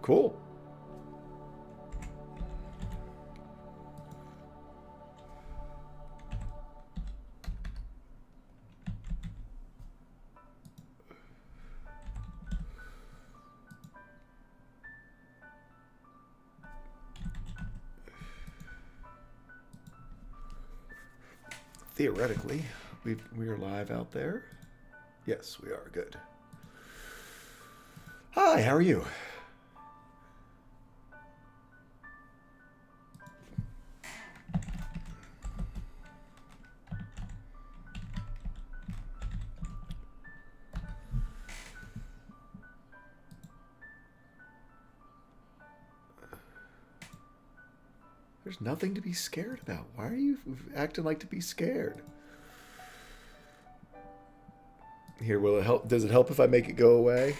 Cool. Theoretically, we are live out there. Yes, we are. Good. Hi, how are you? There's nothing to be scared about. Why are you acting like to be scared? Here, will it help? Does it help if I make it go away?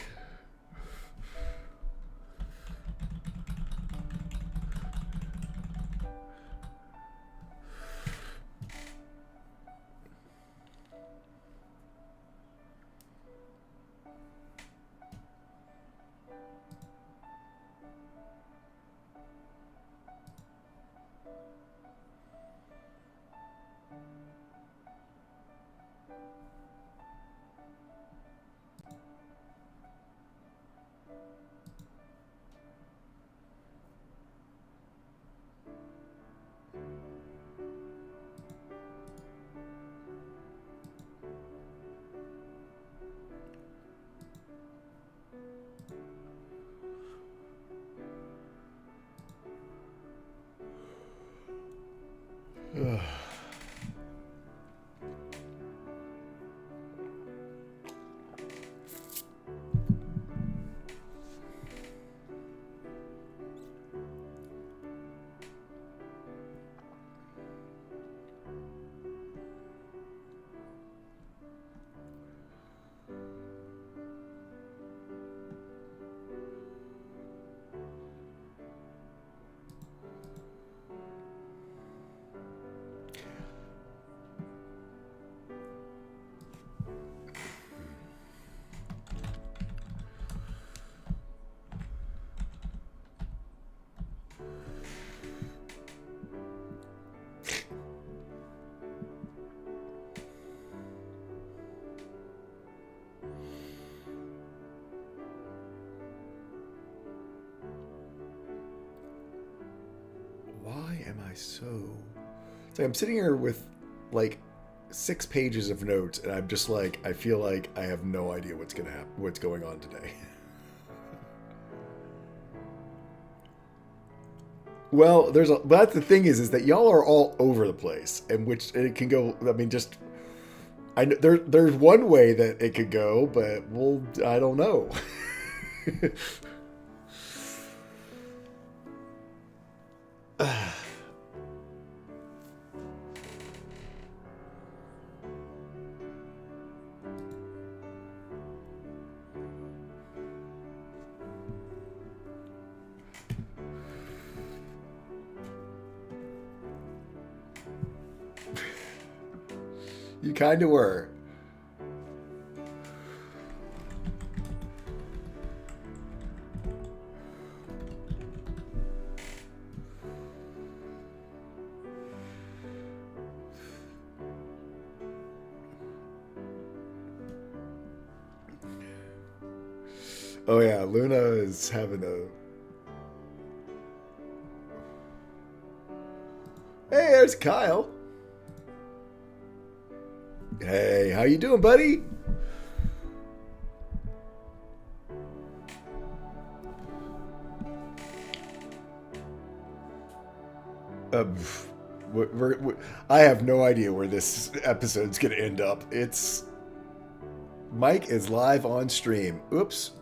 Why am I so? It's like I'm sitting here with like 6 pages of notes, and I'm just like, I feel like I have no idea what's gonna happen, what's going on today. Well, but that's the thing is that y'all are all over the place, and which it can go. I mean, just I know there's one way that it could go, but well, I don't know. You kind of were. Oh yeah, Luna is having a. Hey, there's Kyle. Hey, how you doing, buddy? Um, I have no idea where this episode's gonna end up. It's Mike is live on stream. Oops.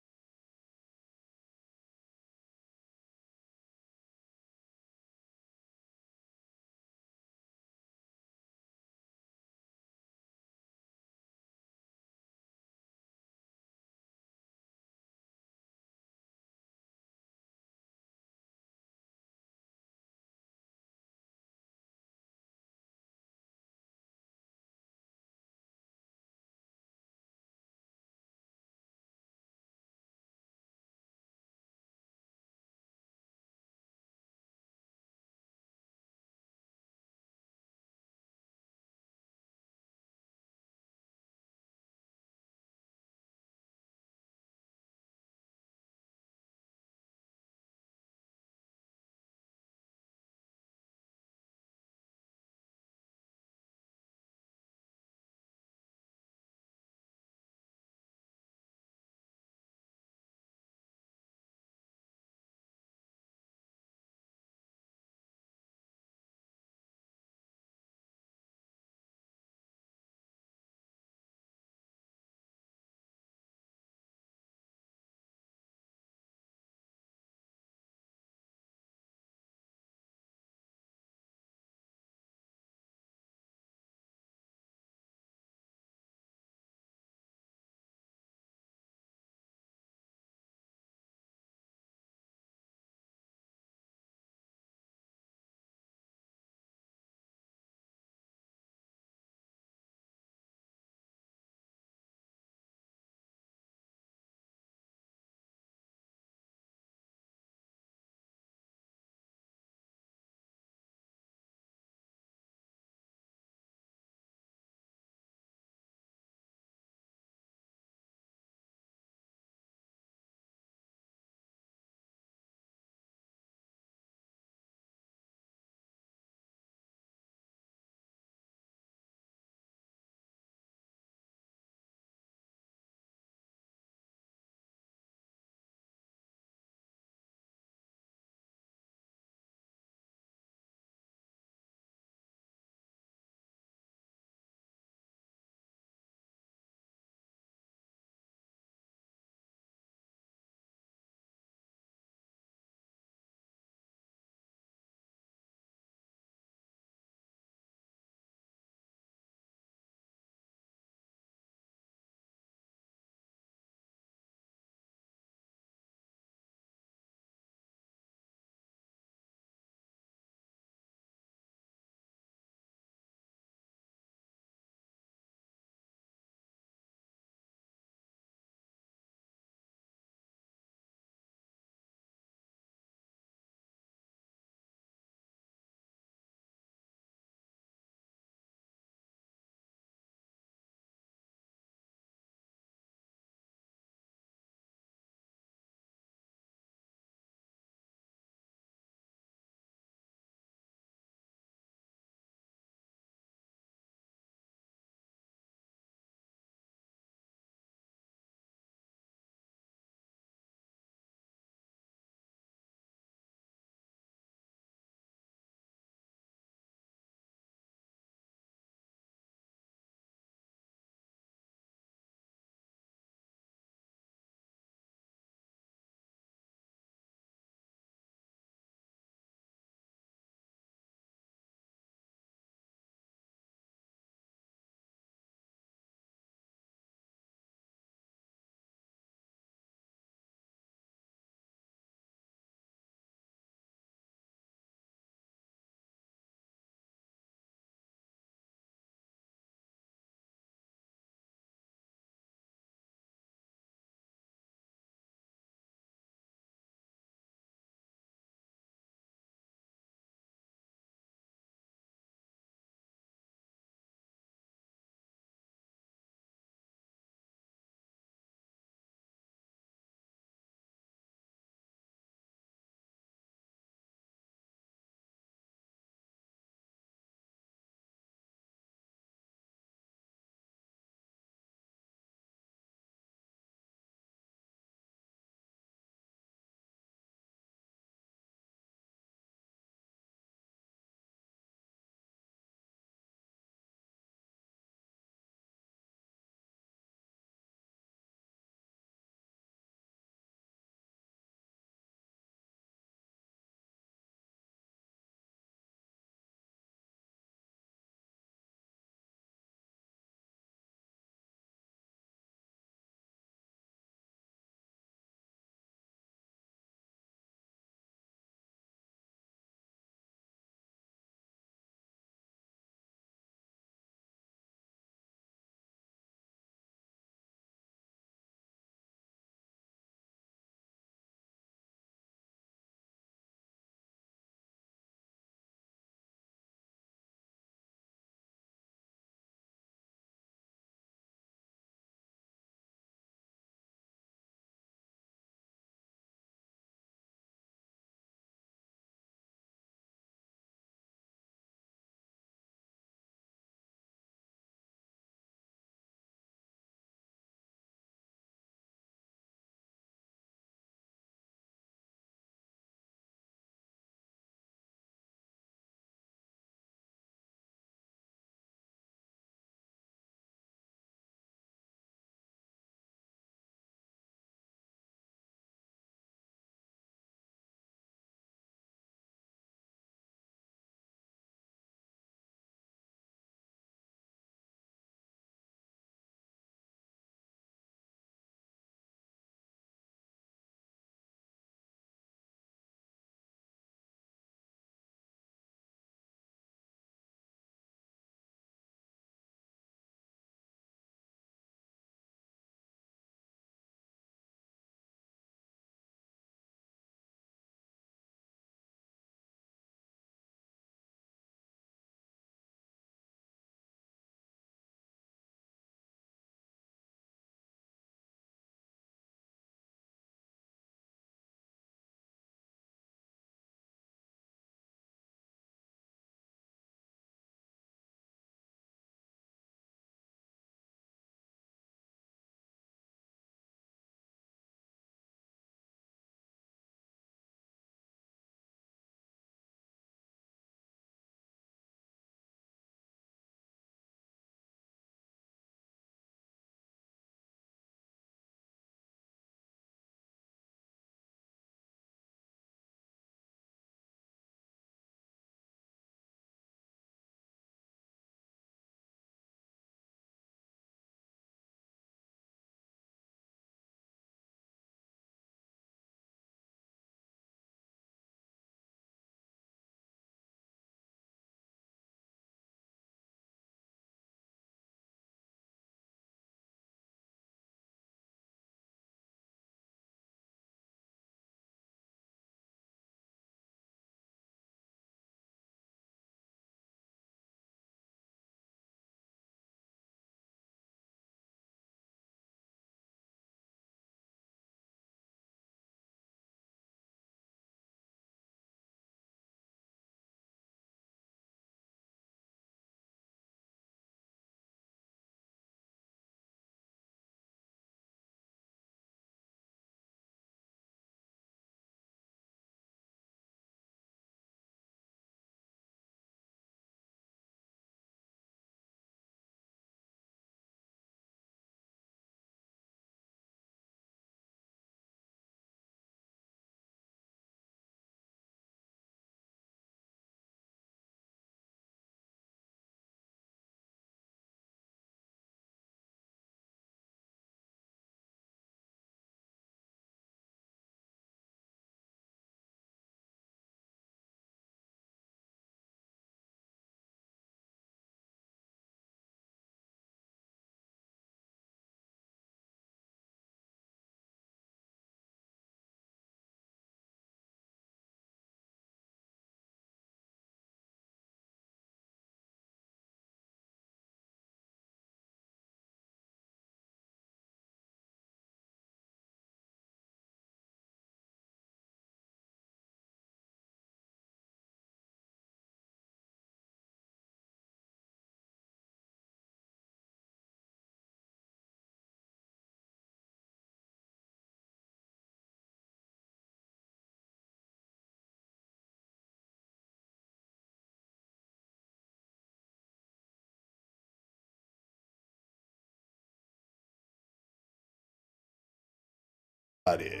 Buddy.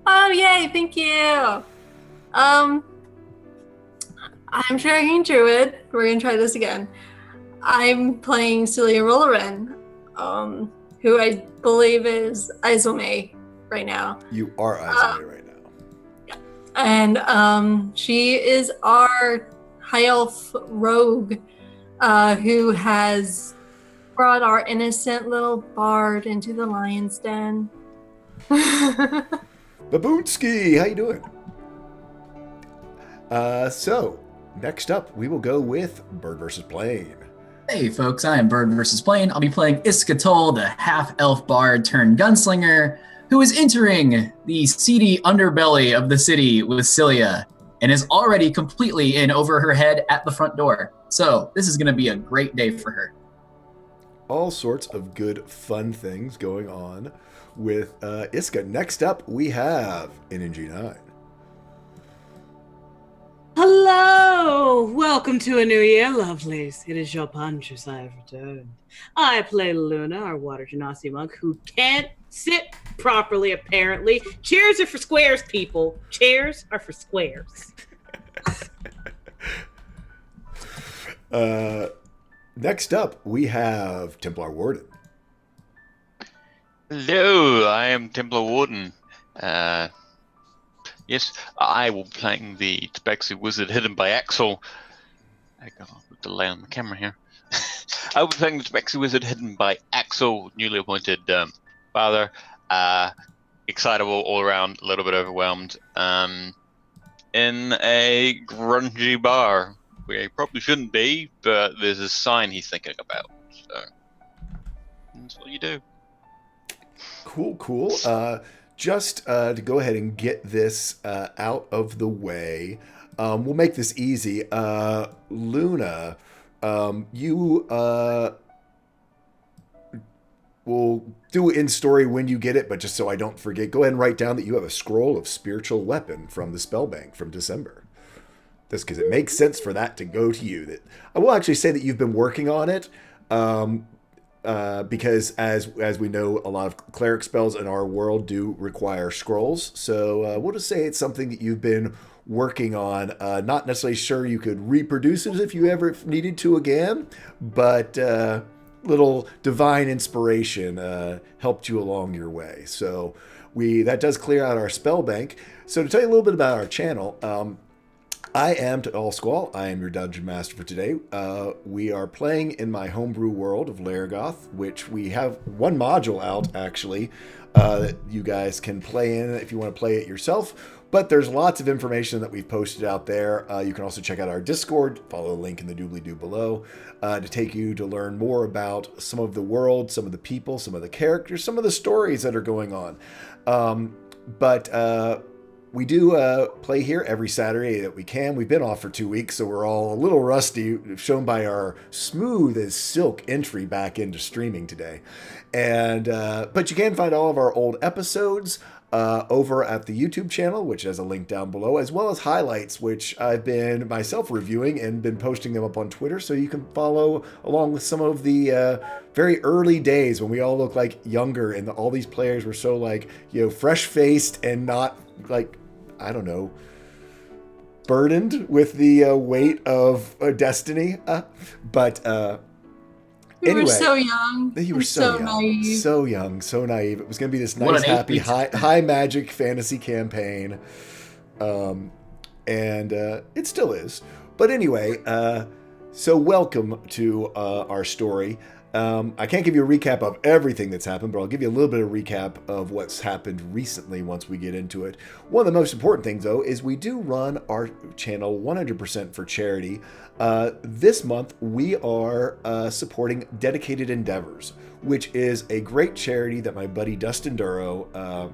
Oh, yay, thank you. Um, I'm Dragon Druid. We're gonna try this again. I'm playing Celia Rollerin, who I believe is Izome right now. You are Izome right now. Yeah. And she is our high elf rogue who has brought our innocent little bard into the lion's den. Baboonski, how you doing? So, next up, we will go with Bird vs. Plane. Hey folks, I am Bird vs. Plane. I'll be playing Iskatol, the half-elf bard turned gunslinger, who is entering the seedy underbelly of the city with Celia, and is already completely in over her head at the front door. So, this is going to be a great day for her. All sorts of good, fun things going on with Iska. Next up, we have NNG9. Hello! Welcome to a new year, lovelies. It is your punches I have returned. I play Luna, our water genasi monk, who can't sit properly, apparently. Chairs are for squares, people. Chairs are for squares. Next up, we have Templar Warden. Hello, I am Templar Warden. Yes, I will be playing the Tabaxi Wizard hidden by Axel. I got a delay on the camera here. I will be playing the Tabaxi Wizard hidden by Axel, newly appointed father. Excitable all around, a little bit overwhelmed. In a grungy bar, where he probably shouldn't be, but there's a sign he's thinking about. So, that's what you do. Cool. Just to go ahead and get this out of the way, we'll make this easy. Luna, you will do it in story when you get it, but just so I don't forget, go ahead and write down that you have a scroll of spiritual weapon from the spell bank from December. Just because it makes sense for that to go to you. That I will actually say that you've been working on it. Because as we know, a lot of cleric spells in our world do require scrolls. So we'll just say it's something that you've been working on. Not necessarily sure you could reproduce it if you ever needed to again, but little divine inspiration helped you along your way. So that does clear out our spell bank. So to tell you a little bit about our channel, I am Ta'al Squall. I am your Dungeon Master for today. We are playing in my homebrew world of Laragoth, which we have one module out, actually, that you guys can play in if you want to play it yourself. But there's lots of information that we've posted out there. You can also check out our Discord, follow the link in the doobly-doo below, to take you to learn more about some of the world, some of the people, some of the characters, some of the stories that are going on. We do play here every Saturday that we can. We've been off for 2 weeks, so we're all a little rusty, shown by our smooth as silk entry back into streaming today. And but you can find all of our old episodes over at the YouTube channel, which has a link down below, as well as highlights, which I've been myself reviewing and been posting them up on Twitter, so you can follow along with some of the very early days when we all look like younger, and all these players were so like, fresh-faced and not like, I don't know, burdened with the weight of destiny. You anyway, were so young. You were so young, naive. so young, so naive. It was going to be this nice, happy, high magic fantasy campaign, and it still is. But anyway, so welcome to our story. I can't give you a recap of everything that's happened, but I'll give you a little bit of recap of what's happened recently once we get into it. One of the most important things, though, is we do run our channel 100% for charity. This month, we are supporting Dedicated Endeavors, which is a great charity that my buddy Dustin Duro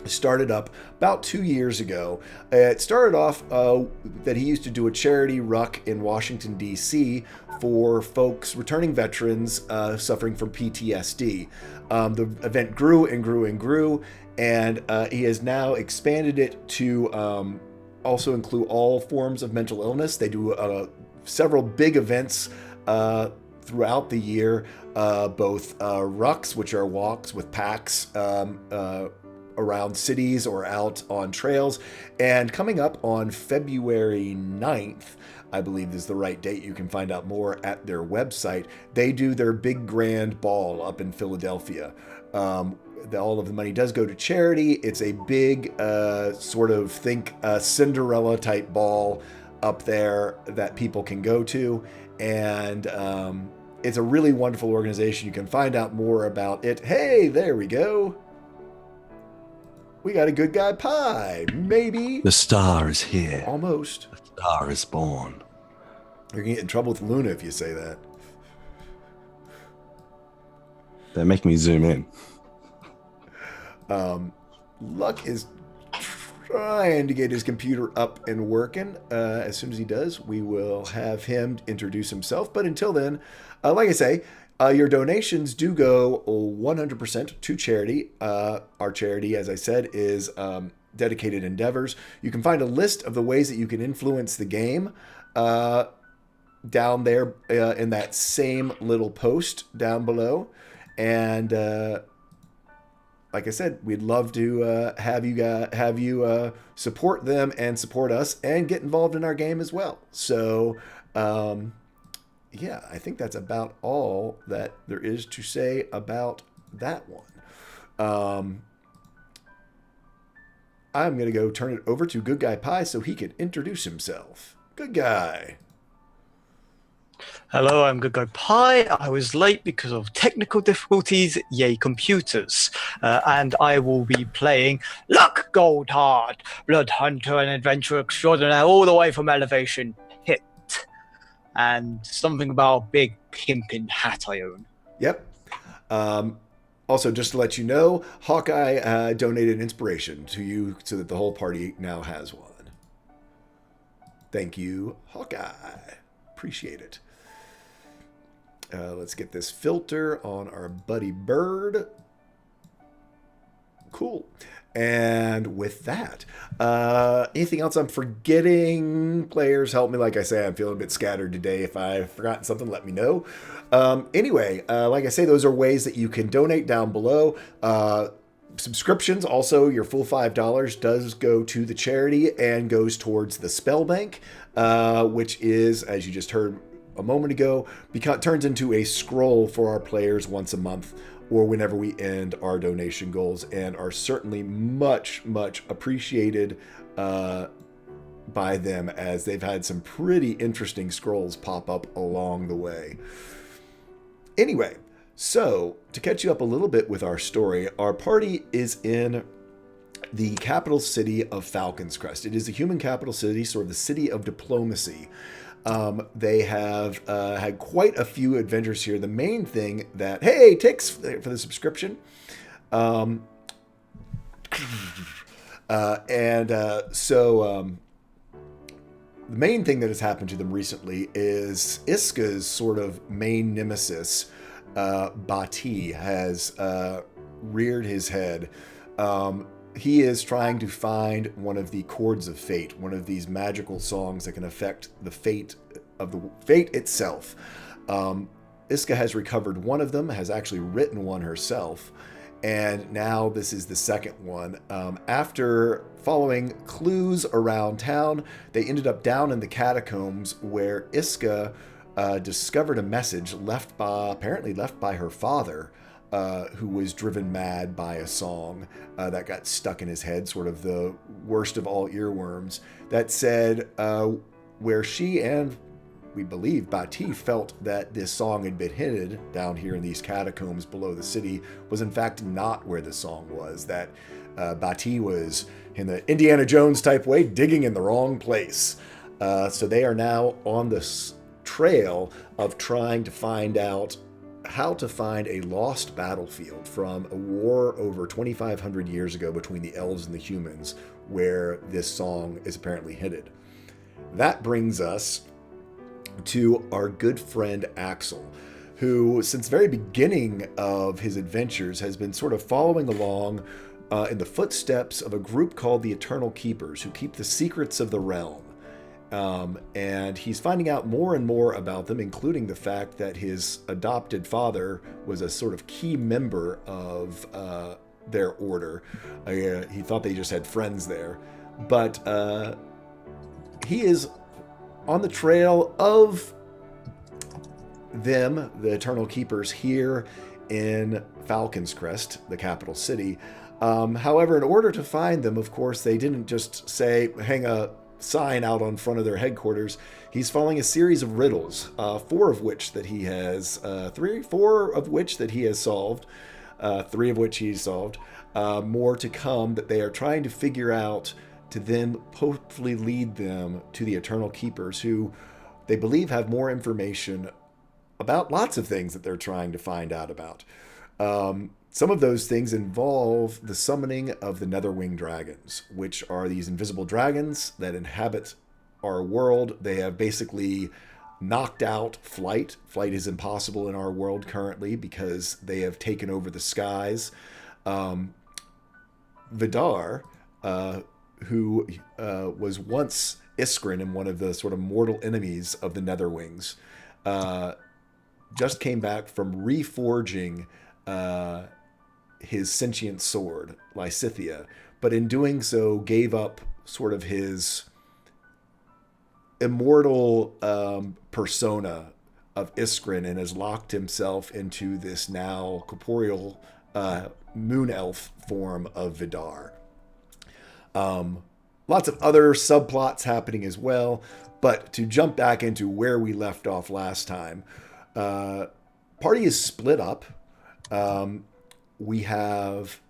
started up about 2 years ago. It started off that he used to do a charity ruck in Washington, D.C. for folks, returning veterans suffering from PTSD. The event grew and grew and grew, and he has now expanded it to also include all forms of mental illness. They do several big events throughout the year, both rucks, which are walks with packs, around cities or out on trails. And coming up on February 9th, I believe is the right date. You can find out more at their website. They do their big grand ball up in Philadelphia. All of the money does go to charity. It's a big sort of Cinderella type ball up there that people can go to. And it's a really wonderful organization. You can find out more about it. Hey, there we go. We got a good guy pie. Maybe. The star is here. Almost. The star is born. You're going to get in trouble with Luna if you say that. They make me zoom in. Luck is trying to get his computer up and working. As soon as he does, we will have him introduce himself. But until then, like I say, your donations do go 100% to charity. Our charity, as I said, is Dedicated Endeavors. You can find a list of the ways that you can influence the game down there in that same little post down below. And like I said, we'd love to have you support them and support us and get involved in our game as well. So, yeah, I think that's about all that there is to say about that one. I'm going to go turn it over to Good Guy Pie so he can introduce himself. Good Guy. Hello, I'm Good Guy Pie. I was late because of technical difficulties, yay computers. And I will be playing Luck Goldheart, Blood Hunter and Adventure Extraordinaire, all the way from Elevation Hit. And something about a big pimpin' hat I own. Yep. Also, just to let you know, Hawkeye donated inspiration to you so that the whole party now has one. Thank you, Hawkeye. Appreciate it. Let's get this filter on our buddy Bird. Cool. And with that, anything else I'm forgetting? Players, help me. Like I say, I'm feeling a bit scattered today. If I've forgotten something, let me know. Anyway, like I say, those are ways that you can donate down below. Subscriptions, also, your full $5 does go to the charity and goes towards the Spell Bank, which is, as you just heard a moment ago, turns into a scroll for our players once a month or whenever we end our donation goals, and are certainly much, much appreciated by them, as they've had some pretty interesting scrolls pop up along the way. Anyway, so to catch you up a little bit with our story, our party is in the capital city of Falcon's Crest. It is the human capital city, sort of the city of diplomacy. They have had quite a few adventures here. The main thing that, hey, Tix for the subscription. So the main thing that has happened to them recently is Iska's sort of main nemesis, Bati, has reared his head. He is trying to find one of the chords of fate, one of these magical songs that can affect the fate of the fate itself. Iska has recovered one of them, has actually written one herself, and now this is the second one. After following clues around town, they ended up down in the catacombs where Iska discovered a message apparently left by her father, who was driven mad by a song that got stuck in his head, sort of the worst of all earworms, that said where she and, we believe, Bati felt that this song had been hidden down here in these catacombs below the city was in fact not where the song was, that Bati was, in the Indiana Jones type way, digging in the wrong place. So they are now on this trail of trying to find out how to find a lost battlefield from a war over 2,500 years ago between the elves and the humans, where this song is apparently hidden. That brings us to our good friend Axel, who, since the very beginning of his adventures, has been sort of following along in the footsteps of a group called the Eternal Keepers, who keep the secrets of the realm. And he's finding out more and more about them, including the fact that his adopted father was a sort of key member of their order. He thought they just had friends there. But he is on the trail of them, the Eternal Keepers, here in Falcon's Crest, the capital city. However, in order to find them, of course, they didn't just hang a sign out on front of their headquarters. He's following a series of riddles, four of which that he has solved, three of which he's solved, more to come that they are trying to figure out to then hopefully lead them to the Eternal Keepers, who they believe have more information about lots of things that they're trying to find out about. Some of those things involve the summoning of the Netherwing dragons, which are these invisible dragons that inhabit our world. They have basically knocked out flight. Flight is impossible in our world currently because they have taken over the skies. Vidar, who was once Iskrin and one of the sort of mortal enemies of the Netherwings, just came back from reforging his sentient sword, Lysithia, but in doing so gave up sort of his immortal persona of Iskrin and has locked himself into this now corporeal moon elf form of Vidar. Lots of other subplots happening as well, but to jump back into where we left off last time, party is split up. We have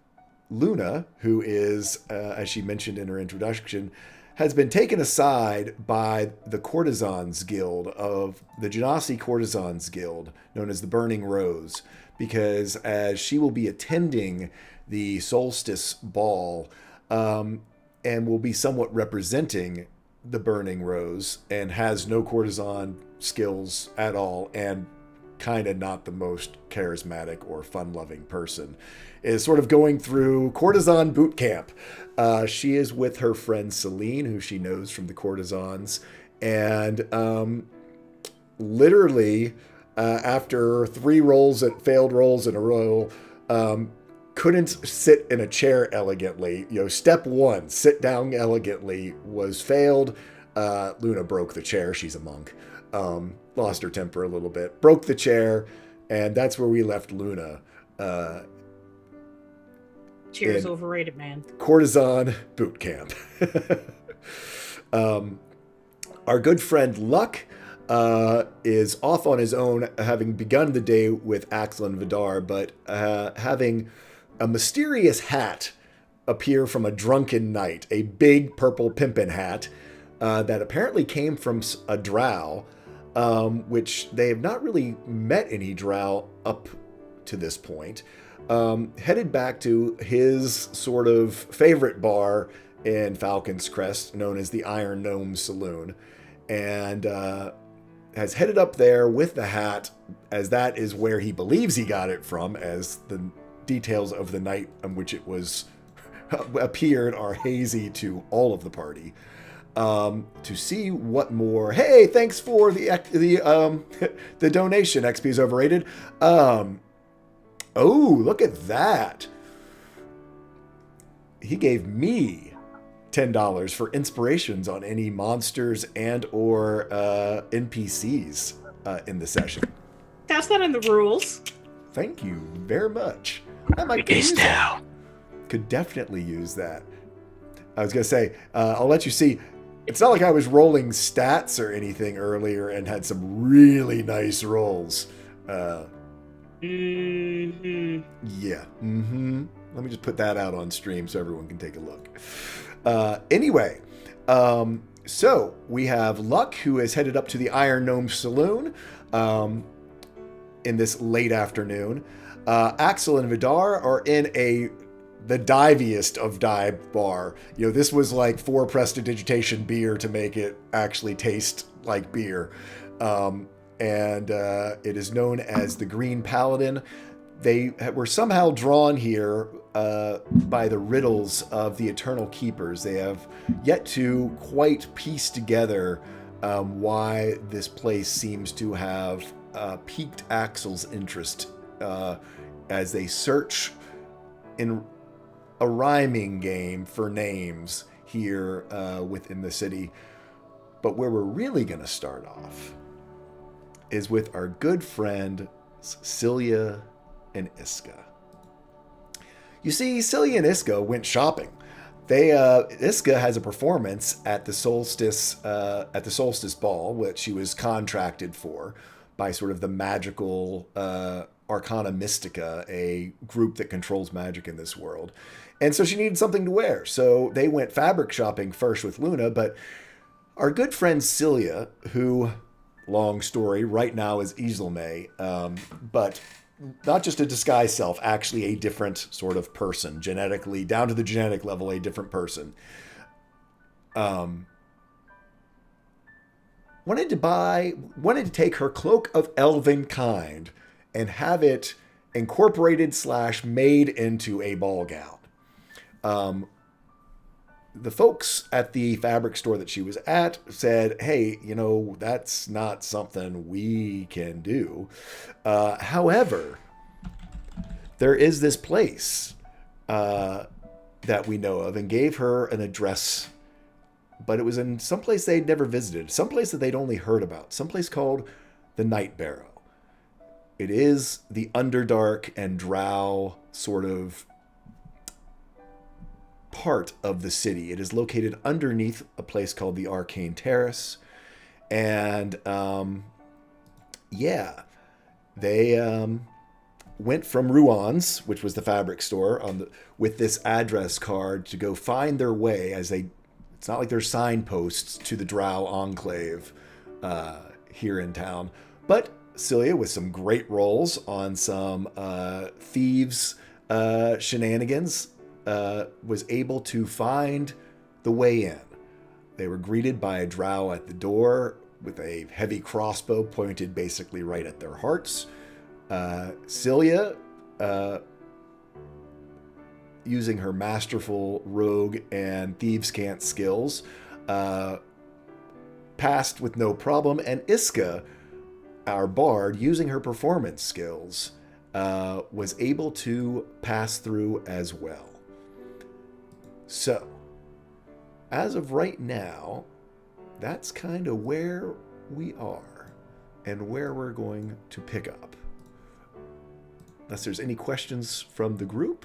Luna, who is, as she mentioned in her introduction, has been taken aside by the Courtesans Guild of the Genasi Courtesans Guild, known as the Burning Rose, because as she will be attending the Solstice Ball, and will be somewhat representing the Burning Rose, and has no courtesan skills at all, and kind of not the most charismatic or fun-loving person, is sort of going through courtesan boot camp. She is with her friend Celine, who she knows from the courtesans, and literally after failed rolls in a row, couldn't sit in a chair elegantly. Step one, sit down elegantly, was failed. Luna broke the chair. She's a monk. Lost her temper a little bit, broke the chair, and that's where we left Luna. Chair's overrated, man. Courtesan boot camp. Our good friend Luck is off on his own, having begun the day with Axel and Vidar, but having a mysterious hat appear from a drunken knight, a big purple pimpin' hat that apparently came from a drow, which they have not really met any drow up to this point, headed back to his sort of favorite bar in Falcon's Crest, known as the Iron Gnome Saloon, and has headed up there with the hat, as that is where he believes he got it from, as the details of the night on which it was appeared are hazy to all of the party. To see what more. Hey, thanks for the donation. XP is overrated. Oh, look at that. He gave me $10 for inspirations on any monsters and or NPCs in the session. That's not in the rules. Thank you very much. I might could definitely use that. I was gonna say, I'll let you see. It's not like I was rolling stats or anything earlier and had some really nice rolls. Yeah. Mm-hmm. Let me just put that out on stream so everyone can take a look. Anyway, so we have Luck, who has headed up to the Iron Gnome Saloon in this late afternoon. Axel and Vidar are in the diviest of dive bar. This was like 4 prestidigitation beer to make it actually taste like beer. And it is known as the Green Paladin. They were somehow drawn here by the riddles of the Eternal Keepers. They have yet to quite piece together why this place seems to have piqued Axel's interest as they search in a rhyming game for names here within the city. But where we're really going to start off is with our good friend Celia and Iska. You see, Celia and Iska went shopping. Iska has a performance at the Solstice Ball, which she was contracted for by sort of the magical Arcana Mystica, a group that controls magic in this world. And so she needed something to wear. So they went fabric shopping first with Luna, but our good friend Celia, who, long story, right now is Iselme, but not just a disguised self, actually a different sort of person, genetically, down to the genetic level, a different person. Wanted to take her cloak of elven kind and have it incorporated / made into a ball gown. The folks at the fabric store that she was at said, hey, that's not something we can do. However, there is this place that we know of, and gave her an address, but it was in some place they'd never visited, some place that they'd only heard about, some place called the Night Barrow. It is the Underdark and Drow sort of part of the city. It is located underneath a place called the Arcane Terrace. And they went from Ruan's, which was the fabric store, with this address card to go find their way it's not like there's signposts to the Drow Enclave here in town. But Celia, with some great rolls on some thieves shenanigans, was able to find the way in. They were greeted by a drow at the door with a heavy crossbow pointed basically right at their hearts. Celia, using her masterful rogue and thieves' cant skills, passed with no problem, and Iska, our bard, using her performance skills, was able to pass through as well. So, as of right now, that's kind of where we are and where we're going to pick up. Unless there's any questions from the group.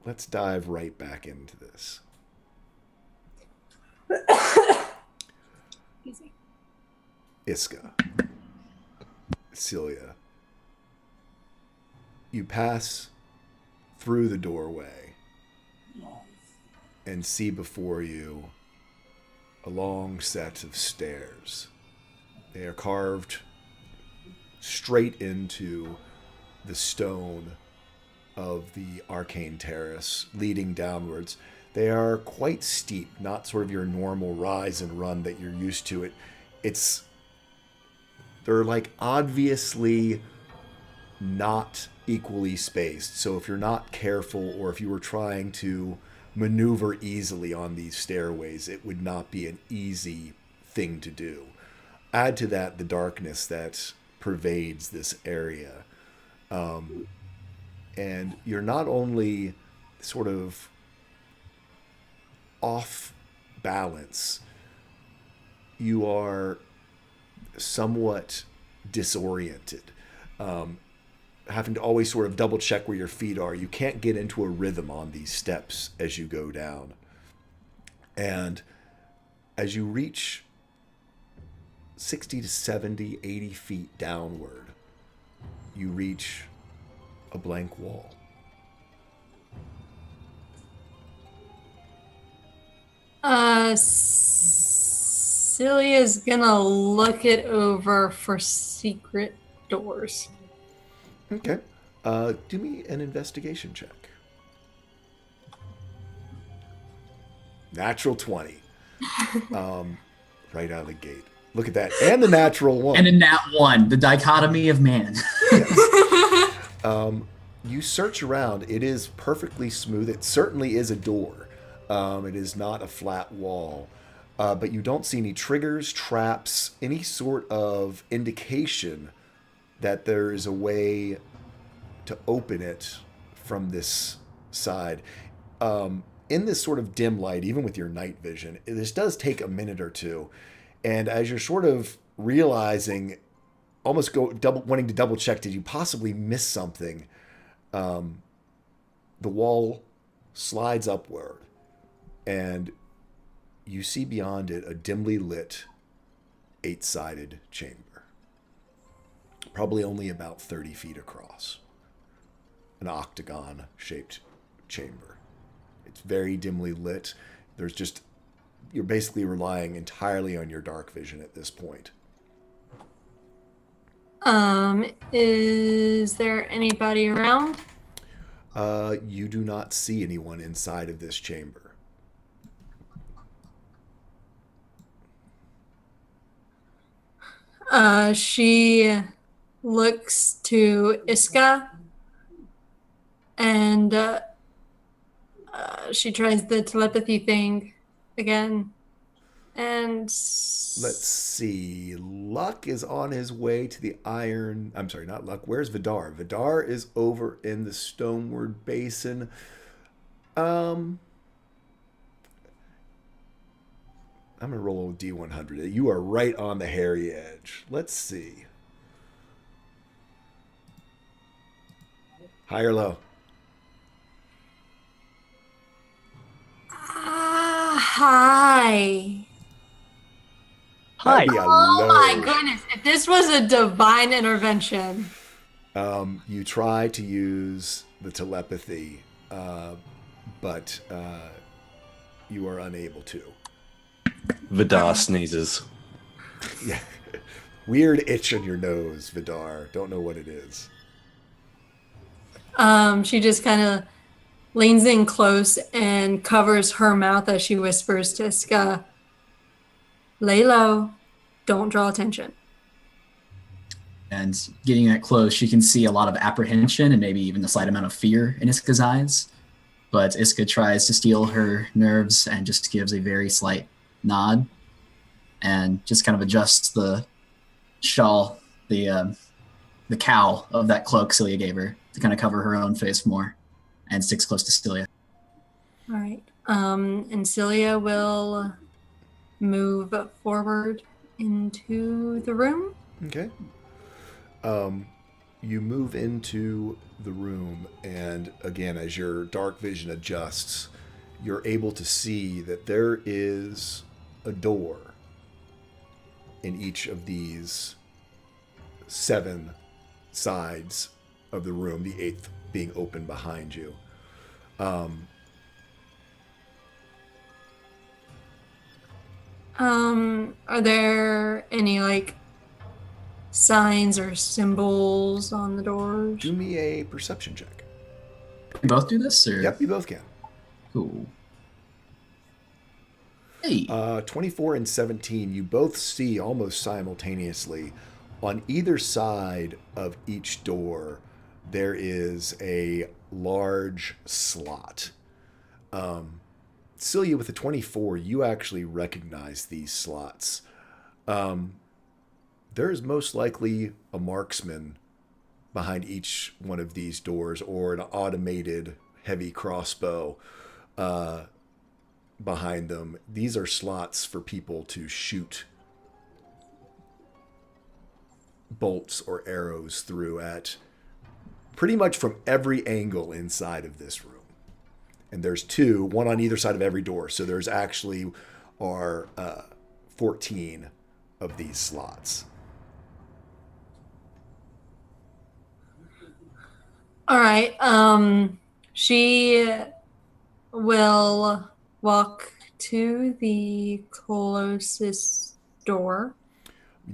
Let's dive right back into this. Iska, Celia, you pass through the doorway and see before you a long set of stairs. They are carved straight into the stone of the Arcane Terrace, leading downwards. They are quite steep, not sort of your normal rise and run that you're used to. They're like obviously not equally spaced. So if you're not careful, or if you were trying to maneuver easily on these stairways, it would not be an easy thing to do. Add to that the darkness that pervades this area. And you're not only sort of off balance, you are somewhat disoriented, having to always sort of double check where your feet are. You can't get into a rhythm on these steps as you go down. And as you reach 60 to 70, 80 feet downward, you reach a blank wall. Celia's gonna look it over for secret doors. Okay. Do me an investigation check. Natural 20. Right out of the gate. Look at that. And the natural 1. And a nat 1, the dichotomy of man. Yes. You search around. It is perfectly smooth. It certainly is a door. It is not a flat wall. But you don't see any triggers, traps, any sort of indication that there is a way to open it from this side. In this sort of dim light, even with your night vision, this does take a minute or two. And as you're sort of realizing, almost wanting to double check, did you possibly miss something? The wall slides upward, and you see beyond it a dimly lit 8-sided chamber, probably only about 30 feet across, an octagon-shaped chamber. It's very dimly lit. You're basically relying entirely on your dark vision at this point. Is there anybody around? You do not see anyone inside of this chamber. She looks to Iska and she tries the telepathy thing again. And let's see. Luck is on his way to the iron. I'm sorry, not Luck. Where's Vidar? Vidar is over in the Stoneward Basin. I'm going to roll a D100. You are right on the hairy edge. Let's see. High or low? Hi. Hi. Oh my goodness. If this was a divine intervention. You try to use the telepathy, but you are unable to. Vidar sneezes. Yeah. Weird itch on your nose, Vidar. Don't know what it is. She just kind of leans in close and covers her mouth as she whispers to Iska, lay low, don't draw attention. And getting that close, you can see a lot of apprehension and maybe even a slight amount of fear in Iska's eyes. But Iska tries to steel her nerves and just gives a very slight nod and just kind of adjusts the shawl, the cowl of that cloak Celia gave her to kind of cover her own face more, and sticks close to Celia. All right. And Celia will move forward into the room. Okay. You move into the room, and again, as your dark vision adjusts, you're able to see that there is a door in each of these 7 sides of the room, the 8th being open behind you. Are there any signs or symbols on the doors? Do me a perception check. Can we both do this? Or? Yep, you both can. Cool. Hey. 24 and 17, you both see almost simultaneously on either side of each door there is a large slot. Celia, with a 24, you actually recognize these slots. There's most likely a marksman behind each one of these doors, or an automated heavy crossbow behind them. These are slots for people to shoot bolts or arrows through at pretty much from every angle inside of this room. And there's 2, one on either side of every door. So there's actually 14 of these slots. All right. She will walk to the closest door.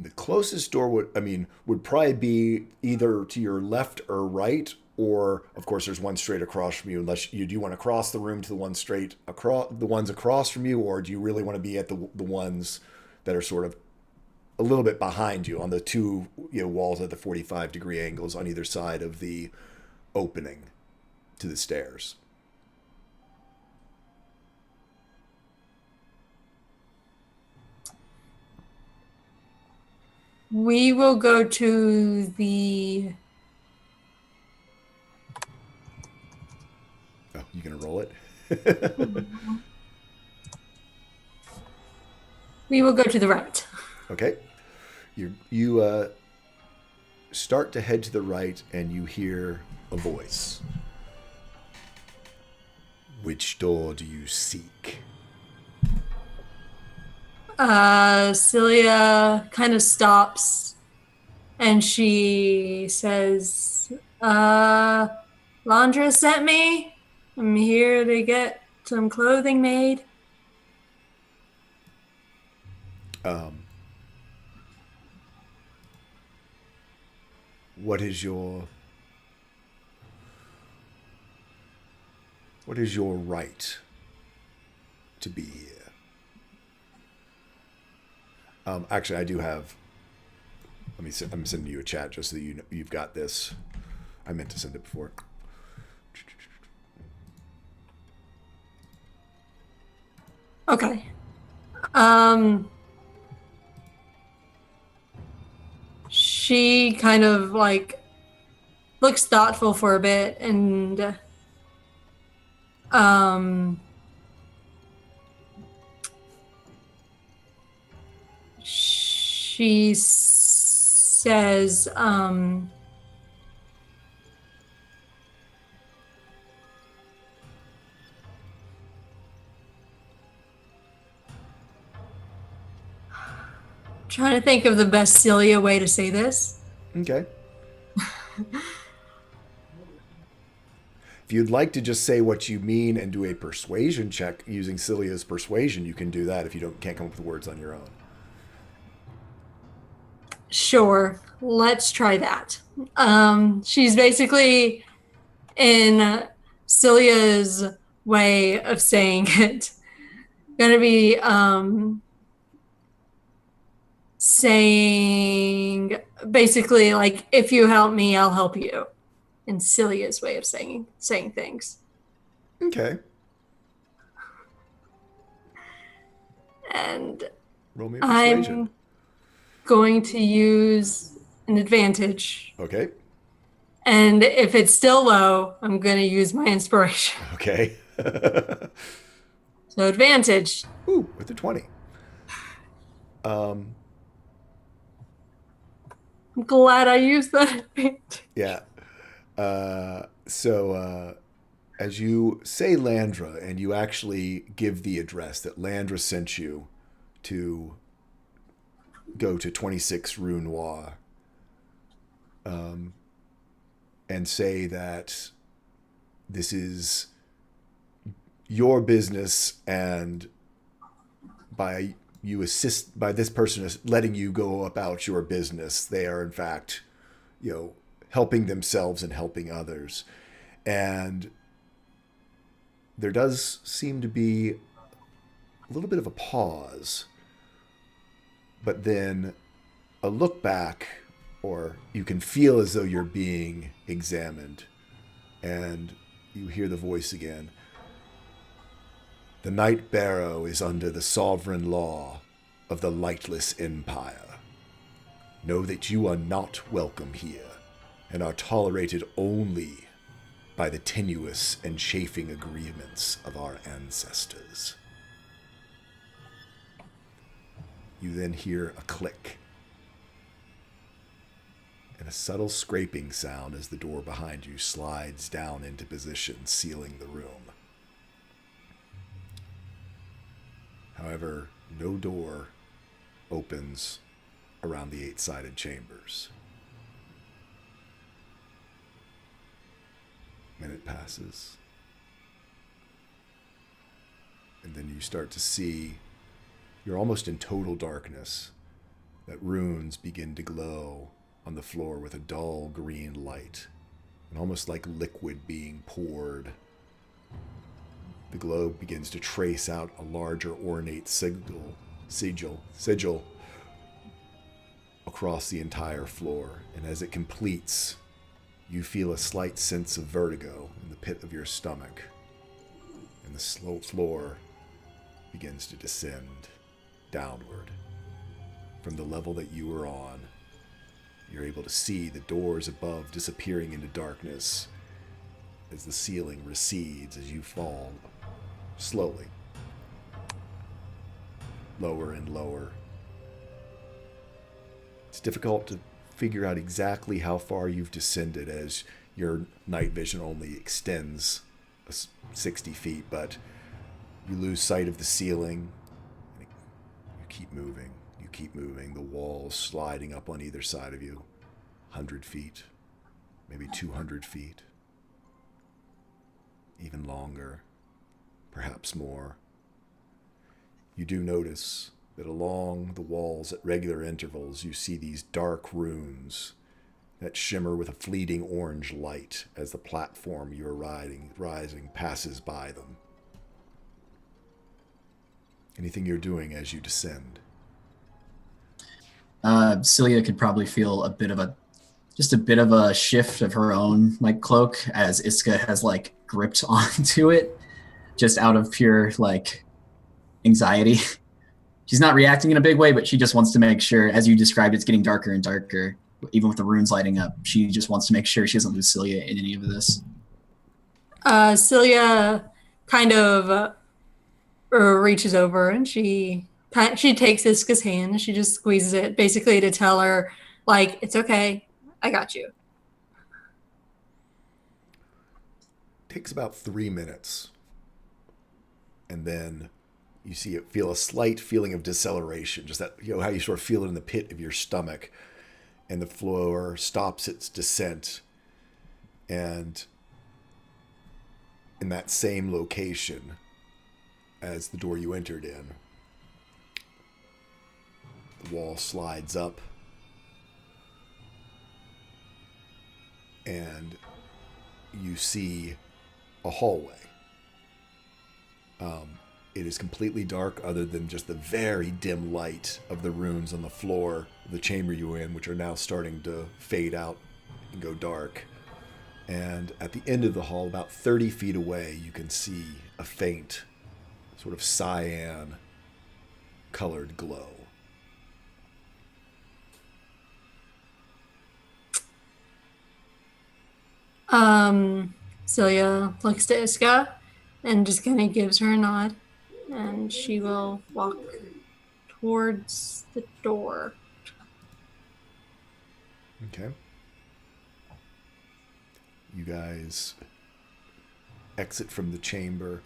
The closest door would probably be either to your left or right, or of course there's one straight across from you. Unless do you want to cross the room to the one straight across, the ones across from you, or do you really want to be at the ones that are sort of a little bit behind you on the 2 walls at the 45-degree angles on either side of the opening to the stairs? We will go to the... Oh, you gonna roll it? We will go to the right. Okay. You start to head to the right, and you hear a voice. Which door do you seek? Celia kind of stops, and she says, Landra sent me. I'm here to get some clothing made. What is your right to be here? Actually, I do have. I'm sending you a chat just so that you've got this. I meant to send it before. Okay. She kind of like looks thoughtful for a bit, and she says, trying to think of the best Celia way to say this. Okay. If you'd like to just say what you mean and do a persuasion check using Celia's persuasion, you can do that if you can't come up with words on your own. Sure, let's try that. She's basically, in Celia's way of saying it, gonna be saying basically like, if you help me, I'll help you. In Celia's way of saying things. Okay. And roll me a persuasion. I'm going to use an advantage. Okay. And if it's still low, I'm going to use my inspiration. Okay. So advantage. Ooh, with a 20. I'm glad I used that advantage. Yeah. So as you say Landra, and you actually give the address that Landra sent you to go to 26 Rue Noir, and say that this is your business, and by this person letting you go about your business, they are in fact, helping themselves and helping others. And there does seem to be a little bit of a pause, but then a look back, or you can feel as though you're being examined, and you hear the voice again. The Night Barrow is under the sovereign law of the Lightless Empire. Know that you are not welcome here, and are tolerated only by the tenuous and chafing agreements of our ancestors. You then hear a click, and a subtle scraping sound as the door behind you slides down into position, sealing the room. However, no door opens around the 8-sided chambers. Minute passes, and then you start to see, you're almost in total darkness, that runes begin to glow on the floor with a dull green light, and almost like liquid being poured. The glow begins to trace out a larger ornate sigil across the entire floor, and as it completes, you feel a slight sense of vertigo in the pit of your stomach, and the slow floor begins to descend downward from the level that you were on You're able to see the doors above disappearing into darkness as the ceiling recedes as you fall slowly. Lower and lower. It's difficult to figure out exactly how far you've descended as your night vision only extends 60 feet, but you lose sight of the ceiling. You keep moving. You keep moving. The walls sliding up on either side of you. 100 feet, maybe 200 feet. Even longer, perhaps more. You do notice that along the walls at regular intervals you see these dark runes that shimmer with a fleeting orange light as the platform you're rising passes by them. Anything you're doing as you descend? Celia could probably feel a bit of a shift of her own like cloak as Iska has like gripped onto it just out of pure like anxiety. She's not reacting in a big way, but she just wants to make sure, as you described, it's getting darker and darker, even with the runes lighting up. She just wants to make sure she doesn't lose Celia in any of this. Celia kind of reaches over and she takes Iska's hand and she just squeezes it, basically to tell her, like, it's okay, I got you. Takes about 3 minutes, and then you feel a slight feeling of deceleration, just that, how you sort of feel it in the pit of your stomach, and the floor stops its descent, and in that same location as the door you entered in, the wall slides up, and you see a hallway. It is completely dark other than just the very dim light of the runes on the floor of the chamber you were in, which are now starting to fade out and go dark. And at the end of the hall, about 30 feet away, you can see a faint, sort of cyan-colored glow. Celia looks to Iska and just kind of gives her a nod, and she will walk towards the door. Okay. You guys exit from the chamber,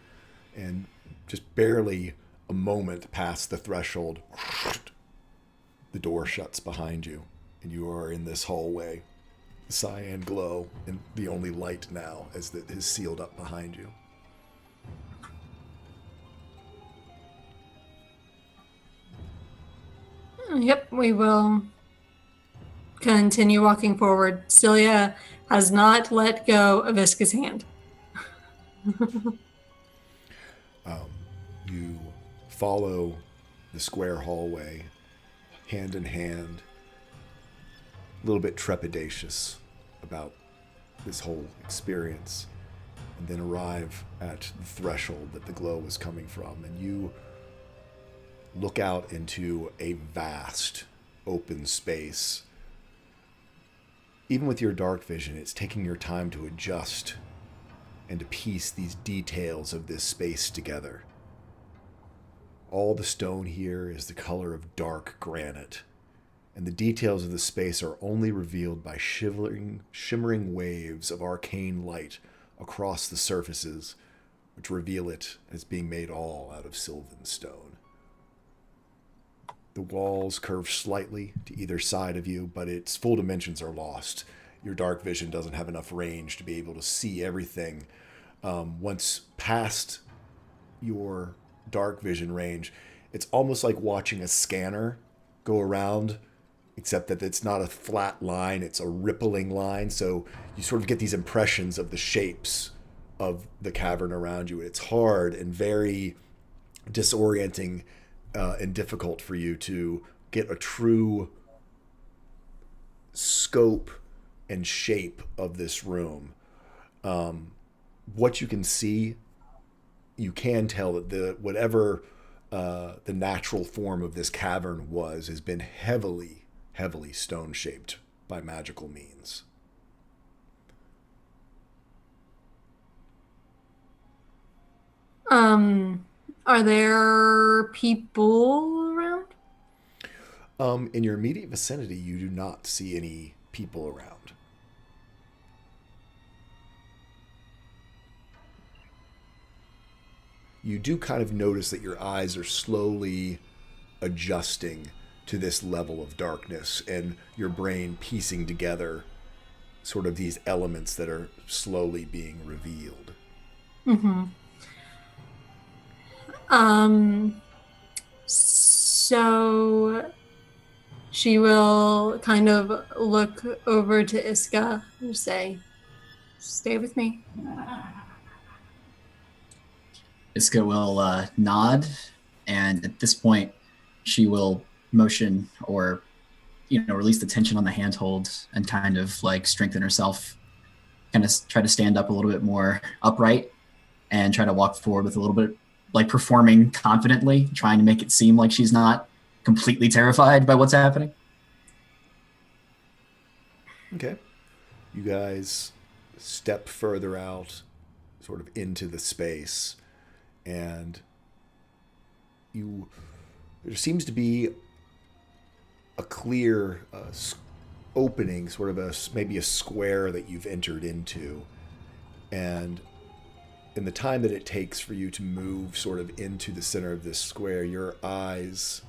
and just barely a moment past the threshold, the door shuts behind you, and you are in this hallway. The cyan glow, and the only light now as that is sealed up behind you. Yep, we will continue walking forward. Celia has not let go of Iska's hand. You follow the square hallway, hand in hand, a little bit trepidatious about this whole experience, and then arrive at the threshold that the glow was coming from, and you look out into a vast open space. Even with your dark vision, it's taking your time to adjust and to piece these details of this space together. All the stone here is the color of dark granite, and the details of the space are only revealed by shimmering waves of arcane light across the surfaces, which reveal it as being made all out of sylvan stone. The walls curve slightly to either side of you, but its full dimensions are lost. Your dark vision doesn't have enough range to be able to see everything. Once past your dark vision range, it's almost like watching a scanner go around, except that it's not a flat line, it's a rippling line. So you sort of get these impressions of the shapes of the cavern around you. It's hard and very disorienting and difficult for you to get a true scope and shape of this room. What you can see, you can tell that whatever the natural form of this cavern was has been heavily stone shaped by magical means. Are there people around? In your immediate vicinity, you do not see any people around. You do kind of notice that your eyes are slowly adjusting to this level of darkness, and your brain piecing together sort of these elements that are slowly being revealed. Mm-hmm. So she will kind of look over to Iska and say, "Stay with me." Iska will nod, and at this point, she will motion or, release the tension on the handhold and kind of like strengthen herself, kind of try to stand up a little bit more upright and try to walk forward with a little bit, like performing confidently, trying to make it seem like she's not completely terrified by what's happening. Okay. You guys step further out, sort of into the space, and there seems to be a clear opening, sort of maybe a square that you've entered into. And in the time that it takes for you to move sort of into the center of this square, your eyes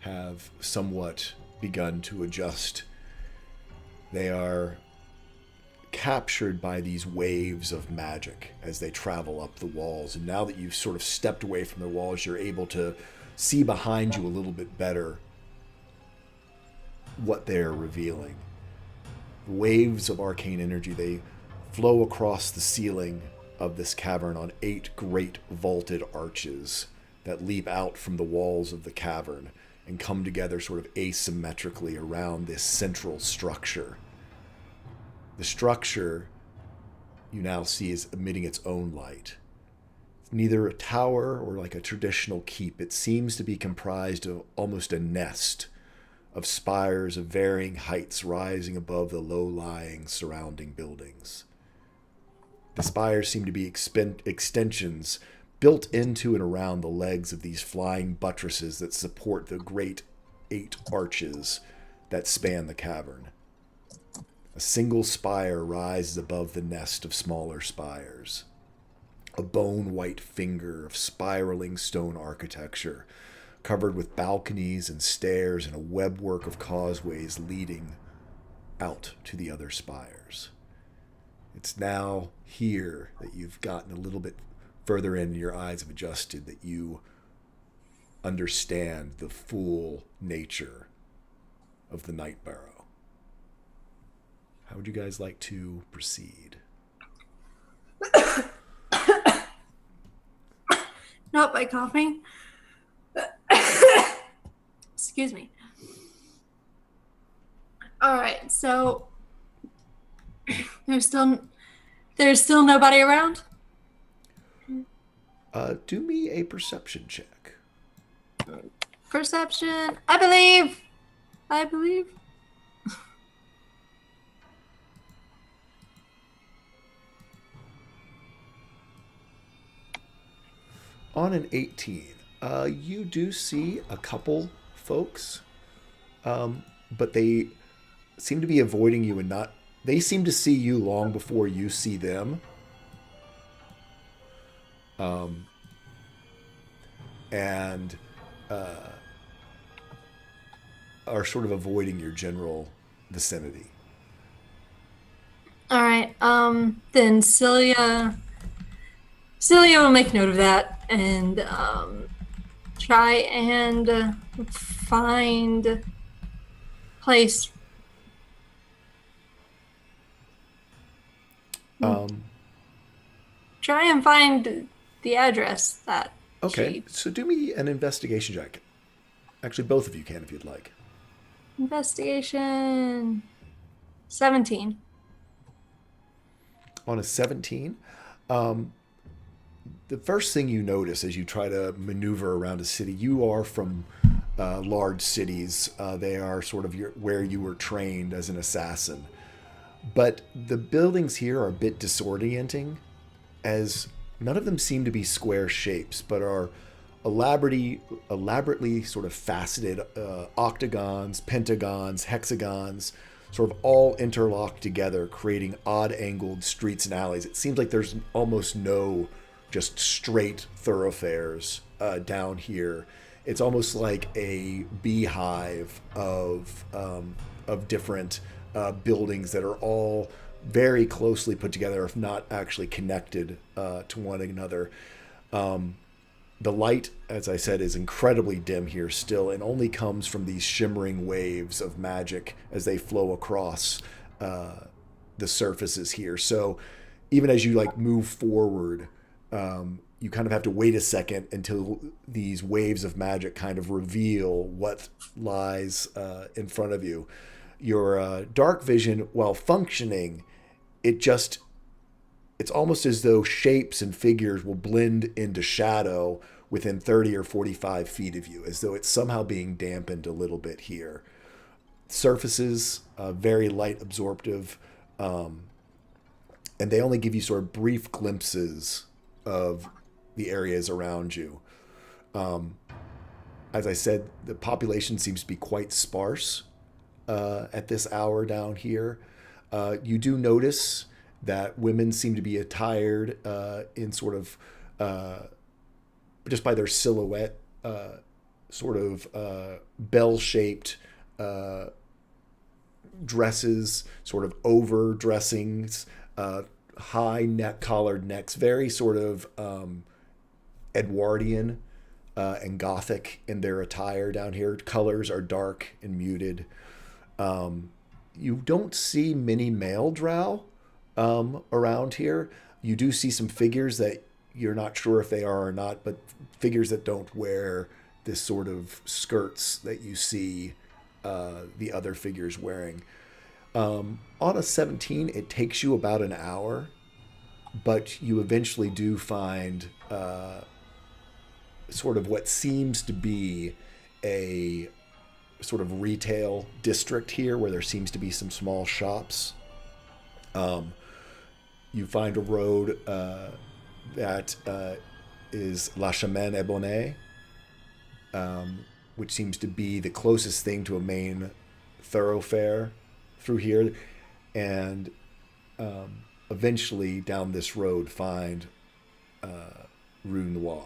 have somewhat begun to adjust. They are captured by these waves of magic as they travel up the walls. And now that you've sort of stepped away from the walls, you're able to see behind you a little bit better what they're revealing. Waves of arcane energy, they flow across the ceiling of this cavern on 8 great vaulted arches that leap out from the walls of the cavern and come together sort of asymmetrically around this central structure. The structure you now see is emitting its own light. It's neither a tower or like a traditional keep. It seems to be comprised of almost a nest of spires of varying heights rising above the low-lying surrounding buildings. The spires seem to be extensions built into and around the legs of these flying buttresses that support the great 8 arches that span the cavern. A single spire rises above the nest of smaller spires. A bone-white finger of spiraling stone architecture, covered with balconies and stairs and a webwork of causeways leading out to the other spires. It's now here that you've gotten a little bit further in, your eyes have adjusted, that you understand the full nature of the Night Barrow. How would you guys like to proceed? Not by coughing. Excuse me. All right, so there's still nobody around? Do me a perception check. Perception. I believe. On an 18, you do see a couple folks, but they seem to be avoiding you and not. They seem to see you long before you see them. And are sort of avoiding your general vicinity. All right. Then Celia will make note of that and try and find place. Try and find the address that. Okay, so do me an investigation check. Actually, both of you can if you'd like. Investigation 17. On a 17, the first thing you notice as you try to maneuver around a city, you are from large cities. They are sort of where you were trained as an assassin. But the buildings here are a bit disorienting, as none of them seem to be square shapes, but are elaborately sort of faceted octagons, pentagons, hexagons, sort of all interlocked together, creating odd-angled streets and alleys. It seems like there's almost no just straight thoroughfares down here. It's almost like a beehive of different buildings that are all very closely put together, if not actually connected to one another. The light, as I said, is incredibly dim here still, and only comes from these shimmering waves of magic as they flow across the surfaces here. So even as you like move forward, you kind of have to wait a second until these waves of magic kind of reveal what lies in front of you. Your dark vision, while functioning, it's almost as though shapes and figures will blend into shadow within 30 or 45 feet of you, as though it's somehow being dampened a little bit here. Surfaces, very light absorptive, and they only give you sort of brief glimpses of the areas around you. As I said, the population seems to be quite sparse at this hour down here. You do notice that women seem to be attired in sort of, just by their silhouette, sort of bell-shaped dresses, sort of over-dressings, high collared necks, very sort of Edwardian and Gothic in their attire down here. Colors are dark and muted. You don't see many male drow around here. You do see some figures that you're not sure if they are or not, but figures that don't wear this sort of skirts that you see the other figures wearing. On a 17, it takes you about an hour, but you eventually do find sort of what seems to be a sort of retail district here, where there seems to be some small shops. You find a road that is La Chemin Ebonne, which seems to be the closest thing to a main thoroughfare through here, and eventually down this road find Rue Noire.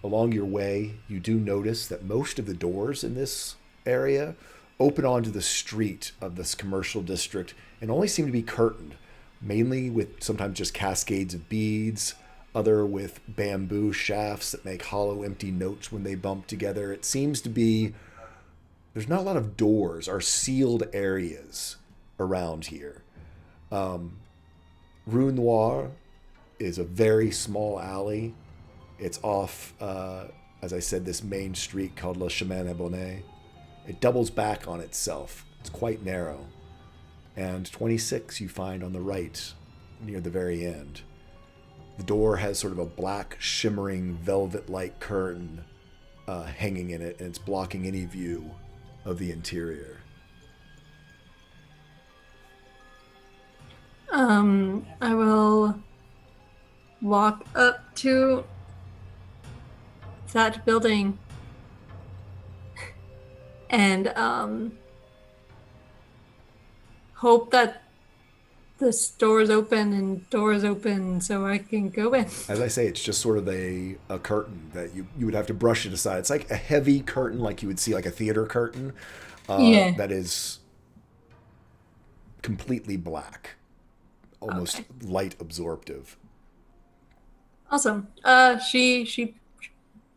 Along your way, you do notice that most of the doors in this area open onto the street of this commercial district and only seem to be curtained, mainly with sometimes just cascades of beads, other with bamboo shafts that make hollow, empty notes when they bump together. It seems to be there's not a lot of doors or sealed areas around here. Rue Noire is a very small alley. It's off, as I said, this main street called Le Chemin Ebonne. It doubles back on itself. It's quite narrow. And 26 you find on the right, near the very end. The door has sort of a black, shimmering, velvet-like curtain hanging in it, and it's blocking any view of the interior. I will walk up to that building and hope that the doors open so I can go in. As I say, it's just sort of a curtain that you would have to brush it aside. It's like a heavy curtain, like you would see like a theater curtain, that is completely black, almost light absorptive. Awesome. She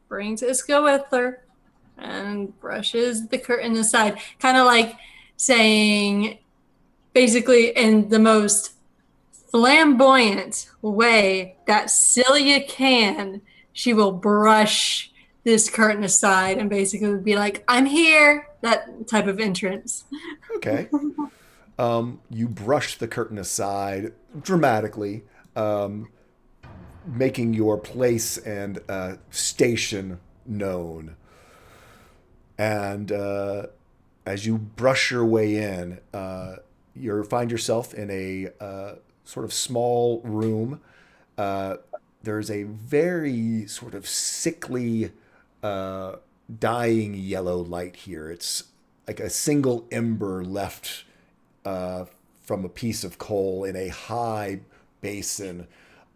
brings Iska with her and brushes the curtain aside, kind of like saying, basically in the most flamboyant way that Celia can, she will brush this curtain aside and basically be like, I'm here, that type of entrance. Okay. You brush the curtain aside dramatically, making your place and station known. And as you brush your way in, you find yourself in a sort of small room. There's a very sort of sickly, dying yellow light here. It's like a single ember left from a piece of coal in a high basin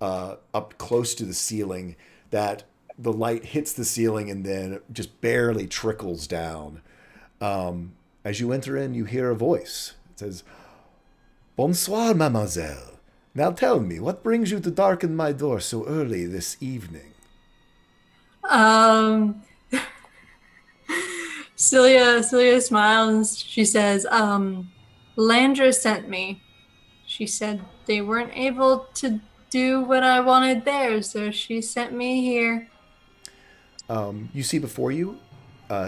up close to the ceiling that the light hits the ceiling and then just barely trickles down. As you enter in, you hear a voice. It says, "Bonsoir, mademoiselle. Now tell me, what brings you to darken my door so early this evening?" Celia smiles. She says, Landra sent me. She said they weren't able to do what I wanted there, so she sent me here. You see before you,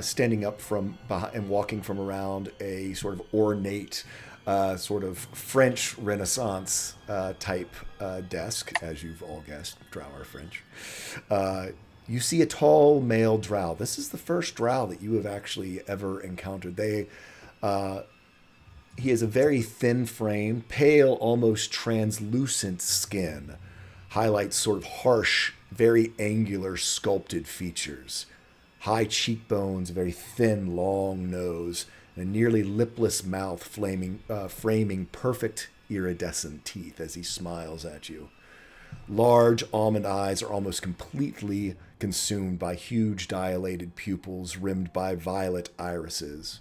standing up from behind and walking from around a sort of ornate, sort of French Renaissance type desk, as you've all guessed, drow are French. You see a tall male drow. This is the first drow that you have actually ever encountered. He has a very thin frame, pale, almost translucent skin, highlights sort of harsh, very angular, sculpted features. High cheekbones, a very thin, long nose, and a nearly lipless mouth framing perfect iridescent teeth as he smiles at you. Large almond eyes are almost completely consumed by huge dilated pupils rimmed by violet irises.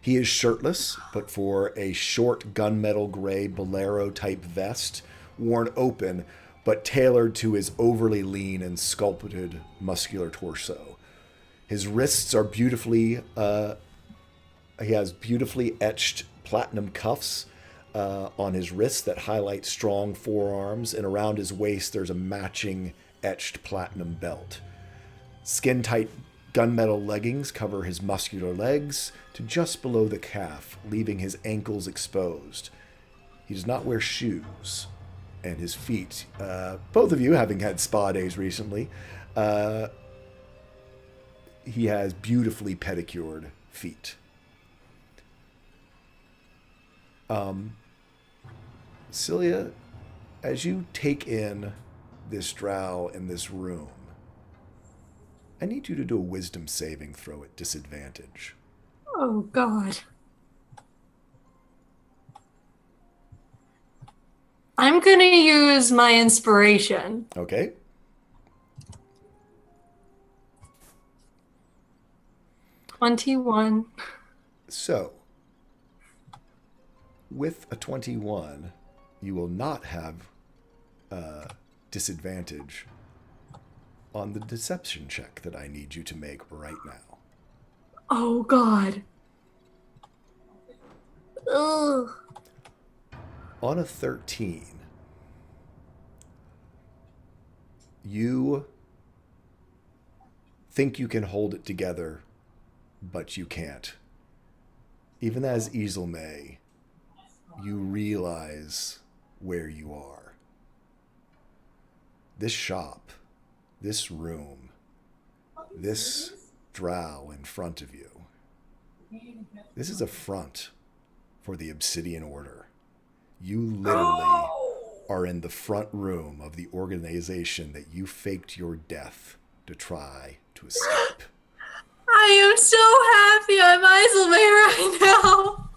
He is shirtless, but for a short gunmetal gray bolero-type vest, worn open, but tailored to his overly lean and sculpted muscular torso. His wrists are he has beautifully etched platinum cuffs on his wrists that highlight strong forearms, and around his waist there's a matching etched platinum belt. Skin-tight gunmetal leggings cover his muscular legs to just below the calf, leaving his ankles exposed. He does not wear shoes, and his feet, both of you having had spa days recently, he has beautifully pedicured feet. Celia, as you take in this drow in this room, I need you to do a wisdom saving throw at disadvantage. Oh, God. I'm going to use my inspiration. Okay. $21. So, with a 21, you will not have disadvantage on the deception check that I need you to make right now. Oh, God. Ugh. On a 13, you think you can hold it together, but you can't. Even as Easel may, you realize where you are. This shop, this room, this drow in front of you, this is a front for the Obsidian Order. You literally are in the front room of the organization that you faked your death to try to escape. I am so happy I'm Iselmay right now.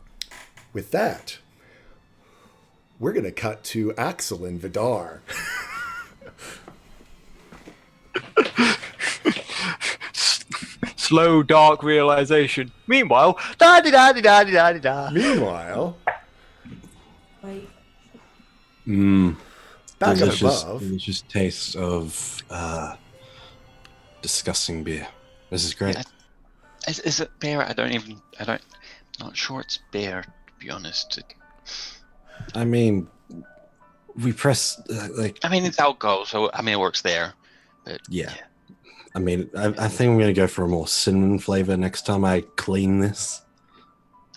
With that, we're going to cut to Axel and Vidar. Slow, dark realization. Meanwhile, da-di-da-di-da-di-da-di-da. Meanwhile, back up above. Delicious taste of disgusting beer. This is great. Is it beer? Not sure it's beer, to be honest. I mean, we press it's alcohol, so it works there. But yeah. I mean, I think I'm going to go for a more cinnamon flavor next time I clean this.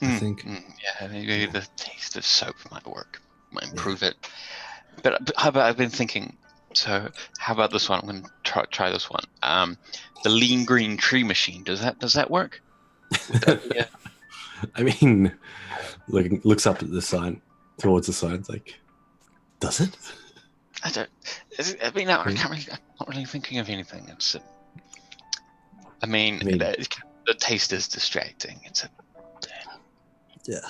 I think. Yeah, maybe the taste of soap might work, might improve it. But how about, I've been thinking, so how about this one? I'm going to try this one. The lean green tree machine. Does that work? Would that be I mean, looks up at the sign, towards the sign. It's like, does it? I don't. I mean, no, I can't really. I'm not really thinking of anything. It's. I mean, the taste is distracting. It's a. Yeah.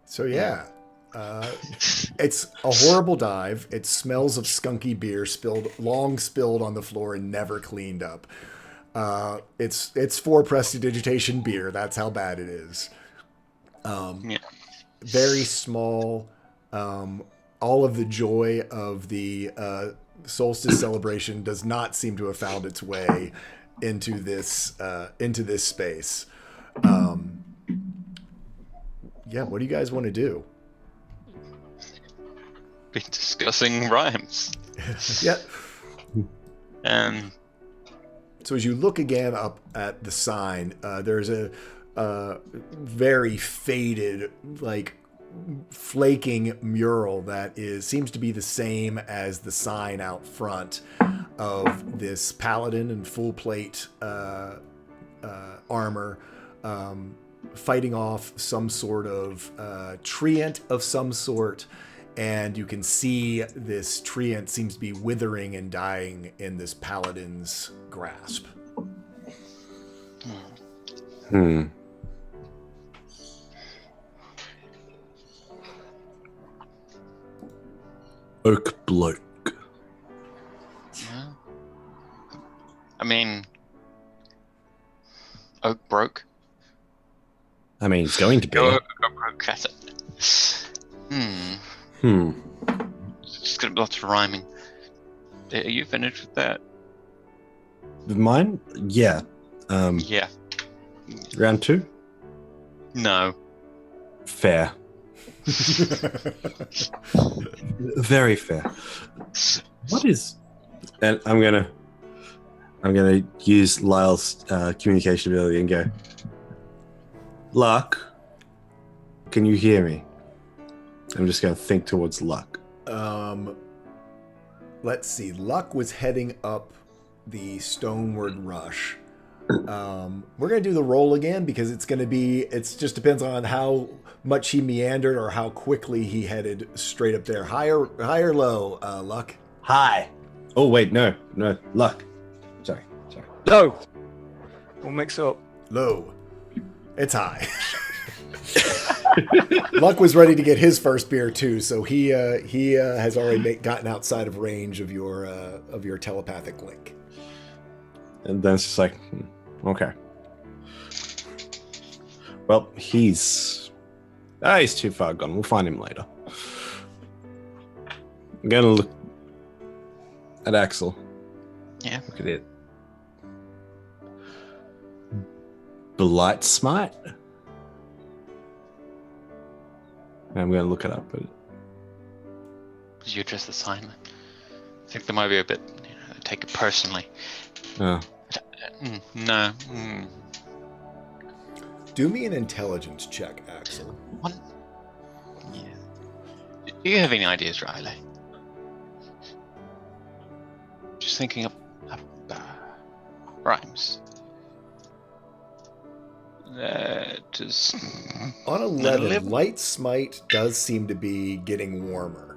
So yeah, it's a horrible dive. It smells of skunky beer long spilled on the floor and never cleaned up. It's for prestidigitation beer. That's how bad it is. Very small. All of the joy of the solstice celebration does not seem to have found its way into this space. Yeah, what do you guys want to do? Be discussing rhymes. Yeah. Um. So as you look again up at the sign, there's a very faded, like flaking mural that seems to be the same as the sign out front of this paladin in full plate armor, fighting off some sort of treant of some sort. And you can see this treant seems to be withering and dying in this paladin's grasp. Oak bloke. Yeah. I mean, oak broke. I mean, it's going to be. Oak broke at it. It's gonna be lots of rhyming. Are you finished with that? Mine? Yeah. Yeah. Round 2? No. Fair. Very fair. What is? And I'm gonna use Lyle's communication ability and go. Luck, can you hear me? I'm just gonna think towards Luck. Let's see. Luck was heading up the Stoneward Rush. We're gonna do the roll again because it just depends on how much he meandered or how quickly he headed straight up there. High or low, Luck? High. Oh wait, no, Luck. Sorry. No. We'll mix up. Low. It's high. Luck was ready to get his first beer too, so he has already gotten outside of range of your telepathic link. And then it's just like, okay. Well, he's too far gone. We'll find him later. I'm gonna look at Axel. Yeah. Look at it. Blight Smite. I'm gonna look it up. But Did you address the sign? I think there might be a bit. Take it personally. oh. No. Do me an intelligence check, Axel. What? Yeah. Do you have any ideas, Riley? Just thinking of rhymes. That is. On 11, Light Smite does seem to be getting warmer.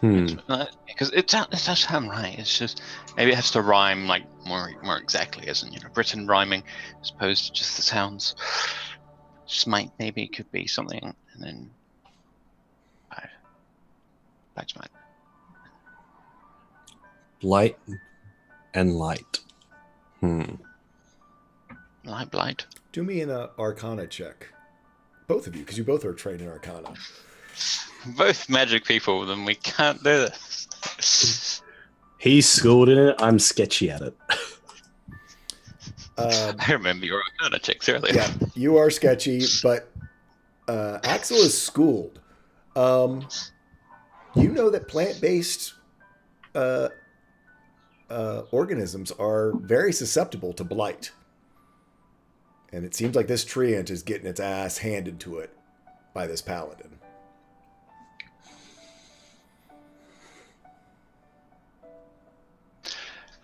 Because it does sound right. It's just maybe it has to rhyme like more exactly, as in written rhyming, as opposed to just the sounds. Smite maybe could be something, and then Light Smite. Blight and light. Light Blight. Do me an Arcana check. Both of you, because you both are trained in Arcana. Both magic people, then we can't do this. He's schooled in it. I'm sketchy at it. I remember your Arcana checks earlier. Yeah, you are sketchy, but Axel is schooled. You know that plant-based organisms are very susceptible to blight. And it seems like this treant is getting its ass handed to it by this paladin.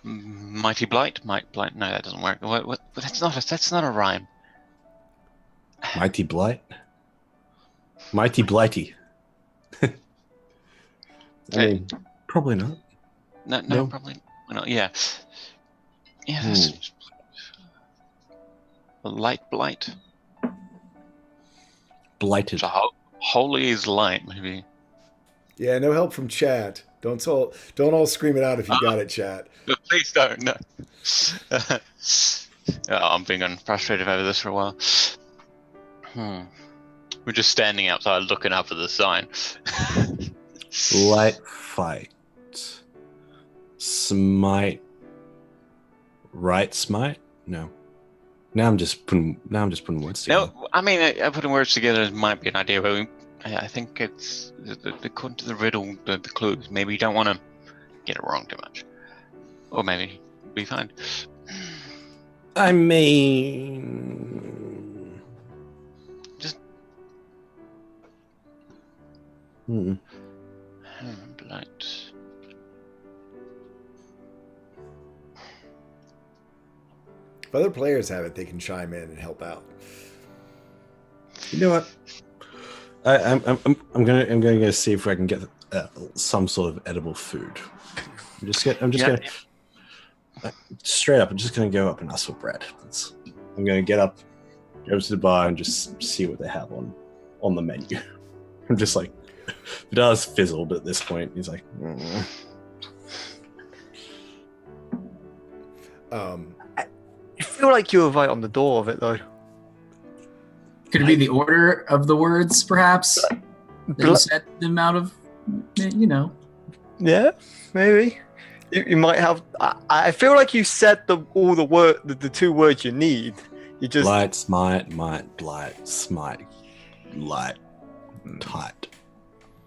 Mighty Blight? Might Blight? No, that doesn't work. What? That's not a rhyme. Mighty Blight? Mighty Blighty. I mean, probably not. No, probably not. Yeah. Yeah, that's a light blight. Blighted. So holy is light, maybe. Yeah, no help from chat. Don't all scream it out if you got it, chat. But please don't. No. I'm being frustrated over this for a while. We're just standing outside looking up at the sign. Light fight. Smite. Right smite? No. Now I'm just putting words together. No, I mean, putting words together might be an idea, but I think it's according to the riddle, the clues. Maybe you don't want to get it wrong too much, or maybe it'll be fine. I mean, Just hmm. Blight. If other players have it, they can chime in and help out. You know what? I'm gonna go see if I can get some sort of edible food. I'm just gonna straight up. I'm just gonna go up and ask for bread. I'm gonna get up, go to the bar, and just see what they have on the menu. I'm just like, it does fizzled at this point. He's like, I feel like you were right on the door of it, though. Could it be the order of the words, perhaps? That you set them out of, you know. Yeah, maybe. You might have. I feel like you said all the two words you need. You just blight, smite, might, blight, smite, light, tight,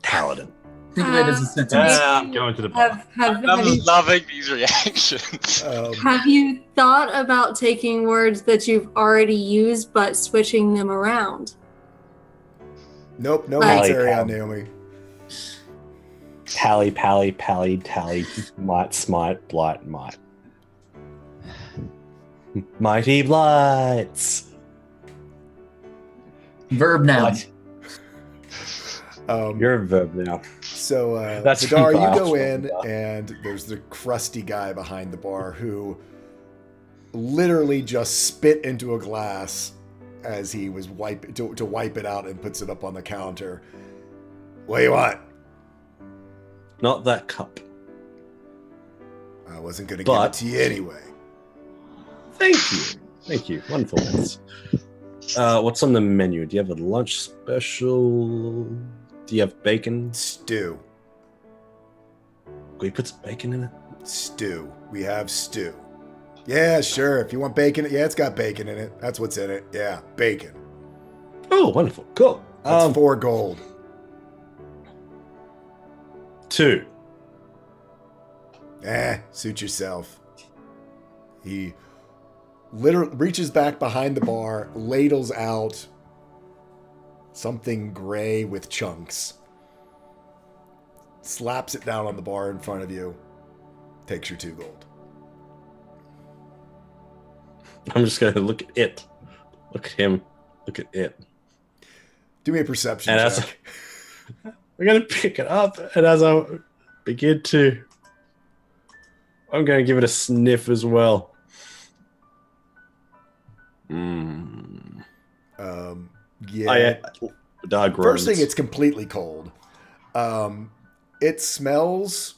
paladin. Think of it as a sentence. I'm going to the bar. Have I'm loving these reactions. have you thought about taking words that you've already used but switching them around? Nope, no Like- answer on Naomi. Pally, tally, might, smite, blight, might. Mighty blights. Verb now. You're a verb now. So, That's Vidar, you fine. go in, and there's the crusty guy behind the bar who literally just spit into a glass as he was to wipe it out and puts it up on the counter. What do you want? Not that cup. I wasn't going to give But- it to you anyway. Thank you. Wonderful. Thanks. What's on the menu? Do you have a lunch special? Do you have bacon? Stew. Can we put some bacon in it? Stew. We have stew. Yeah, sure. If you want bacon, yeah, it's got bacon in it. That's what's in it. Yeah, bacon. Oh, wonderful. Cool. That's 4 gold. 2. Suit yourself. He literally reaches back behind the bar, ladles out something gray with chunks, slaps it down on the bar in front of you, takes your 2 gold. I'm just going to look at it. Look at him. Look at it. Do me a perception And as check. I'm going to pick it up, and as I begin to, I'm going to give it a sniff as well. Yeah. Dog First thing, groans. it's completely cold. It smells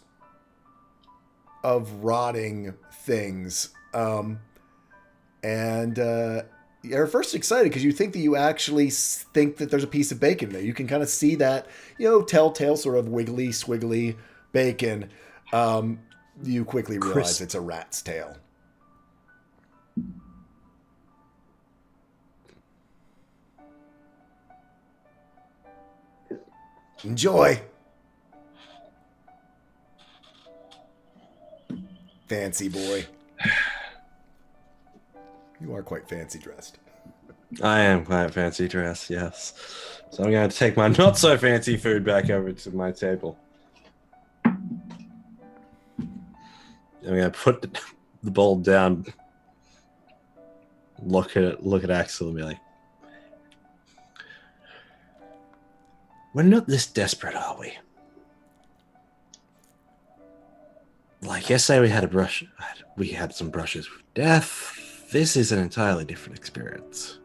of rotting things. You're first excited because you think that you actually think that there's a piece of bacon there. You can kind of see that, telltale sort of wiggly, squiggly bacon. You quickly realize Crisp. it's a rat's tail. Enjoy. Fancy boy. You are quite fancy dressed. I am quite fancy dressed, yes. So I'm going to take my not so fancy food back over to my table. I'm going to put the bowl down, look at Axel and be like, we're not this desperate, are we? Like yesterday we had some brushes with death. This is an entirely different experience.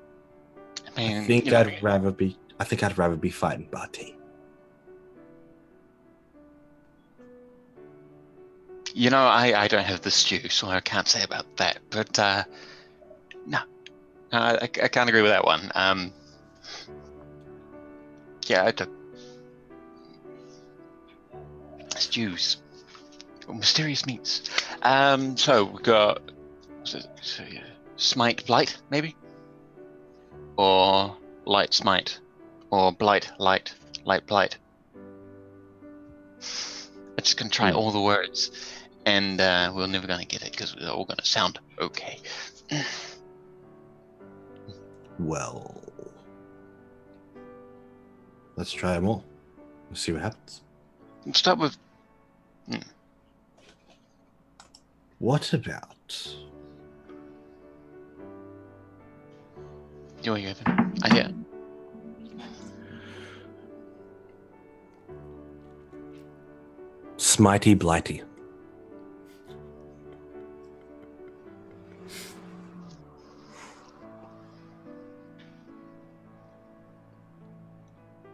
I mean, I think I'd rather be fighting Barty. You know, I don't have the stew, so I can't say about that. But no, I can't agree with that one. Yeah, I don't. Stews, mysterious meats. So we got smite blight maybe, or light smite, or blight light blight. I'm just gonna try all the words, and we're never gonna get it because we're all gonna sound okay. Well, let's try them all. We'll see what happens. Let's start with. What about? You're here then. I hear. Smitey Blighty.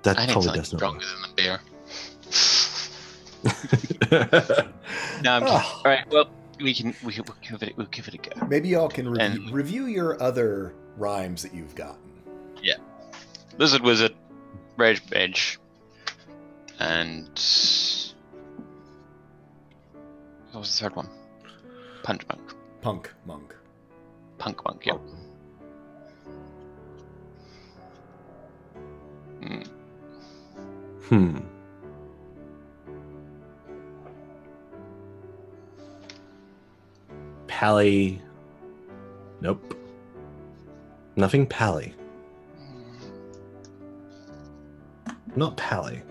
That I need probably something does not. stronger than the beer. No, I'm kidding. All right. Well, we'll give it a go. Maybe y'all can And- review your other rhymes that you've gotten. Lizard Wizard, Rage Edge, and what was the third one? Punch Monk. Punk Monk. Punk Monk. Yep. Pally. Nope. Nothing Pally. Not Pally.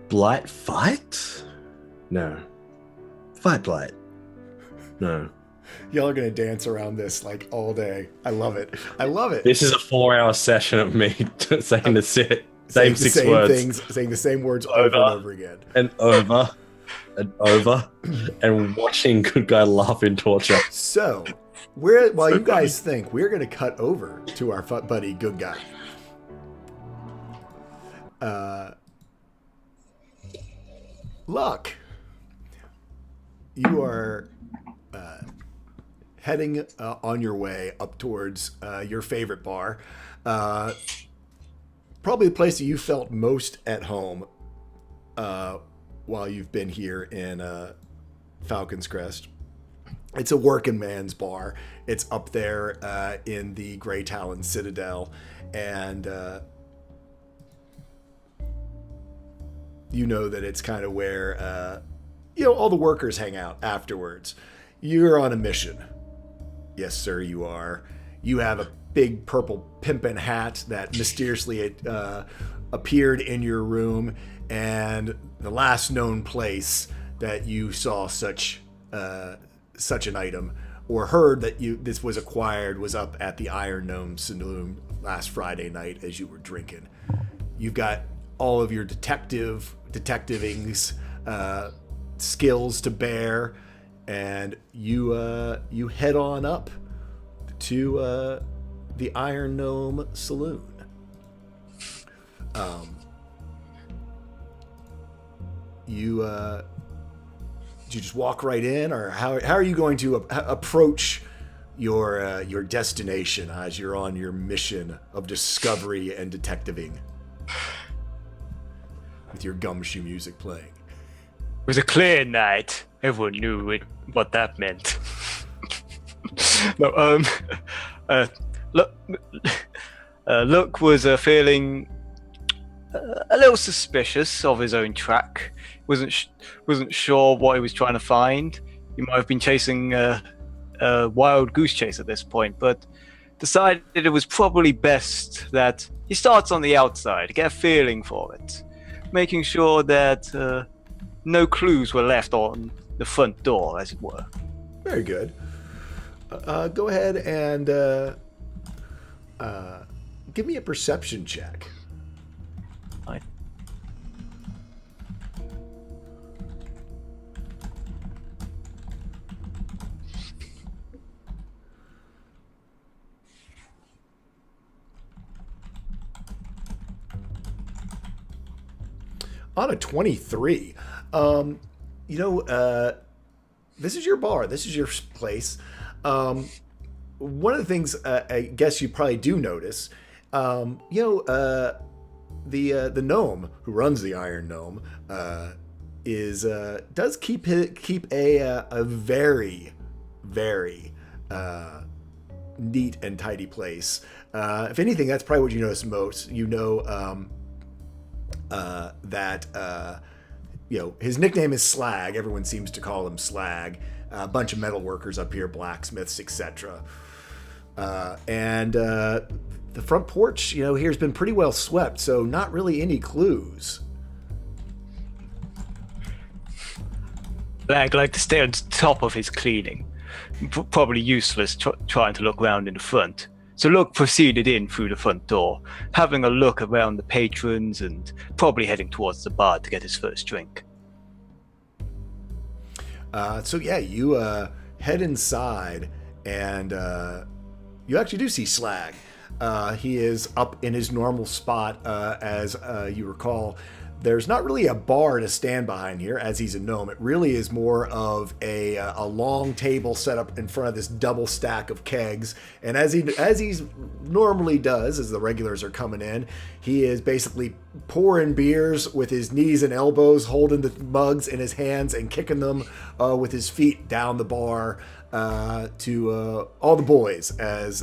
Blight fight? No. Fight Blight. No. Y'all are gonna dance around this like all day. I love it. I love it. This is a 4-hour session of me saying the same saying the 6 same words. things, saying the same words over and over again. And over. And over. And watching good guy laugh in torture. So, while you guys think, we're gonna cut over to our buddy Good Guy. Luck, you are heading on your way up towards your favorite bar. Probably the place that you felt most at home while you've been here in Falcon's Crest. It's a working man's bar. It's up there in the Grey Talon Citadel, and you know that it's kind of where all the workers hang out afterwards. You're on a mission. Yes, sir, you are. You have a big purple pimpin' hat that mysteriously appeared in your room, and the last known place that you saw such an item or heard that this was acquired was up at the Iron Gnome Saloon last Friday night as you were drinking. You've got all of your detectiving's skills to bear, and you head on up to the Iron Gnome Saloon. Do you just walk right in, or how are you going to approach your destination as you're on your mission of discovery and detectiving with your gumshoe music playing? It was a clear night. Everyone knew what that meant. No, Look was feeling a little suspicious of his own track. Wasn't sure what he was trying to find. He might have been chasing a wild goose chase at this point, but decided it was probably best that he starts on the outside, get a feeling for it, making sure that no clues were left on the front door, as it were. Very good. Go ahead and give me a perception check. Right. On a 23, this is your bar. This is your place. One of the things I guess you probably do notice, the gnome who runs the Iron Gnome does keep a very, very neat and tidy place. If anything, that's probably what you notice most. That his nickname is Slag. Everyone seems to call him Slag. A bunch of metal workers up here, blacksmiths, etc. And the front porch, here has been pretty well swept, so not really any clues. Slag like to stay on top of his cleaning. Probably useless trying to look around in the front. So Luke proceeded in through the front door, having a look around the patrons and probably heading towards the bar to get his first drink. You head inside and you actually do see Slag. He is up in his normal spot, as you recall. There's not really a bar to stand behind here, as he's a gnome. It really is more of a long table set up in front of this double stack of kegs. And as he normally does, as the regulars are coming in, he is basically pouring beers with his knees and elbows, holding the mugs in his hands and kicking them with his feet down the bar to all the boys as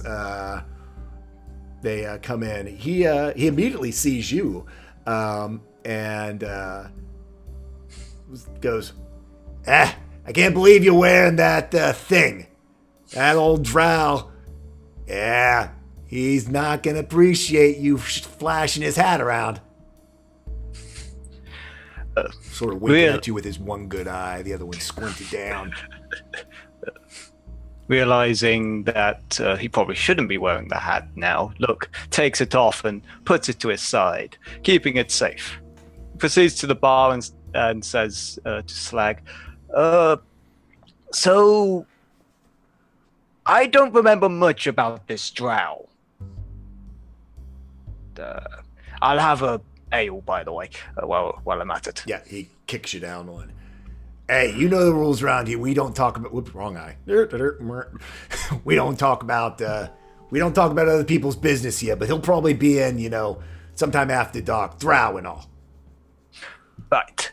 they come in. He immediately sees you. And goes, I can't believe you're wearing that thing. That old drow. Yeah, he's not going to appreciate you flashing his hat around. Sort of winking at you with his one good eye, the other one squinted down. Realizing that he probably shouldn't be wearing the hat now, Luke takes it off and puts it to his side, keeping it safe. Proceeds to the bar and says to Slag, so I don't remember much about this drow. I'll have a ale, by the way, while I'm at it. Yeah, he kicks you down one. Hey, you know the rules around here. We don't talk about. Whoops, wrong eye. We don't talk about. We don't talk about other people's business here. But he'll probably be in, sometime after dark, drow and all. Right.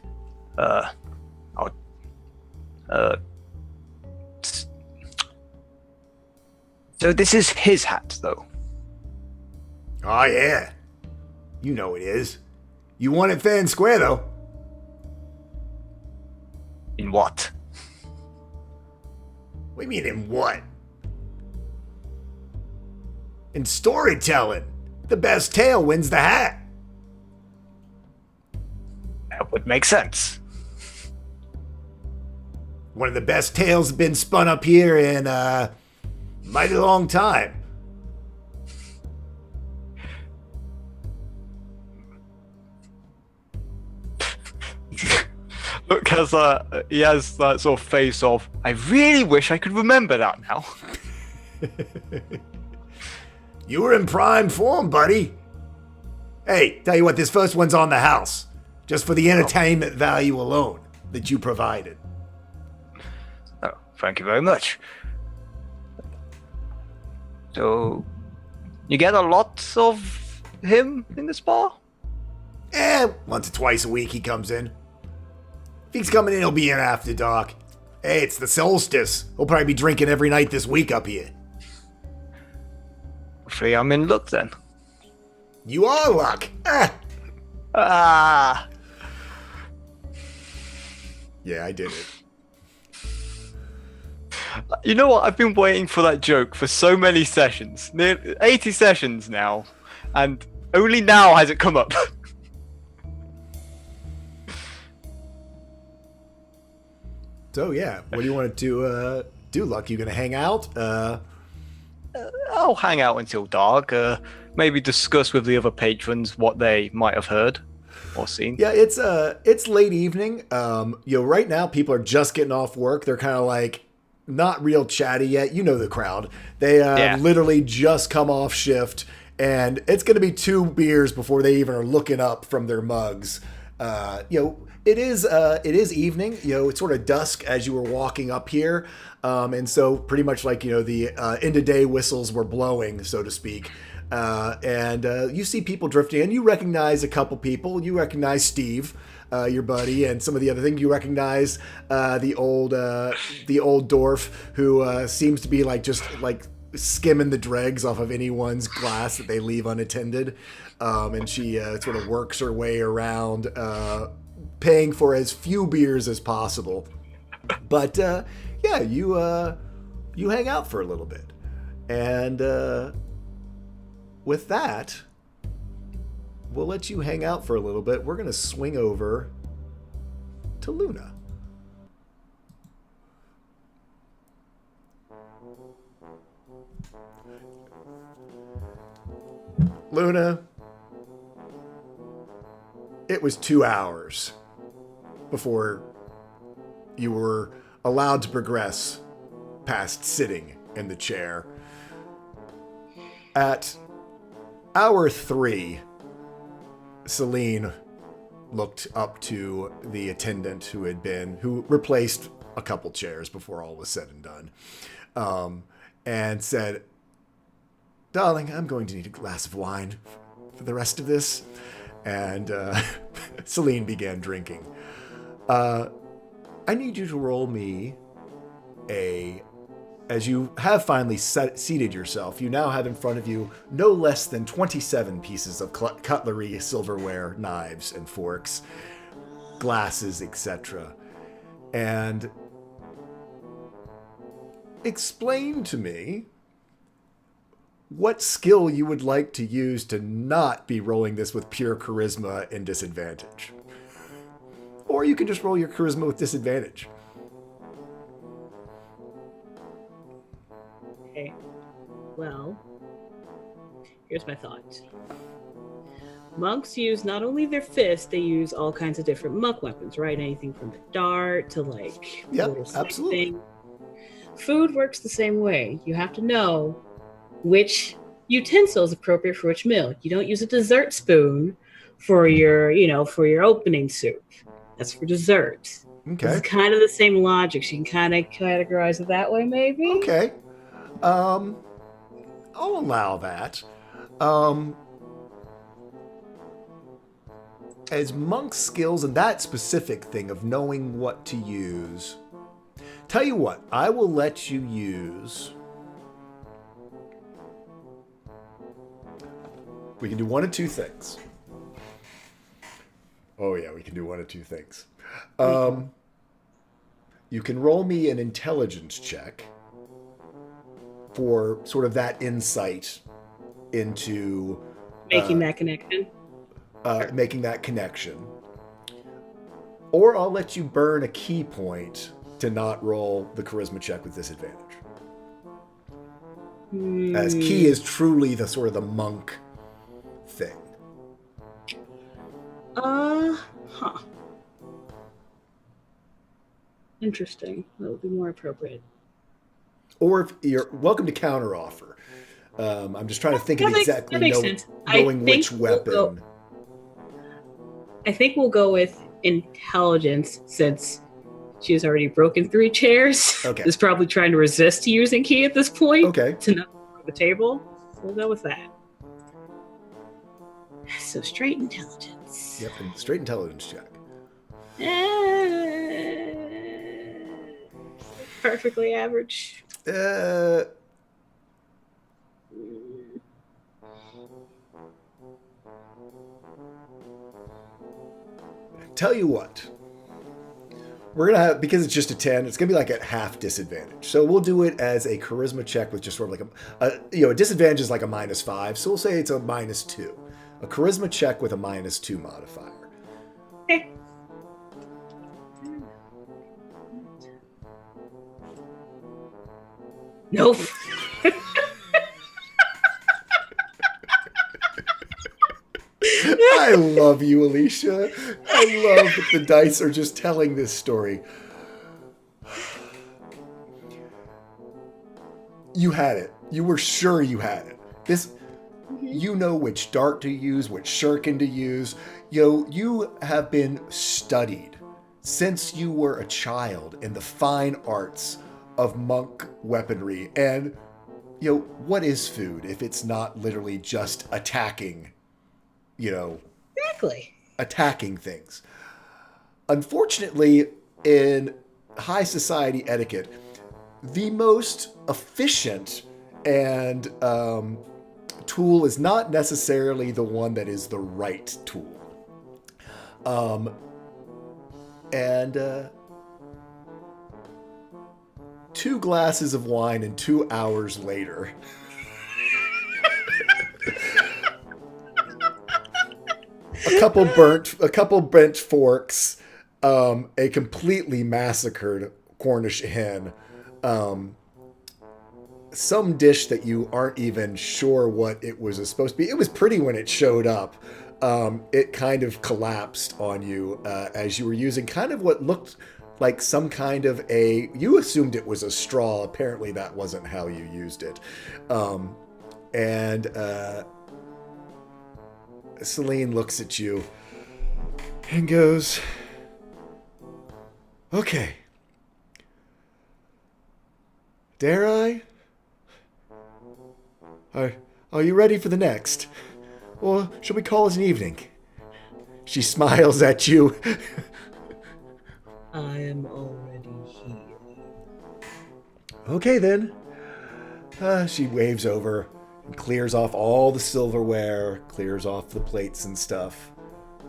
So this is his hat, though. Oh yeah, you know it is. You won it fair and square, though. In what? What do you mean, in what? In storytelling. The best tale wins the hat. That would make sense. One of the best tales been spun up here in a mighty long time. Look, he has that sort of face of, I really wish I could remember that now. You were in prime form, buddy. Hey, tell you what, this first one's on the house. Just for the entertainment value alone that you provided. Oh, thank you very much. So, you get a lot of him in this bar? Once or twice a week he comes in. If he's coming in, he'll be in after dark. Hey, it's the solstice. He'll probably be drinking every night this week up here. Hopefully I'm in luck then. You are luck. Ah. Yeah, I did it. You know what? I've been waiting for that joke for so many sessions. Near 80 sessions now. And only now has it come up. So yeah, what do you want to do, Luck? You gonna hang out? I'll hang out until dark. Maybe discuss with the other patrons what they might have heard or seen. Yeah, it's late evening. Right now people are just getting off work. They're kind of like not real chatty yet. You know the crowd. They literally just come off shift, and it's gonna be 2 beers before they even are looking up from their mugs. It is evening. It's sort of dusk as you were walking up here, and so pretty much like the end of day whistles were blowing, so to speak. And you see people drifting in. You recognize a couple people. You recognize Steve, your buddy, and some of the other things. You recognize the old dwarf who seems to be just skimming the dregs off of anyone's glass that they leave unattended. And she sort of works her way around, paying for as few beers as possible. But you hang out for a little bit, and with that, we'll let you hang out for a little bit. We're gonna swing over to Luna. Luna, it was 2 hours before you were allowed to progress past sitting in the chair. At hour 3, Celine looked up to the attendant who replaced a couple chairs before all was said and done, and said, "Darling, I'm going to need a glass of wine for the rest of this." And Celine began drinking. I need you to roll me as you have finally seated yourself, you now have in front of you no less than 27 pieces of cutlery, silverware, knives and forks, glasses, etc. And explain to me what skill you would like to use to not be rolling this with pure charisma and disadvantage. Or you can just roll your charisma with disadvantage. Okay. Well, here's my thought. Monks use not only their fists, they use all kinds of different monk weapons, right? Anything from the dart to absolutely. Thing. Food works the same way. You have to know which utensil is appropriate for which meal. You don't use a dessert spoon for your opening soup. That's for dessert. Okay. It's kind of the same logic. So you can kind of categorize it that way, maybe. Okay. I'll allow that. As monk skills and that specific thing of knowing what to use, tell you what, I will let you use. We can do one of two things. Oh yeah, we can do one of two things. You can roll me an intelligence check for sort of that insight into making that connection. Making that connection. Or I'll let you burn a key point to not roll the charisma check with disadvantage. As key is truly the sort of the monk thing. Interesting. That would be more appropriate. Or if you're welcome to counteroffer. I'm just trying to think of exactly knowing which weapon. I think we'll go with intelligence since she's already broken 3 chairs. Okay. Is probably trying to resist using key at this point. Okay. To not go the table. So we'll go with that. So straight intelligence. Yep, and straight intelligence check. Perfectly average. tell you what. We're going to have, because it's just a 10, it's going to be like at half disadvantage. So we'll do it as a charisma check with just sort of like a disadvantage is like a -5. So we'll say it's a -2. A charisma check with a -2 modifier. Okay. Nope. I love you, Alicia. I love that the dice are just telling this story. You had it. You were sure you had it. You know which dart to use, which shuriken to use. You have been studied since you were a child in the fine arts of monk weaponry. And, what is food if it's not literally just attacking, Exactly. attacking things? Unfortunately, in high society etiquette, the most efficient and tool is not necessarily the one that is the right tool. And 2 glasses of wine and 2 hours later. a couple burnt forks, a completely massacred Cornish hen, some dish that you aren't even sure what it was supposed to be. It was pretty when it showed up. It kind of collapsed on you as you were using kind of what looked like some kind of you assumed it was a straw. Apparently that wasn't how you used it. And Celine looks at you and goes, "Okay. Dare I? Are you ready for the next? Or shall we call it an evening?" She smiles at you. I am already here. Okay, then. She waves over and clears off all the silverware, clears off the plates and stuff.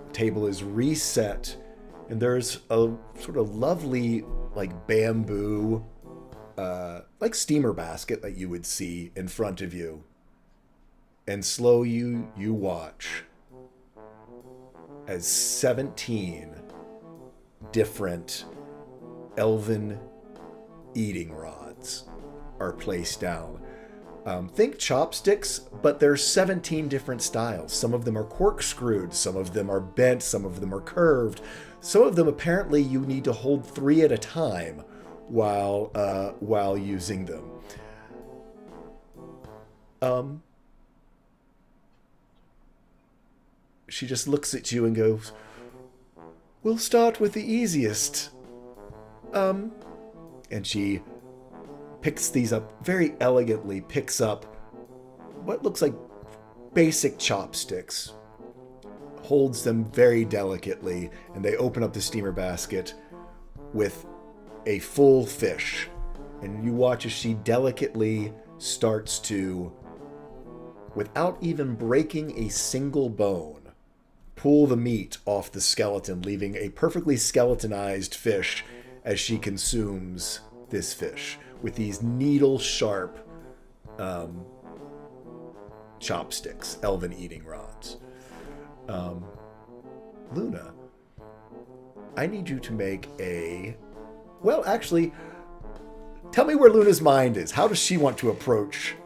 The table is reset, and there's a sort of lovely, like, bamboo, like steamer basket that you would see in front of you. And slow you watch as 17 different elven eating rods are placed down. Think chopsticks, but there's 17 different styles. Some of them are corkscrewed, some of them are bent, some of them are curved. Some of them apparently you need to hold 3 at a time while using them. She just looks at you and goes, "We'll start with the easiest." And she picks these up very elegantly, picks up what looks like basic chopsticks, holds them very delicately, and they open up the steamer basket with a full fish. And you watch as she delicately starts to, without even breaking a single bone, pull the meat off the skeleton, leaving a perfectly skeletonized fish as she consumes this fish with these needle-sharp chopsticks, elven eating rods. Luna, I need you to make actually, tell me where Luna's mind is. How does she want to approach?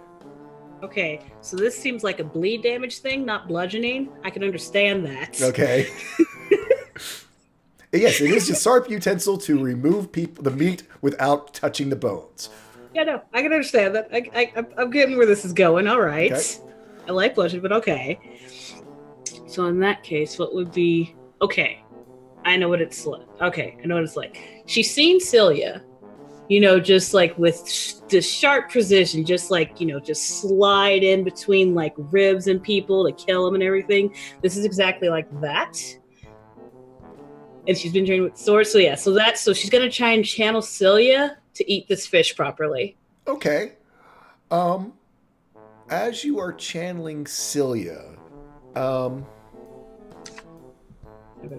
Okay, so this seems like a bleed damage thing, not bludgeoning. I can understand that. Okay. Yes, it is a sharp utensil to remove the meat without touching the bones. Yeah, no, I can understand that. I'm getting where this is going. All right. Okay. I like bludgeon, but okay. So in that case, what would be... Okay, I know what it's like. Okay, I know what it's like. She's seen Celia, just like with the sharp precision, just like, just slide in between like ribs and people to kill them and everything. This is exactly like that. And she's been trained with swords. So yeah, so she's going to try and channel Celia to eat this fish properly. Okay. As you are channeling Celia,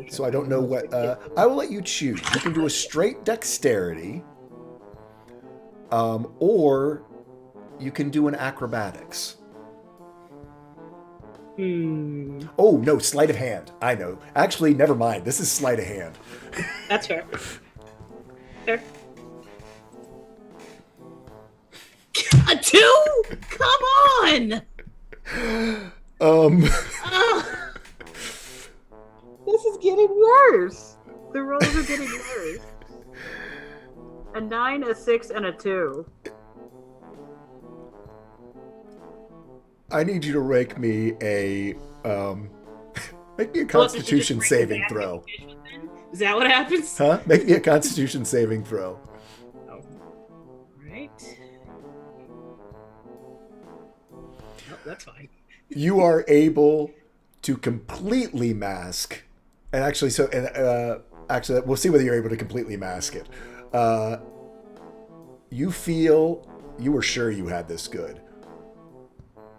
So I don't know what. I will let you choose. You can do a straight dexterity, or you can do an acrobatics. Oh no, sleight of hand. I know. Actually, never mind. This is sleight of hand. That's fair. Fair. A 2? Come on! This is getting worse. The rolls are getting worse. A 9, a 6, and a 2. I need you to make me a Constitution saving throw. Is that what happens? Huh? Make me a Constitution saving throw. Oh. Right. Oh, that's fine. You are able to completely mask, and actually, we'll see whether you're able to completely mask it. You were sure you had this good.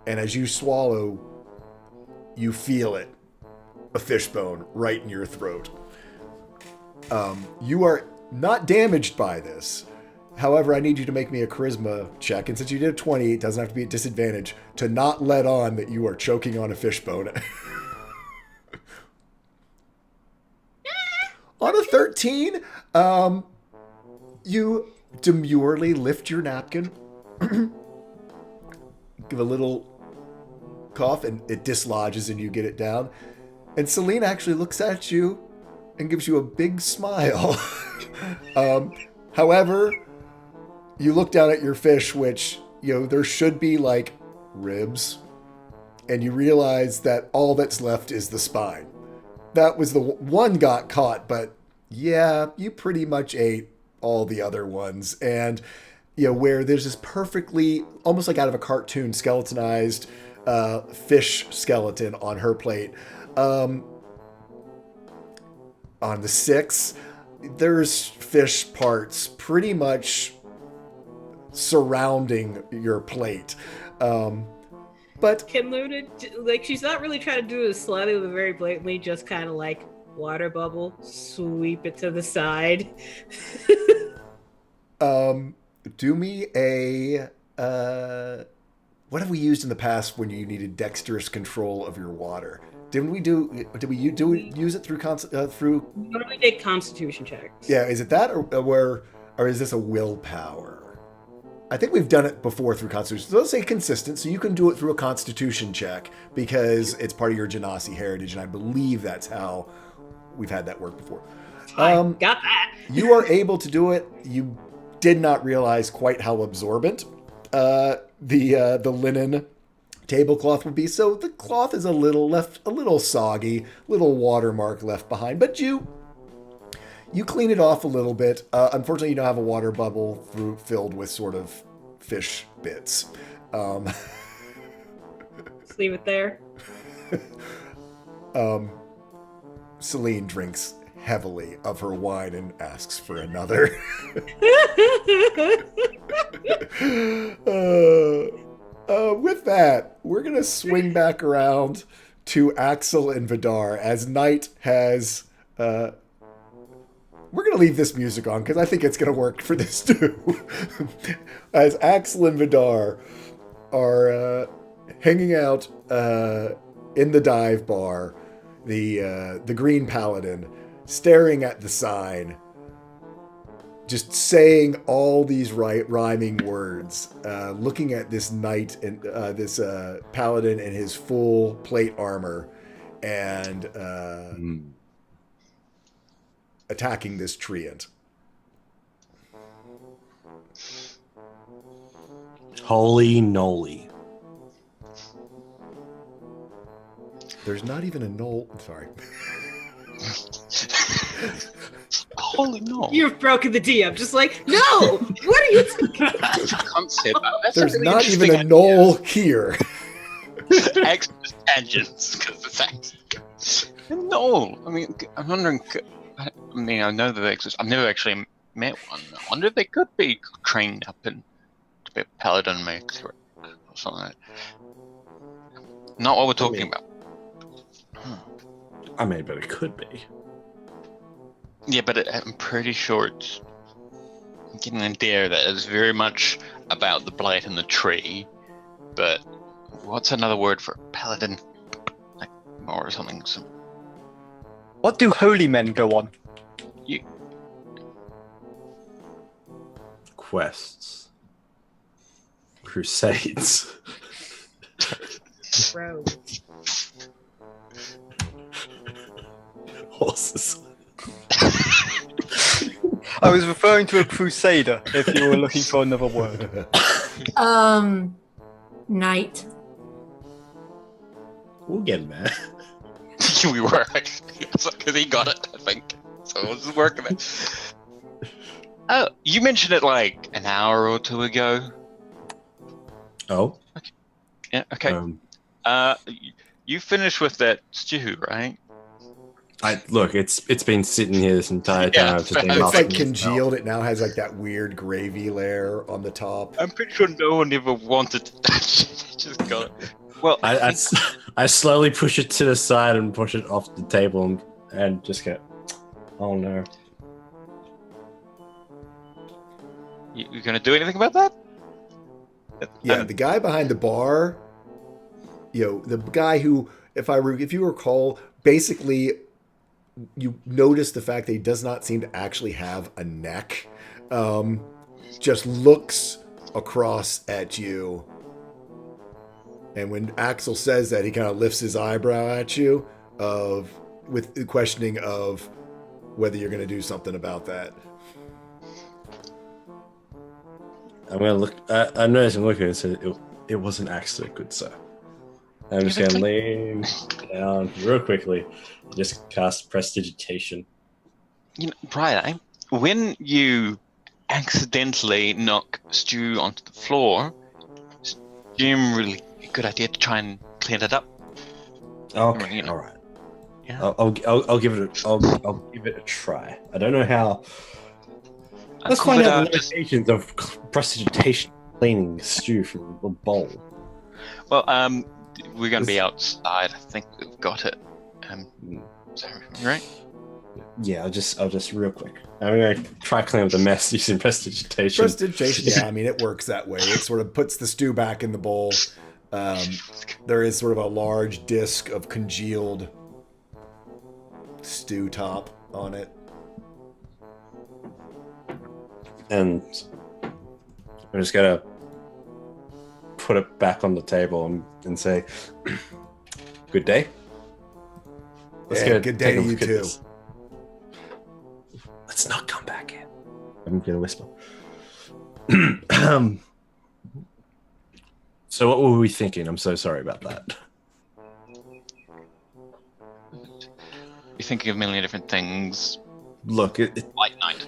And as you swallow, you feel it, a fishbone right in your throat. You are not damaged by this. However, I need you to make me a charisma check. And since you did a 20, it doesn't have to be at disadvantage to not let on that you are choking on a fishbone. On a 13, you demurely lift your napkin, give a little cough, and it dislodges and you get it down. And Celine actually looks at you and gives you a big smile. However, you look down at your fish, which, there should be like ribs, and you realize that all that's left is the spine. That was the one got caught, but yeah, you pretty much ate all the other ones. And, where there's this perfectly, almost like out of a cartoon, skeletonized fish skeleton on her plate. On the 6, there's fish parts pretty much surrounding your plate. But Can Luna, she's not really trying to do it slightly, but very blatantly, just kind of like water bubble, sweep it to the side. Do me a what have we used in the past when you needed dexterous control of your water? Did we use it through What do we did Constitution checks? Yeah, is it that or is this a willpower? I think we've done it before through Constitution. So let's say consistent, so you can do it through a Constitution check because it's part of your Genasi heritage, and I believe that's how we've had that work before. Got that. You are able to do it. You did not realize quite how absorbent the linen tablecloth would be. So the cloth is a little soggy, little watermark left behind, but you clean it off a little bit. Unfortunately, you don't have a water bubble filled with sort of fish bits. Just leave it there. Celine drinks heavily of her wine and asks for another. With that, we're going to swing back around to Axel and Vidar as night has... We're going to leave this music on because I think it's going to work for this too. As Axel and Vidar are hanging out in the dive bar, the Green Paladin staring at the sign, just saying all these rhyming words, looking at this knight and this paladin in his full plate armor, and attacking this treant. Holy Noli. There's not even a knoll. Sorry. Holy no! You've broken the DM. Just like, no! What are you talking about? I can't say that. That's There's really not even interesting a knoll here. Extra tangents, because the fact. No! I mean, I'm wondering. I know that they exist. I've never actually met one. I wonder if they could be trained up to be a paladin mix or something like that. Not what we're talking about. I mean, but it could be. Yeah, but I'm pretty sure it's I'm getting an idea that it's very much about the blight in the tree. But what's another word for paladin? Like, or something. What do holy men go on? Quests. Crusades. Bro. Horses. I was referring to a crusader, if you were looking for another word. Night. We'll get there. We were because he got it, I think. So it was working it. Oh, you mentioned it like an hour or two ago. Oh. Yeah. Okay. You finished with that stew, right? Look, it's been sitting here this entire time. Yeah, I've just been It's knocking like it congealed. It now has like that weird gravy layer on the top. I'm pretty sure no one ever wanted to touch it. Just got it. Well, I slowly push it to the side and push it off the table and just go, oh no. You gonna do anything about that? Yeah, the guy behind the bar, the guy who, if you recall, basically you notice the fact that he does not seem to actually have a neck, just looks across at you. And when Axel says that, he kind of lifts his eyebrow at you, with the questioning of whether you're going to do something about that. I'm gonna look. I noticed I'm looking and said it was an accident, good sir. I'm just gonna lean down real quickly, and just cast Prestidigitation. Brian, when you accidentally knock Stu onto the floor, it's generally a good idea to try and clean it up. Okay, all right. Yeah. I'll give it. I'll give it a try. I don't know how. Let's find out the limitations of Prestidigitation cleaning stew from a bowl. Well, we're going to be outside. I think we've got it. So, right? Yeah, I'll just real quick. I'm gonna try clean up the mess using Prestidigitation. Prestidigitation, yeah, I mean it works that way. It sort of puts the stew back in the bowl. There is sort of a large disc of congealed stew top on it. And I'm just gonna put it back on the table and say, "Good day." Good day to you too. Let's not come back in. I'm gonna whisper. So what were we thinking? I'm so sorry about that. You're thinking of a million different things. Look, Light night.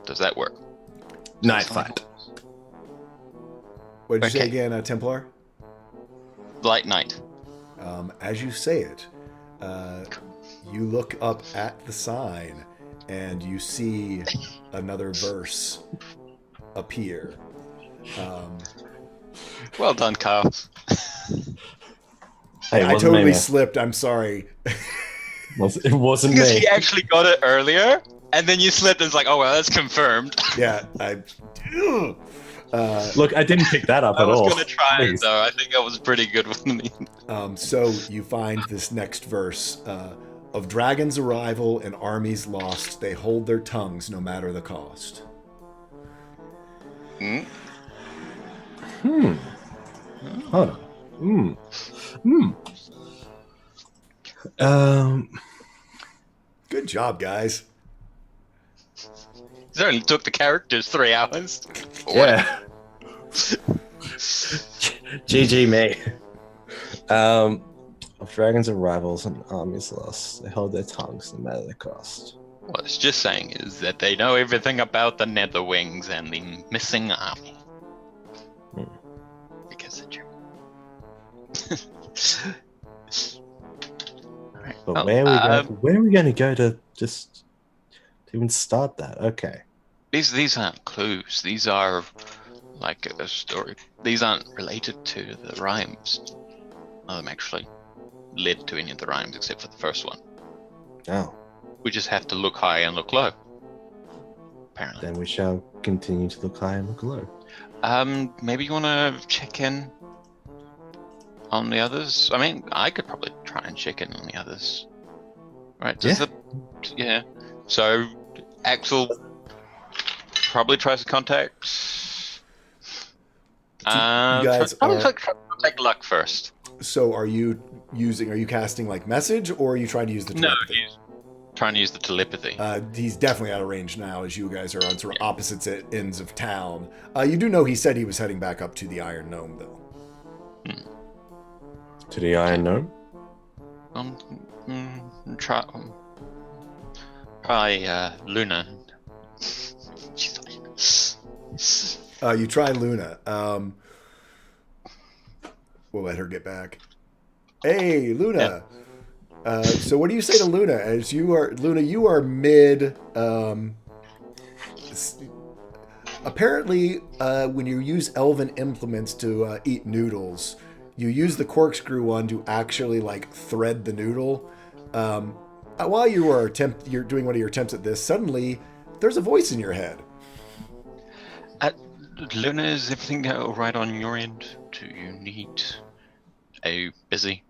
Does that work? Night fight. What did you say again, Templar? Light night. As you say it, you look up at the sign and you see another verse appear. Well done, Kyle. Hey, I totally slipped. I'm sorry. It wasn't Because me. he actually got it earlier, and then you slipped and it's like, oh, well, that's confirmed. Yeah, Look, I didn't pick that up I at was all. going to try Please. it, though. I think that was pretty good with me. So you find this next verse. Of dragons' arrival and armies lost, they hold their tongues no matter the cost. Hold on. Good job, guys. It only took the characters 3 hours. Yeah. GG me. Of dragons' arrivals and armies lost, they hold their tongues no matter the cost. What it's just saying is that they know everything about the Netherwings and the missing army. Because they're German. Alright. But where are we going to go to even start that? Okay. These aren't clues. These are like a story. These aren't related to the rhymes. None of them actually led to any of the rhymes except for the first one. Oh, We just have to look high and look low. Apparently. then we shall continue to look high and look low. Maybe you want to check in on the others? I mean, I could probably try and check in on the others. Right? Yeah. So, Axel probably tries to contact. You guys probably are- take luck first. So are you casting like message, or are you trying to use the No, telepathy? he's trying to use the telepathy. He's definitely out of range now, as you guys are on sort of opposite ends of town. You do know he said he was heading back up to the Iron Gnome, though. To the Iron Gnome? Try Luna. She's like, You try Luna. We'll let her get back. Hey, Luna. So what do you say to Luna? As you are, Luna, you are mid. Apparently, when you use elven implements to eat noodles, you use the corkscrew one to actually like thread the noodle. While you're doing one of your attempts at this, suddenly there's a voice in your head. Luna, is everything all right on your end? Do you need? Are you busy?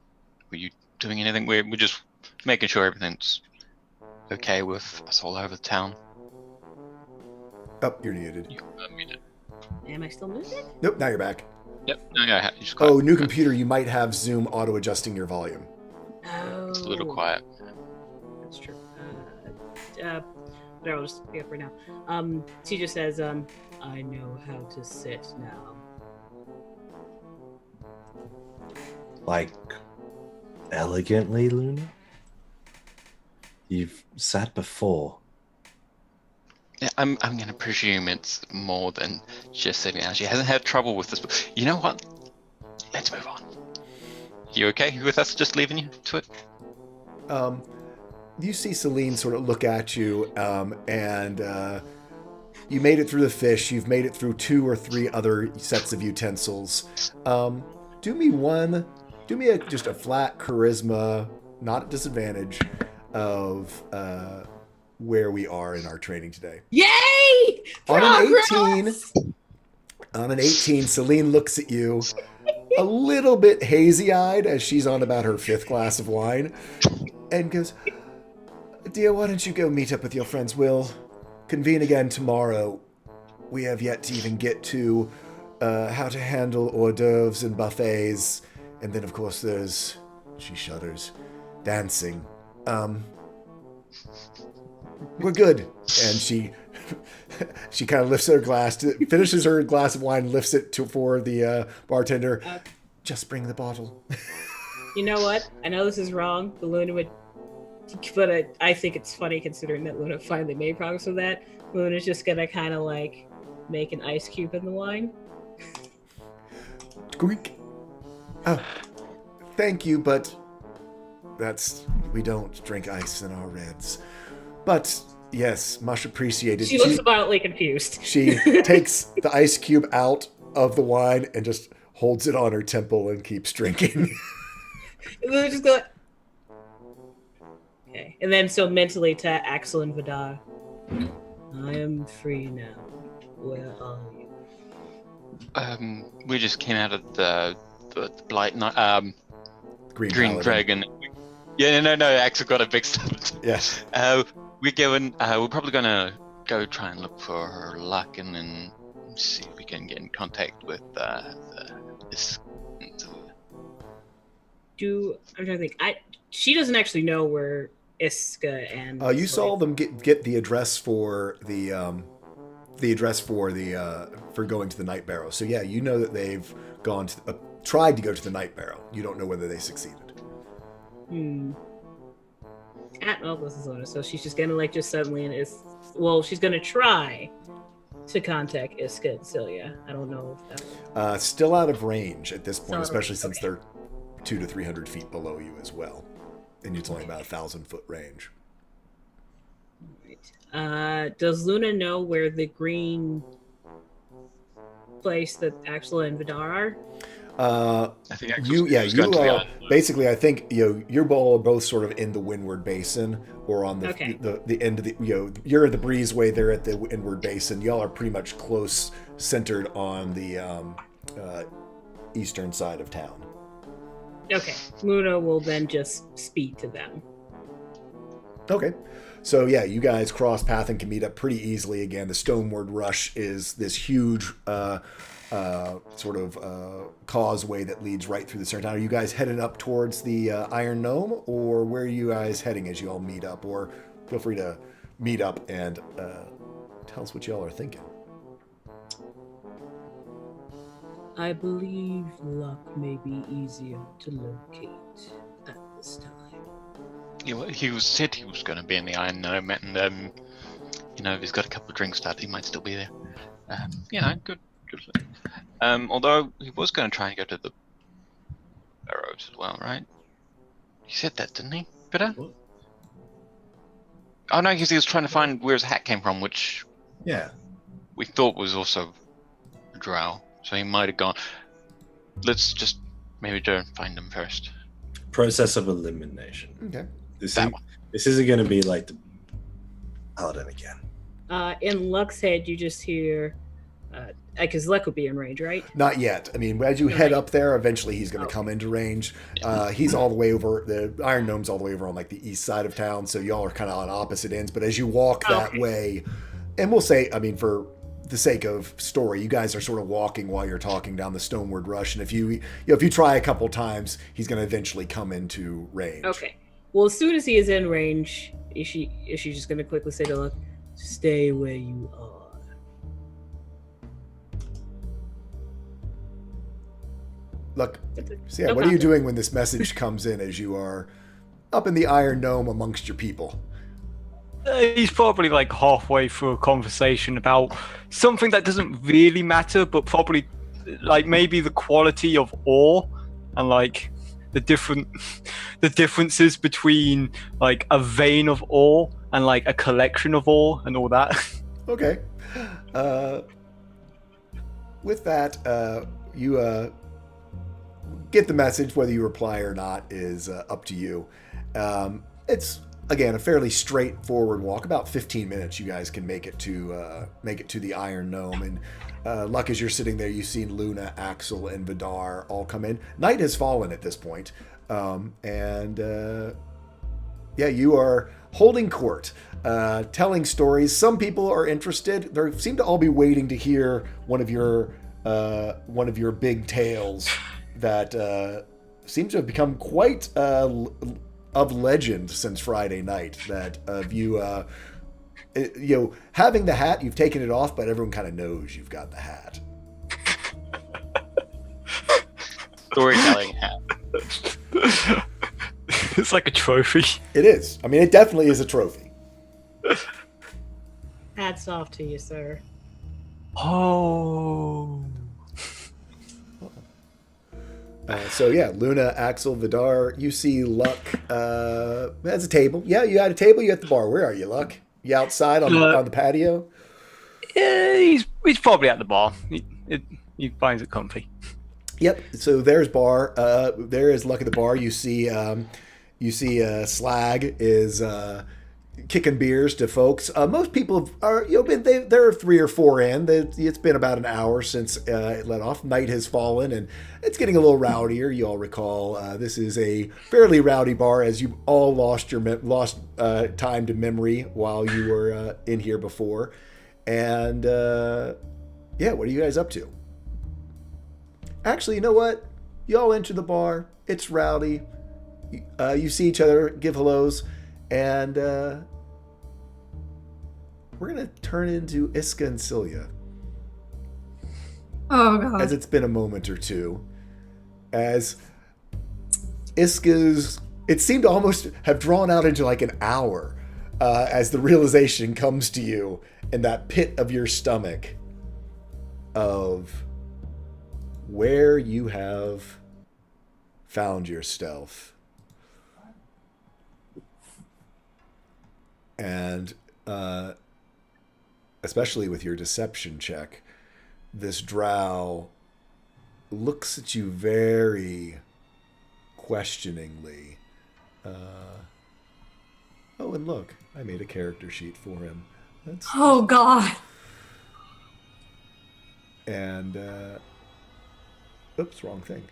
Were you doing anything? We're just making sure everything's okay with us all over the town. Oh, you're muted. You muted. Am I still muted? Nope, now you're back. Yep. No, you just Oh, new computer, you might have Zoom auto-adjusting your volume. Oh. It's a little quiet. That's true. But I'll just be up right now. She just says, I know how to sit now. Like, elegantly, Luna? You've sat before. Yeah, I'm gonna presume it's more than just sitting down. She hasn't had trouble with this. But you know what? Let's move on. You okay with us just leaving you to it? You see Celine sort of look at you, and you made it through the fish. You've made it through 2 or 3 other sets of utensils. Do me just a flat charisma, not at disadvantage, of where we are in our training today. Yay! On Progress! an 18, Celine looks at you a little bit hazy-eyed as she's on about her 5th glass of wine, and goes, "Dear, why don't you go meet up with your friends? We'll convene again tomorrow. We have yet to even get to how to handle hors d'oeuvres and buffets. And then, of course, there's," she shudders, "dancing. We're good." And she kind of lifts her glass, finishes her glass of wine, lifts it for the bartender. "Just bring the bottle." You know what? I know this is wrong, but Luna would... But I think it's funny considering that Luna finally made progress with that. Luna's just gonna kind of like make an ice cube in the wine. Greek. Oh, thank you, but we don't drink ice in our reds. But yes, much appreciated. She looks violently confused. She takes the ice cube out of the wine and just holds it on her temple and keeps drinking. Luna just go. Okay, and then so mentally to Axel and Vidar, I am free now. Where are you? We just came out of the Blight Night, Green Paladin. Dragon. Yeah, no, Axel got a big stuff. Yes. We're probably gonna go try and look for luck and then see if we can get in contact with this. I'm trying to think. She doesn't actually know where Iska and. You saw them get the address for the for going to the Night Barrow. So yeah, you know that they've gone to tried to go to the Night Barrow. You don't know whether they succeeded. This is Luna. So she's just gonna suddenly she's gonna try to contact Iska and Celia. I don't know if that. Still out of range at this point, Still especially okay. since they're 200 to 300 feet below you as well, and it's only about 1,000-foot range. Does Luna know where the green place that Axel and Vidar I think Axel's going to the island. Basically, I think you're all both sort of in the Windward Basin, or on the Okay. the end of the you're at the breezeway. They're at the Windward Basin. Y'all are pretty much close, centered on the eastern side of town. Okay. Luna will then just speak to them. Okay. So yeah, you guys cross path and can meet up pretty easily again. The Stoneward Rush is this huge sort of causeway that leads right through the center town. Are you guys heading up towards the Iron Gnome, or where are you guys heading as you all meet up? Or feel free to meet up and tell us what y'all are thinking. I believe luck may be easier to locate at this time. He said he was going to be in the Iron Gnome, and if he's got a couple of drinks left, he might still be there. Good. Although he was going to try and go to the Burrows as well, right? He said that, didn't he, Peter? What? Oh no, because he was trying to find where his hat came from, which Yeah. we thought was also a drow. So he might have gone. Let's just maybe go and find him first. Process of elimination. Okay. This That isn't going to be like the Paladin again. In Luck's head, you just hear, because Luck would be in range, right? Not yet. I mean, as you head up there, eventually he's going to come into range. He's all the way over. The Iron Gnome's all the way over on like the east side of town, so y'all are kind of on opposite ends. But as you walk that way, and we'll say, I mean, for the sake of story, you guys are sort of walking while you're talking down the Stoneward Rush, and if you try a couple times, he's going to eventually come into range. Okay. Well, as soon as he is in range, is she just going to quickly say to Luck, "Stay where you are"? Look, so yeah, what are you doing when this message comes in as you are up in the Iron Gnome amongst your people? He's probably like halfway through a conversation about something that doesn't really matter, but probably like maybe the quality of ore and like the differences between like a vein of ore and like a collection of ore and all that. Okay. With that, you get the message. Whether you reply or not is up to you. It's again a fairly straightforward walk. About 15 minutes, you guys can make it to the Iron Gnome. And Luck, as you're sitting there, you've seen Luna, Axel, and Vidar all come in. Night has fallen at this point, you are holding court, telling stories. Some people are interested. They seem to all be waiting to hear one of your big tales that seems to have become quite of legend since Friday night. That of you, having the hat, you've taken it off, but everyone kind of knows you've got the hat. Storytelling hat. It's like a trophy. It is. I mean, it definitely is a trophy. Hats off to you, sir. Oh. Luna, Axel, Vidar, you see Luck has a table. Yeah, you had a table. You at the bar. Where are you, Luck? You outside on the patio? Yeah, he's probably at the bar. He finds it comfy. Yep. So there's bar. There is Luck at the bar. You see Slag is kicking beers to folks. Most people are they're 3 or 4 in. It's been about an hour since it let off. Night has fallen and it's getting a little rowdier. You all recall this is a fairly rowdy bar, as you all lost time to memory while you were in here before. And what are you guys up to? Actually, you know what? You all enter the bar. It's rowdy. You see each other, give hellos, and we're going to turn into Iska and Cilia. Oh, God. As it's been a moment or two. As Iska's... It seemed to almost have drawn out into like an hour as the realization comes to you in that pit of your stomach of where you have found yourself. And especially with your deception check, this drow looks at you very questioningly. Oh, and look, I made a character sheet for him. Oh, God. And, oops, wrong thing.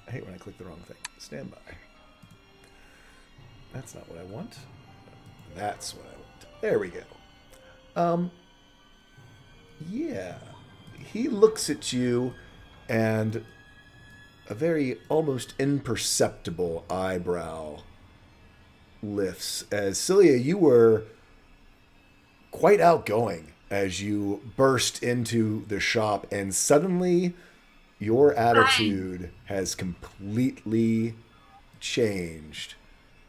I hate when I click the wrong thing. Stand by. That's not what I want. That's what I want. There we go. Yeah. He looks at you, and a very almost imperceptible eyebrow lifts. As Celia, you were quite outgoing as you burst into the shop, and suddenly your attitude has completely changed.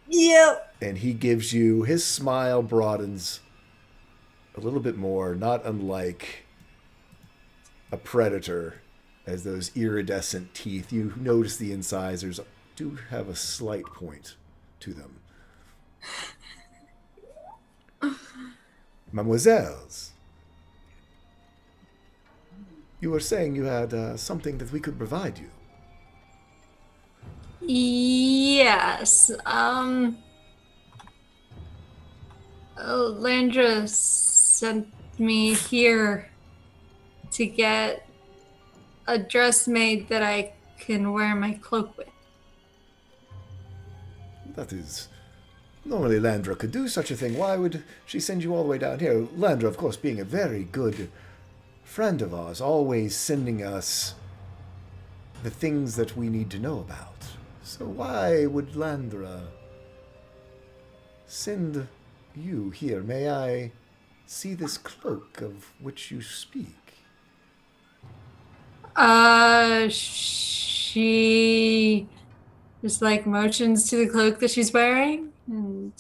Yep. And he gives you, his smile broadens a little bit more, not unlike a predator, as those iridescent teeth, you notice the incisors do have a slight point to them. Mademoiselles, you were saying you had something that we could provide you. Yes. Landra sent me here to get a dress made that I can wear my cloak with. That is... Normally Landra could do such a thing. Why would she send you all the way down here? Landra, of course, being a very good friend of ours, always sending us the things that we need to know about. So why would Landra send you here? May I see this cloak of which you speak? She just like motions to the cloak that she's wearing and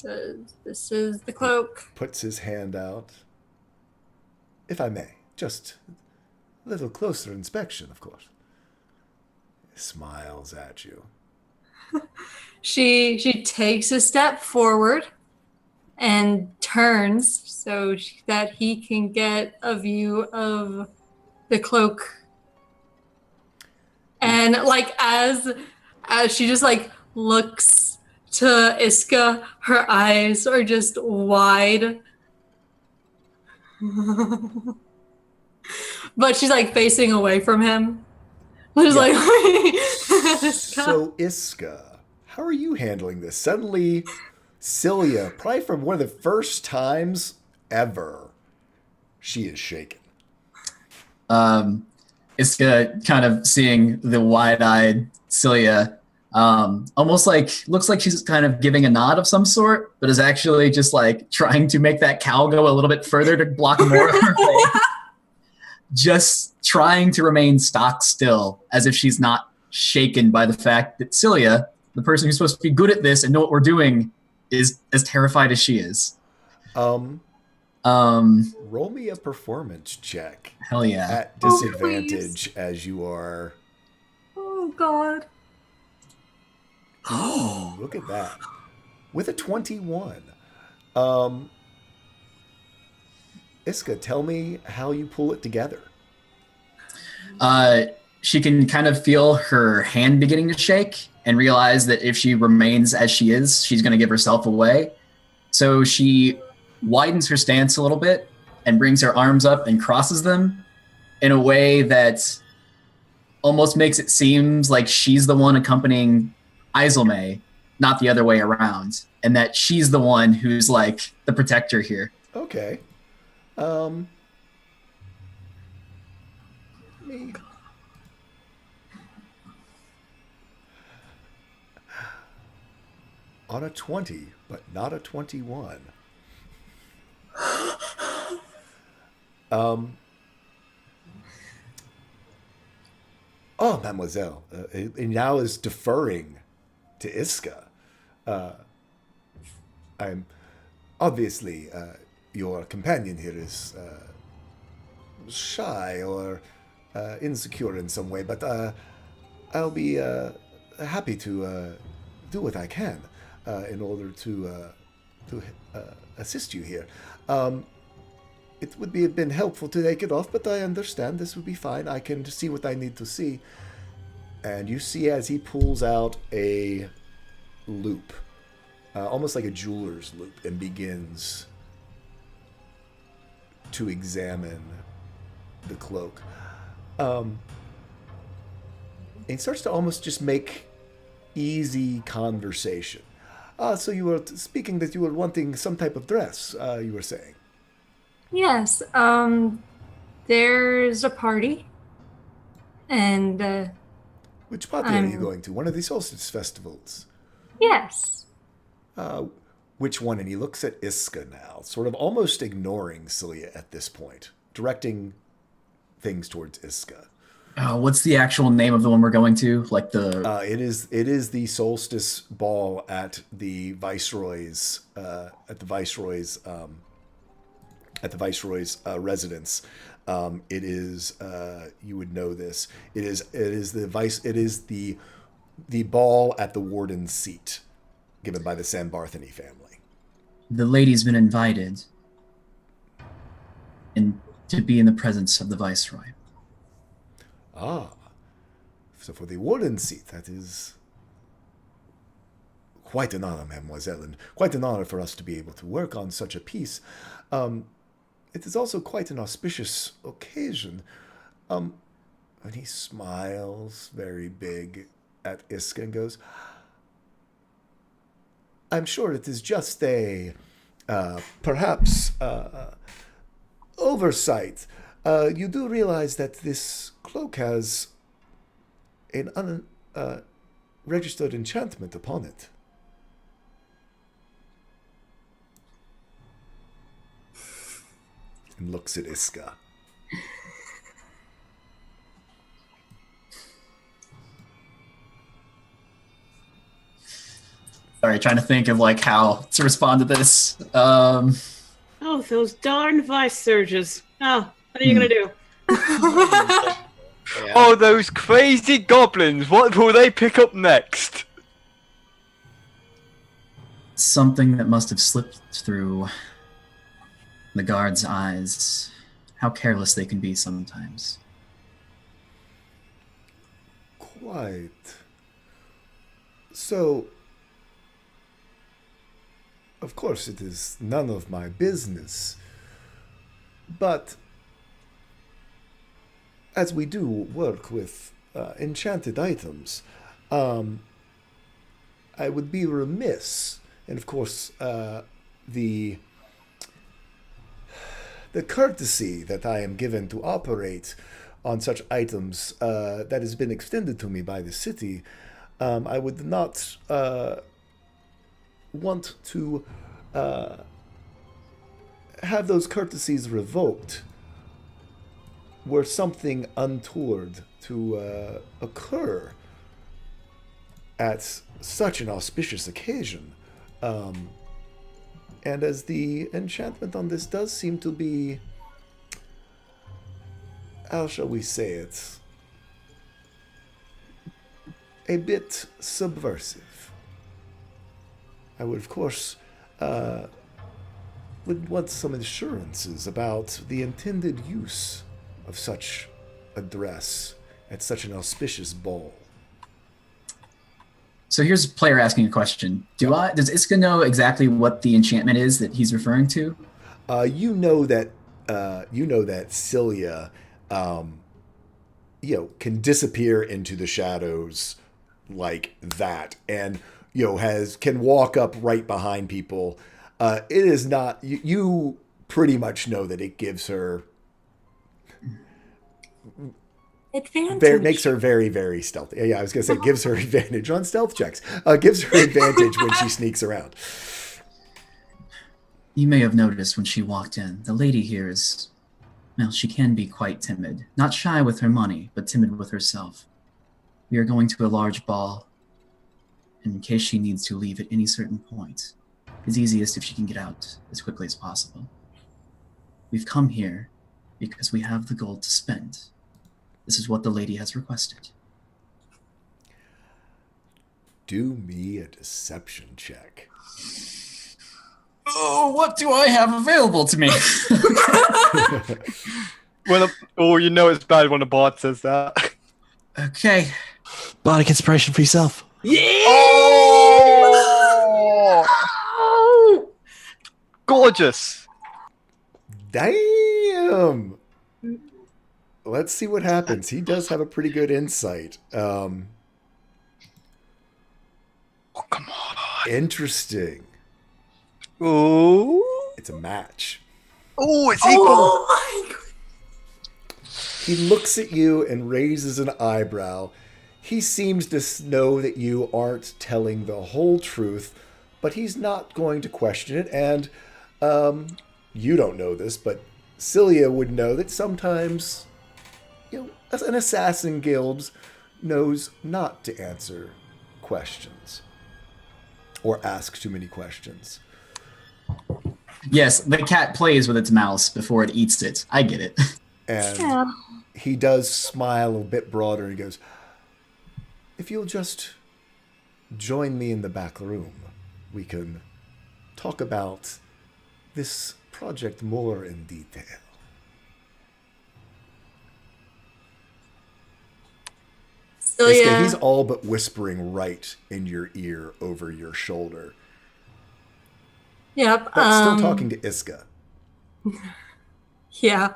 this is the cloak. Puts his hand out. If I may, just a little closer inspection, of course. Smiles at you. She takes a step forward and turns so that he can get a view of the cloak. And like as she just like looks to Iska, her eyes are just wide. But she's like facing away from him. Just like So Iska, how are you handling this? Suddenly Celia, probably for one of the first times ever, she is shaken. Iska kind of seeing the wide-eyed Celia, almost like, looks like she's kind of giving a nod of some sort, but is actually just like trying to make that cow go a little bit further to block more of her way. Just trying to remain stock still, as if she's not shaken by the fact that Celia, the person who's supposed to be good at this and know what we're doing, is as terrified as she is. Roll me a performance check. Hell yeah. At disadvantage as you are. Oh God. Oh, look at that. With a 21. Iska, tell me how you pull it together. She can kind of feel her hand beginning to shake and realize that if she remains as she is, she's going to give herself away. So she widens her stance a little bit and brings her arms up and crosses them in a way that almost makes it seem like she's the one accompanying Isilme, not the other way around, and that she's the one who's like the protector here. Okay. Me. On a 20, but not a 21. Oh, mademoiselle, he now is deferring to Iska. I'm obviously your companion here is shy or insecure in some way, but I'll be happy to do what I can in order to assist you here. It would have been helpful to take it off, but I understand this would be fine. I can see what I need to see. And you see as he pulls out a loop, almost like a jeweler's loop, and begins to examine the cloak. And he starts to almost just make easy conversation. So you were speaking that you were wanting some type of dress, you were saying. Yes, there's a party, and Which party are you going to? One of the solstice festivals. yes. Which one? And he looks at Iska now, sort of almost ignoring Celia at this point, directing things towards Iska. What's the actual name of the one we're going to? Like the It is the solstice ball at the Viceroy's residence. It is you would know this. It is the ball at the warden's seat, given by the San Barthany family. the lady's been invited and to be in the presence of the Viceroy. Ah, so for the warden's seat, that is quite an honor, mademoiselle, and quite an honor for us to be able to work on such a piece. It is also quite an auspicious occasion. And he smiles very big at Iska and goes, I'm sure it is just a, perhaps, oversight. You do realize that this cloak has an unregistered enchantment upon it. And looks at Iska. Sorry, trying to think of like how to respond to this. Oh, those darn vice surges. Oh, what are you gonna do? Oh, those crazy goblins! What will they pick up next? Something that must have slipped through the guard's eyes. How careless they can be sometimes. Quite. So, of course, it is none of my business. But as we do work with enchanted items, I would be remiss, and of course, the courtesy that I am given to operate on such items that has been extended to me by the city, I would not want to have those courtesies revoked were something untoward to occur at such an auspicious occasion. And as the enchantment on this does seem to be, how shall we say it, a bit subversive. I would, of course, would want some assurances about the intended use of such a dress at such an auspicious ball. So here's a player asking a question. Does Iska know exactly what the enchantment is that he's referring to? You know that Celia, can disappear into the shadows like that, and can walk up right behind people. It is not. You pretty much know that it gives her. Advantage. Makes her very, very stealthy. Yeah, I was going to say gives her advantage on stealth checks. Gives her advantage when she sneaks around. You may have noticed when she walked in, the lady here is, well, she can be quite timid. Not shy with her money, but timid with herself. We are going to a large ball, and in case she needs to leave at any certain point, it's easiest if she can get out as quickly as possible. We've come here because we have the gold to spend. This is what the lady has requested. Do me a deception check. Oh, what do I have available to me? Well, you know it's bad when a bard says that. Okay, Bardic inspiration for yourself. Yeah! Oh! Gorgeous. Damn. Let's see what happens. He does have a pretty good insight. Oh, come on. Interesting. Ooh. It's a match. Ooh, it's equal. Oh my god. He looks at you and raises an eyebrow. He seems to know that you aren't telling the whole truth, but he's not going to question it. And you don't know this, but Celia would know that sometimes, an assassin guild knows not to answer questions or ask too many questions. Yes, the cat plays with its mouse before it eats it. I get it. And he does smile a bit broader and goes, if you'll just join me in the back room, we can talk about this project more in detail. Iska, he's all but whispering right in your ear over your shoulder. Yep. But still talking to Iska. Yeah.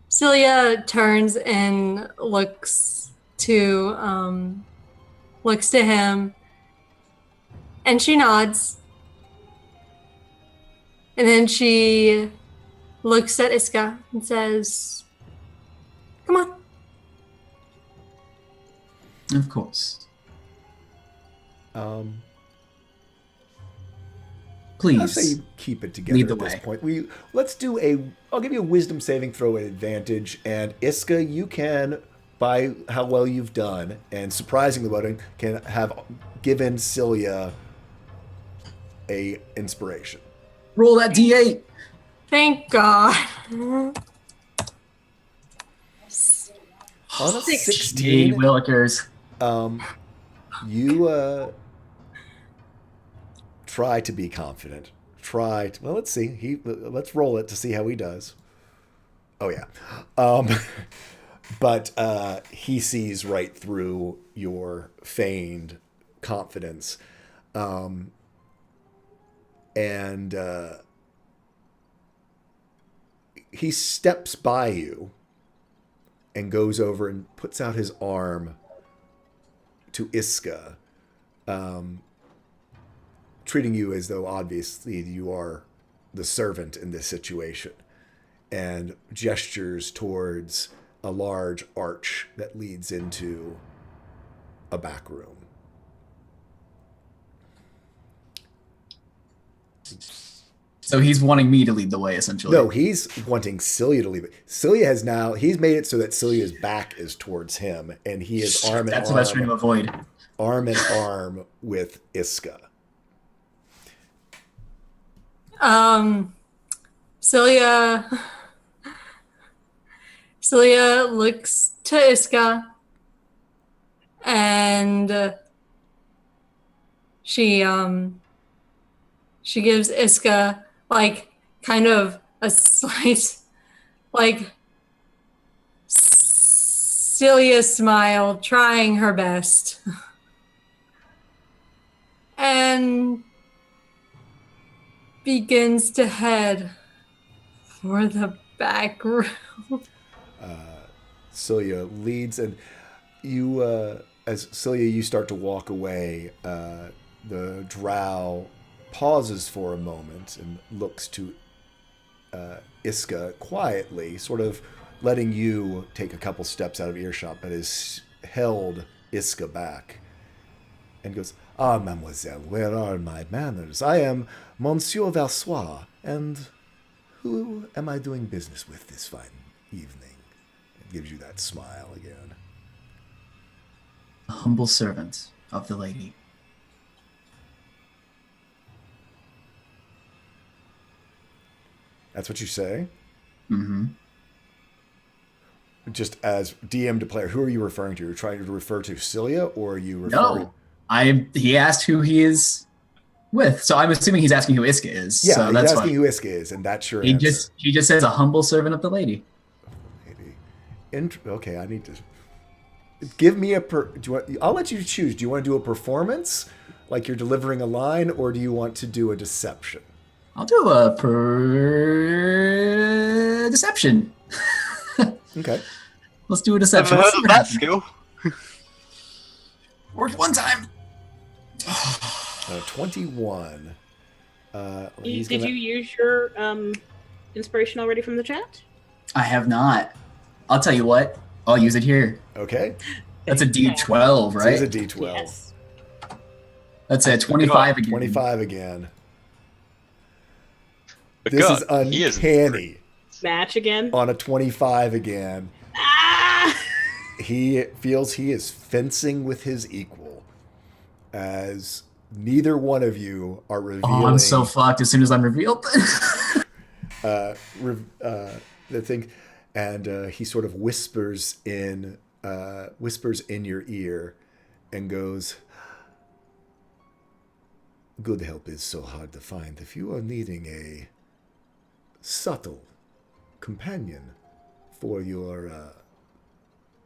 Celia turns and looks to him, and she nods. And then she looks at Iska and says, "Come on." Of course. Please. I say you keep it together at this point. I'll give you a wisdom saving throw at advantage, and Iska, you can, by how well you've done, and surprising the voting, can have given Celia a inspiration. Roll that D8. Thank God. On a 16. 16, Willikers. you try to be confident. Let's see. Let's roll it to see how he does. Oh yeah. But he sees right through your feigned confidence. And he steps by you and goes over and puts out his arm to Iska, treating you as though obviously you are the servant in this situation, and gestures towards a large arch that leads into a back room. So he's wanting me to lead the way, essentially. No, he's wanting Celia to leave it. He's made it so that Celia's back is towards him, and he is arm in That's what I was trying to avoid. Arm in arm with Iska. Celia looks to Iska, and she gives Iska kind of a slight Celia smile, trying her best, and begins to head for the back room. Celia leads, and you, as Celia, you start to walk away. The drow pauses for a moment and looks to Iska quietly, sort of letting you take a couple steps out of earshot, but has held Iska back, and goes, "Ah, mademoiselle, where are my manners? I am Monsieur Valsois, and who am I doing business with this fine evening?" It gives you that smile again. A humble servant of the lady. That's what you say? Mm-hmm. Just as DM to player, who are you referring to? You're trying to refer to Celia, or are you referring... No. He asked who he is with, so I'm assuming he's asking who Iska is. Yeah, so he's that's asking fine. who Iska is, and that's your He answer. just says a humble servant of the lady. Lady. Okay, I need to give me a. I'll let you choose. Do you want to do a performance, like you're delivering a line, or do you want to do a deception? I'll do a deception. Okay. Let's do a deception. Never heard of that skill. Worked one time. 21. Did you use your inspiration already from the chat? I have not. I'll tell you what. I'll use it here. Okay. That's a D12, So right? it's a D12. Yes. That's a 25 again. 25 again. But This God, is he is uncanny. Match again. On a 25 again. Ah! He feels he is fencing with his equal, as neither one of you are revealing. Oh, I'm so fucked as soon as I'm revealed. The thing, and he sort of whispers in your ear, and goes, "Good help is so hard to find. If you are needing a subtle companion for your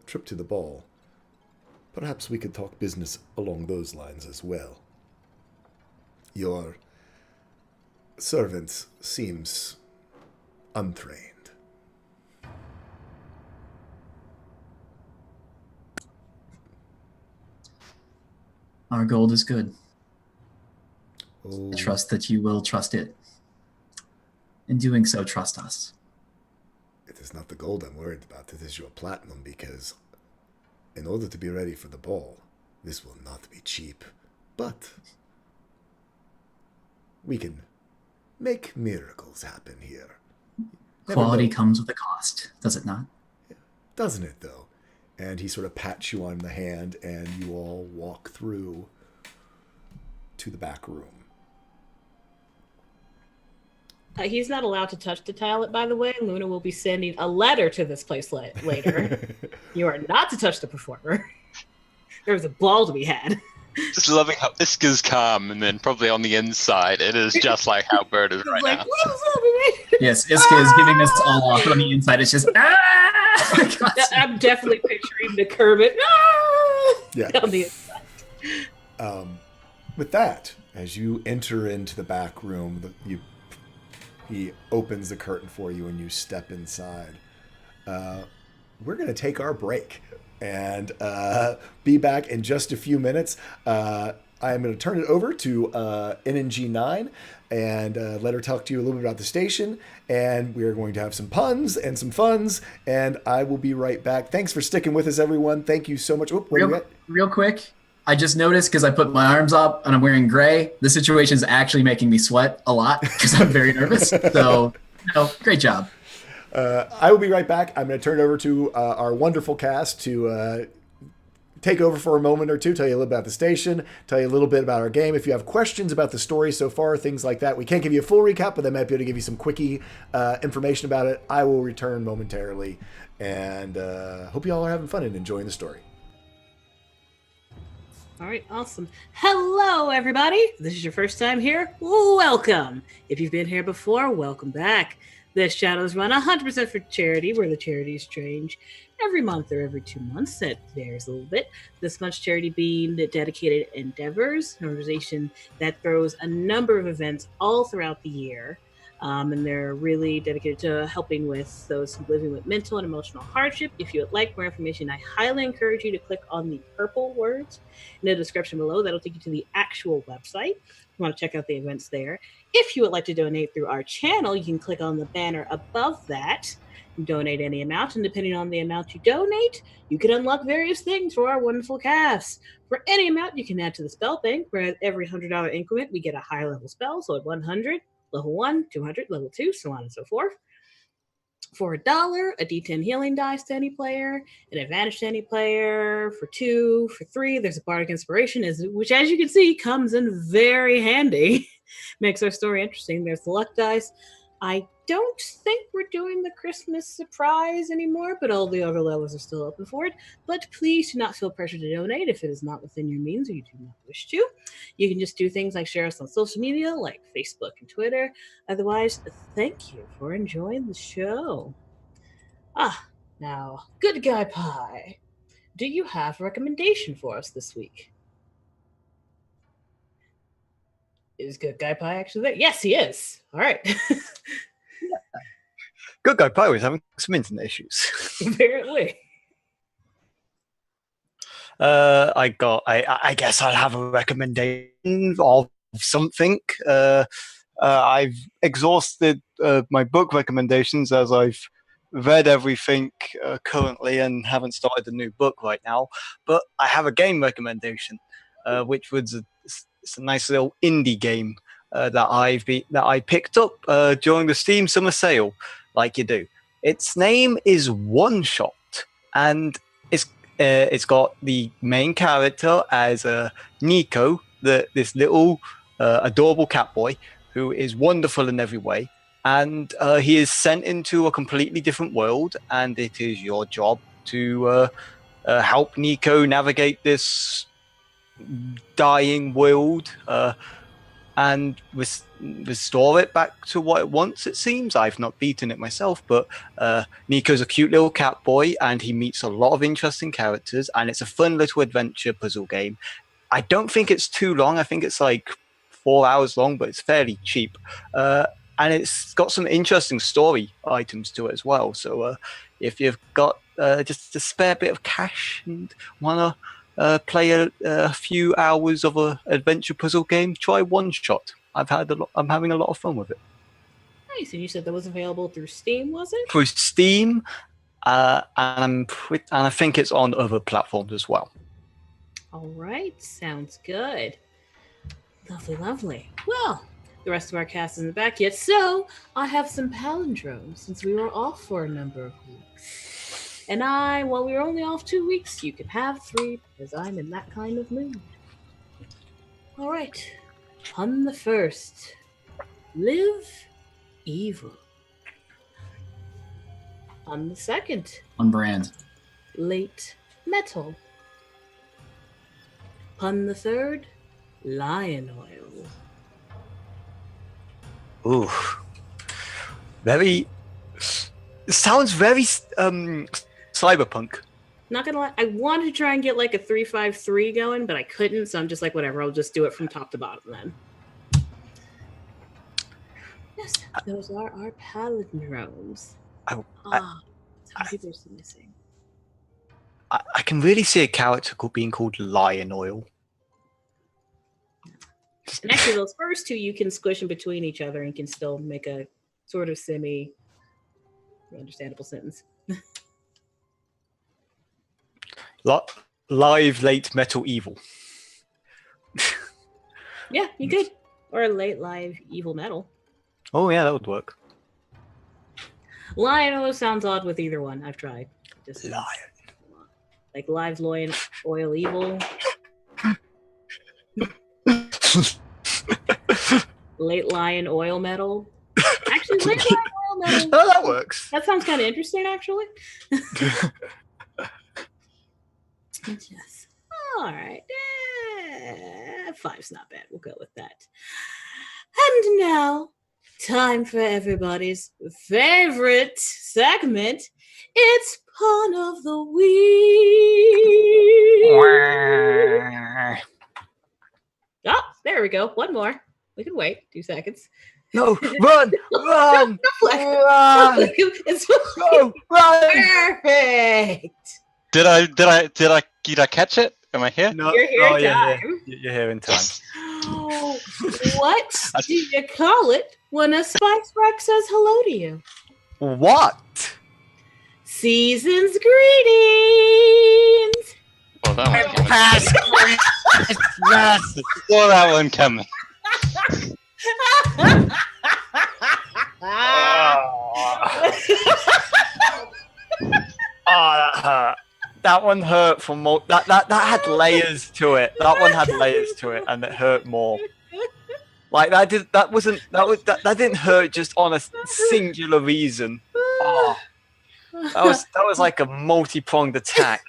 trip to the ball, perhaps we could talk business along those lines as well. Your servant seems untrained." Our gold is good. Oh, I trust that you will trust it. In doing so, trust us. it is not the gold I'm worried about. It is your platinum, because in order to be ready for the ball, this will not be cheap. But we can make miracles happen here. Never Quality know. comes with a cost, does it not? Doesn't it, though? And he sort of pats you on the hand, and you all walk through to the back room. He's not allowed to touch the talent, by the way. Luna will be sending a letter to this place later. You are not to touch the performer. There's a ball to be had. just loving how Iska's calm, and then probably on the inside, it is just like how Bird is right Like, now. what is happening? Yes, Iska is giving us all off, but on the inside it's just I'm definitely picturing the Kermit. Yeah. On the inside. With that, as you enter into the back room, he opens the curtain for you and you step inside. We're going to take our break and be back in just a few minutes. I'm going to turn it over to NNG9 and let her talk to you a little bit about the station. And we're going to have some puns and some funs. And I will be right back. Thanks for sticking with us, everyone. Thank you so much. Real quick, I just noticed because I put my arms up and I'm wearing gray. The situation is actually making me sweat a lot because I'm very nervous. So, great job. I will be right back. I'm going to turn it over to our wonderful cast to take over for a moment or two, tell you a little bit about the station, tell you a little bit about our game. If you have questions about the story so far, things like that, we can't give you a full recap, but they might be able to give you some quickie information about it. I will return momentarily, and hope you all are having fun and enjoying the story. All right, awesome. Hello, everybody. If this is your first time here, welcome. If you've been here before, welcome back. This Shadows Run 100% for charity, where the charities change every month or every 2 months. That varies a little bit. This month's charity being the Dedicated Endeavors, an organization that throws a number of events all throughout the year. And they're really dedicated to helping with those living with mental and emotional hardship. If you would like more information, I highly encourage you to click on the purple words in the description below. That'll take you to the actual website. If you want to check out the events there. If you would like to donate through our channel, you can click on the banner above that and donate any amount. And depending on the amount you donate, you can unlock various things for our wonderful cast. For any amount, you can add to the spell bank, where at every $100 increment, we get a higher level spell. So at 100, level 1, 200, level 2, so on and so forth. For $1, a D10 healing dice to any player, an advantage to any player. For 2, for 3, there's a Bardic Inspiration, which, as you can see, comes in very handy. Makes our story interesting. There's the luck dice. I don't think we're doing the Christmas surprise anymore, but all the other levels are still open for it. But please do not feel pressure to donate if it is not within your means or you do not wish to. You can just do things like share us on social media like Facebook and Twitter. Otherwise, thank you for enjoying the show. Now, Good Guy Pie, do you have a recommendation for us this week? Is Good Guy Pie actually there? Yes, he is. All right. Good Guy Pie was having some internet issues. Apparently. I guess I'll have a recommendation of something. I've exhausted my book recommendations as I've read everything currently and haven't started a new book right now. But I have a game recommendation, which was it's a nice little indie game that I picked up during the Steam Summer Sale, like you do. Its name is One Shot, and it's got the main character as Nico, this little adorable cat boy who is wonderful in every way, and he is sent into a completely different world, and it is your job to help Nico navigate this dying world and restore it back to what it once, it seems. I've not beaten it myself, but Nico's a cute little cat boy, and he meets a lot of interesting characters, and it's a fun little adventure puzzle game. I don't think it's too long. I think it's like 4 hours long, but it's fairly cheap. And it's got some interesting story items to it as well. So if you've got just a spare bit of cash and want to play a few hours of an adventure puzzle game, try One Shot. I'm having a lot of fun with it. Nice. And you said that was available through Steam, was it? Through Steam, and I think it's on other platforms as well. All right. Sounds good. Lovely, lovely. Well, the rest of our cast isn't back yet, so I have some palindromes since we were off for a number of weeks. And while we were only off 2 weeks, you can have 3 because I'm in that kind of mood. All right. Pun the first. Live evil. Pun the second. On brand. Late metal. Pun the third. Lion oil. Ooh. Sounds very cyberpunk. Not gonna lie, I wanted to try and get like a 353 going, but I couldn't, so I'm just like, whatever, I'll just do it from top to bottom then. Yes, those are our palindromes. Some people are missing. I can really see a character being called Lion Oil. And actually, those first 2 you can squish in between each other and can still make a sort of semi-understandable sentence. Live late metal evil. Yeah, you could. Or late live evil metal. Oh yeah, that would work. Lion oil sounds odd with either one. I've tried. Just Lion. Like live lion oil evil. Late lion oil metal. Actually, late lion oil metal. Oh, that works. That sounds kind of interesting, actually. Yes. All right. 5's not bad. We'll go with that. And now, time for everybody's favorite segment. It's Pun of the Week. Oh, there we go. One more. We can wait 2 seconds. No, run! Run! Run! It's Go! Run! perfect. Did I catch it? Am I here? No, You're here in time. You're here in time. Oh, what do you call it when a Spice Rock says hello to you? What? Season's greetings. Well, that one coming. Pass. Saw that one coming. That hurt. That one hurt for more. That had layers to it. That one had layers to it, and it hurt more. Like that didn't hurt just on a singular reason. Oh, that was like a multi-pronged attack.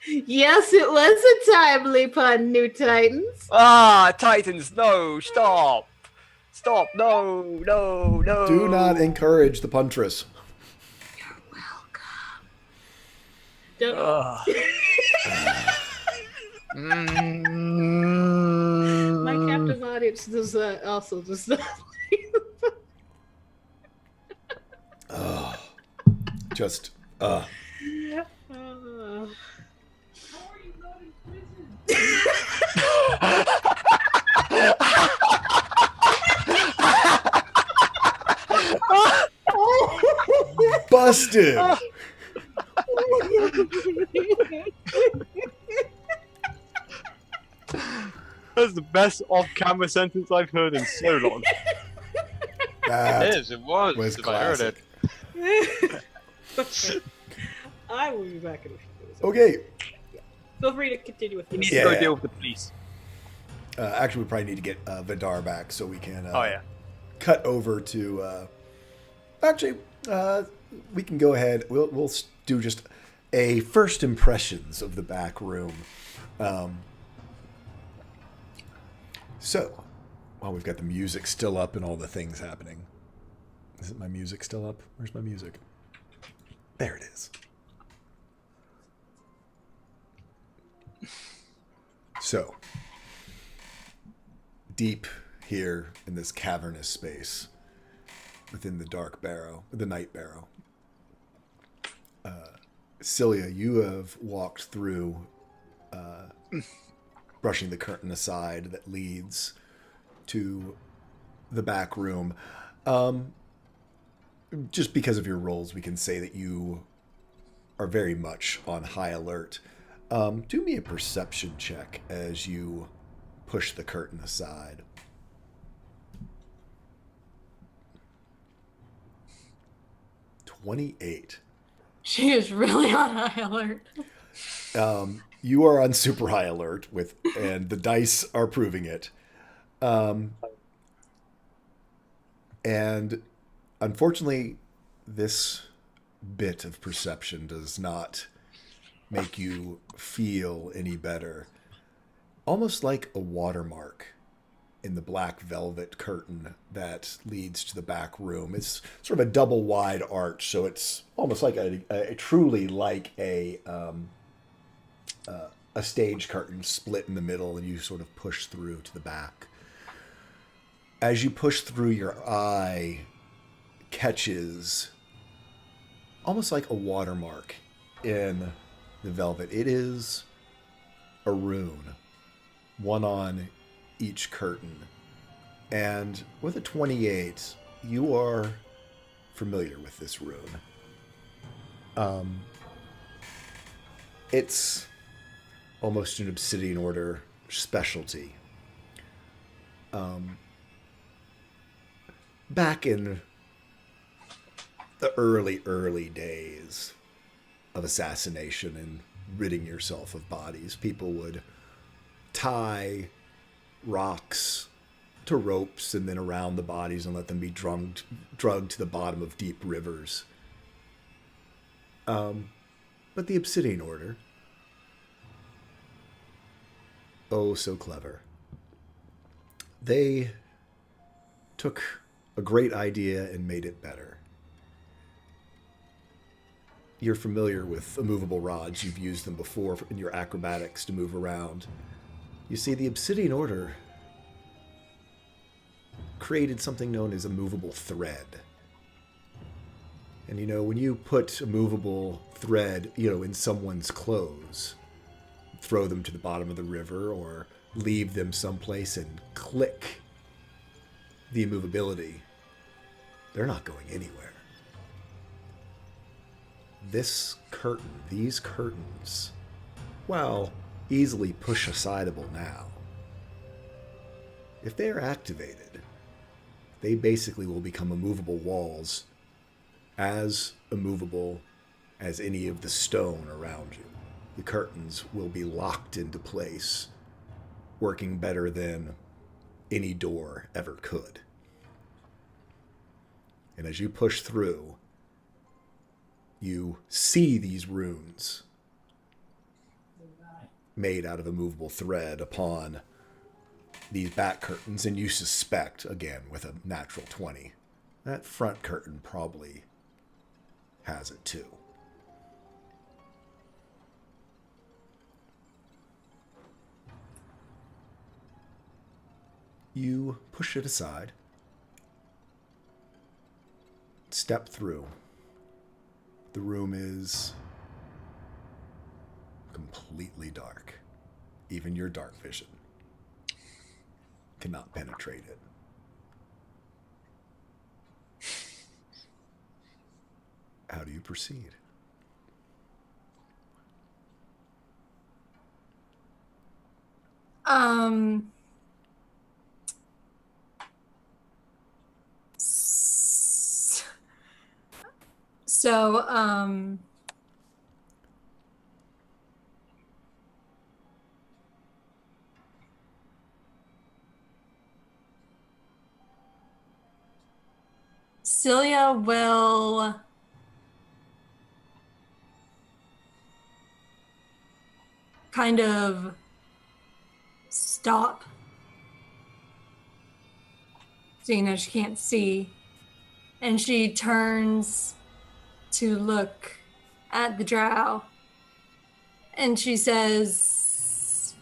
Yes, it was a timely pun, New Titans. Titans, no, stop. Stop, no. Do not encourage the puntress. You're welcome. Don't. My captive audience does also does not. Just Uh, busted. That's the best off-camera sentence I've heard in so long. That It is. It was. was if I heard it. classic. I will be back in a few minutes. Okay. Feel free to continue with He the needs Yeah. to go deal with the police. Actually, we probably need to get Vidar back so we can Oh yeah. cut over to. Actually, we can go ahead. We'll do just a first impressions of the back room. So, while we've got the music still up and all the things happening, is it my music still up? Where's my music? There it is. So, deep here in this cavernous space, within the dark barrow, the night barrow, Celia, you have walked through, brushing the curtain aside that leads to the back room. Just because of your roles, we can say that you are very much on high alert. Do me a perception check as you push the curtain aside. "28." She is really on high alert. You are on super high alert and the dice are proving it. And unfortunately, this bit of perception does not make you feel any better. Almost like a watermark in the black velvet curtain that leads to the back room. It's sort of a double wide arch, so it's almost like truly like a stage curtain split in the middle, and you sort of push through to the back. As you push through, your eye catches almost like a watermark in the velvet. It is a rune, one on each curtain. And with a 28, you are familiar with this rune. It's almost an Obsidian Order specialty. Back in the early days of assassination and ridding yourself of bodies, people would tie rocks to ropes and then around the bodies and let them be drugged to the bottom of deep rivers. But the Obsidian Order, oh so clever, they took a great idea and made it better. You're familiar with immovable rods. You've used them before in your acrobatics to move around. You see, the Obsidian Order created something known as a movable thread. And when you put a movable thread, in someone's clothes, throw them to the bottom of the river or leave them someplace and click the immovability, they're not going anywhere. This curtain, these curtains, well, easily push-assideable now. If they are activated, they basically will become immovable walls, as immovable as any of the stone around you. The curtains will be locked into place, working better than any door ever could. And as you push through, you see these runes made out of immovable thread upon these back curtains, and you suspect, again, with a natural 20, that front curtain probably has it too. You push it aside. Step through. The room is completely dark. Even your dark vision cannot penetrate it. How do you proceed? So, Celia will kind of stop, seeing as she can't see, and she turns to look at the drow, and she says,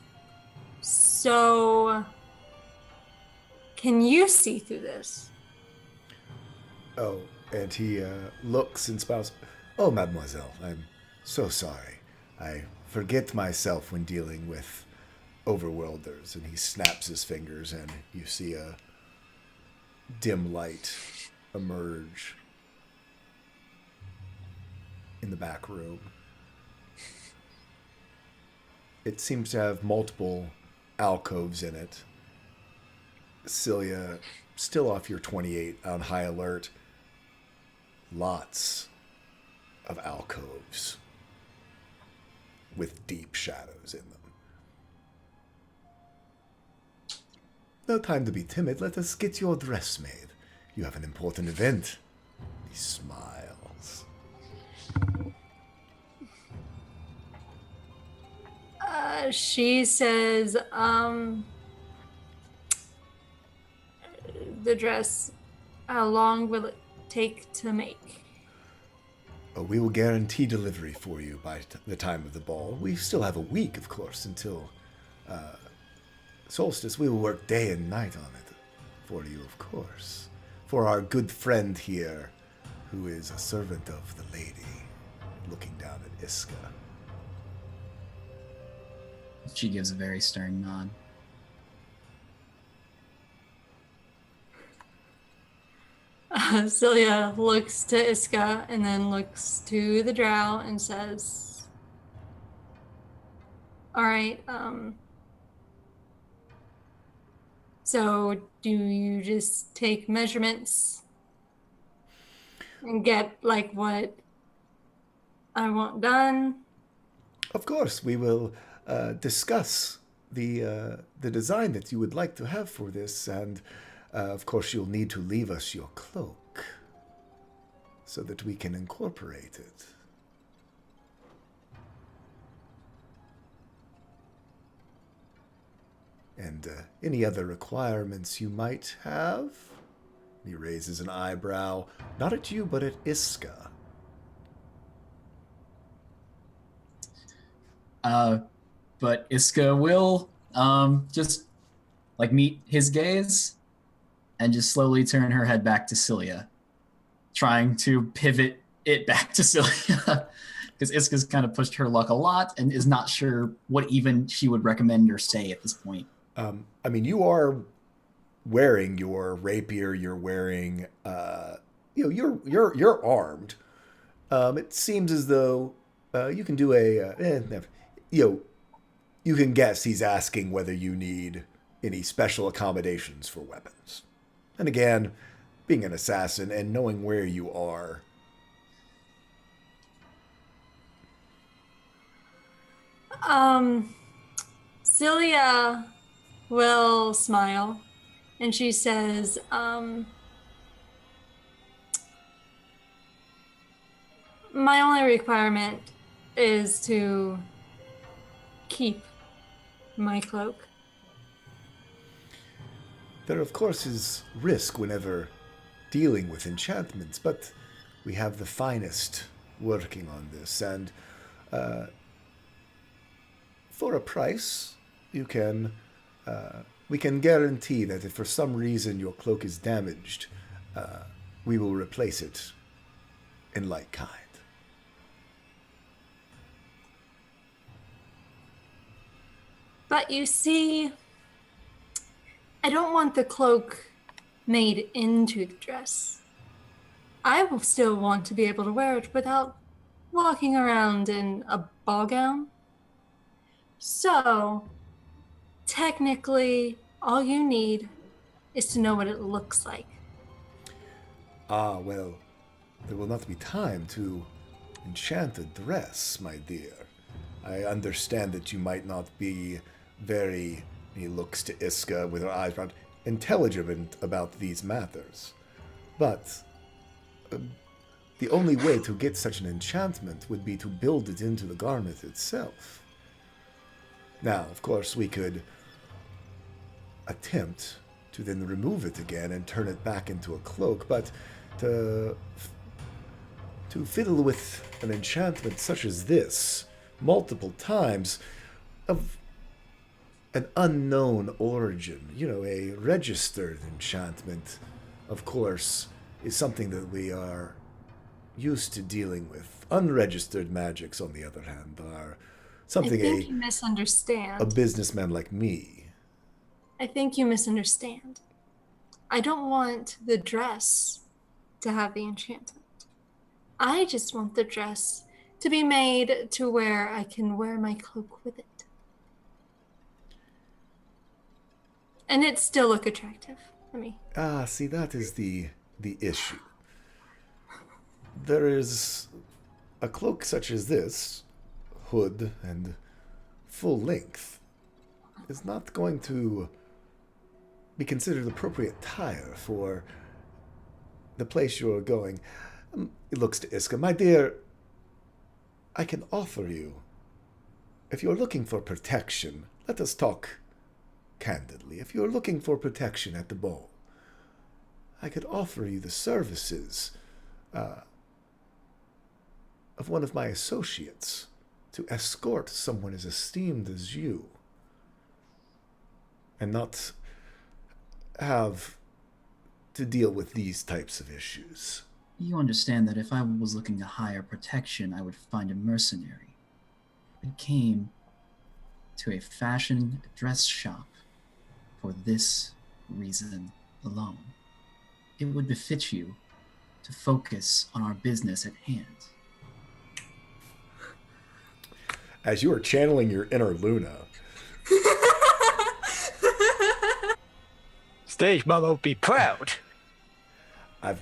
"So, can you see through this?" Oh, and he looks and smiles. Oh, mademoiselle, I'm so sorry. I forget myself when dealing with overworlders. And he snaps his fingers, and you see a dim light emerge in the back room. It seems to have multiple alcoves in it. Celia, still off your 28 on high alert. Lots of alcoves with deep shadows in them. No time to be timid. Let us get your dress made. You have an important event. He smiles. She says, the dress, how long will it take to make? We will guarantee delivery for you by the time of the ball. We still have a week, of course, until solstice. We will work day and night on it for you, of course. For our good friend here, who is a servant of the lady, looking down at Iska. She gives a very stern nod. Celia looks to Iska and then looks to the drow and says, "All right, so do you just take measurements and get like what I want done?" Of course, we will discuss the design that you would like to have for this, and of course you'll need to leave us your cloak so that we can incorporate it. And any other requirements you might have? He raises an eyebrow, not at you, but at Iska. But Iska will just like meet his gaze and just slowly turn her head back to Celia, trying to pivot it back to Celia. Because Iska's kind of pushed her luck a lot and is not sure what even she would recommend or say at this point. I mean, you are wearing your rapier. You're wearing, you're armed. It seems as though you can do you can guess he's asking whether you need any special accommodations for weapons. And again, being an assassin and knowing where you are. Celia will smile and she says, my only requirement is to keep my cloak. There, of course, is risk whenever dealing with enchantments, but we have the finest working on this, and for a price, you can we can guarantee that if for some reason your cloak is damaged, we will replace it in like kind. But you see, I don't want the cloak made into the dress. I will still want to be able to wear it without walking around in a ball gown. So, technically, all you need is to know what it looks like. Ah, well, there will not be time to enchant a dress, my dear. I understand that you might not be very, he looks to Iska with her eyes round, intelligent about these matters. But the only way to get such an enchantment would be to build it into the garment itself. Now, of course, we could attempt to then remove it again and turn it back into a cloak, but to fiddle with an enchantment such as this multiple times of an unknown origin, a registered enchantment, of course, is something that we are used to dealing with. Unregistered magics, on the other hand, are something I think you misunderstand. A businessman like me. I think you misunderstand. I don't want the dress to have the enchantment. I just want the dress to be made to where I can wear my cloak with it. And it still look attractive to me. Ah, see, that is the issue. There is a cloak such as this, hood and full length, is not going to be considered appropriate attire for the place you're going. It looks to Iska, my dear, I can offer you, if you're looking for protection, let us talk candidly. If you're looking for protection at the ball, I could offer you the services of one of my associates to escort someone as esteemed as you and not have to deal with these types of issues. You understand that if I was looking to hire protection, I would find a mercenary. I came to a fashion dress shop for this reason alone. It would befit you to focus on our business at hand. As you are channeling your inner Luna, Stage Mom will be proud. I've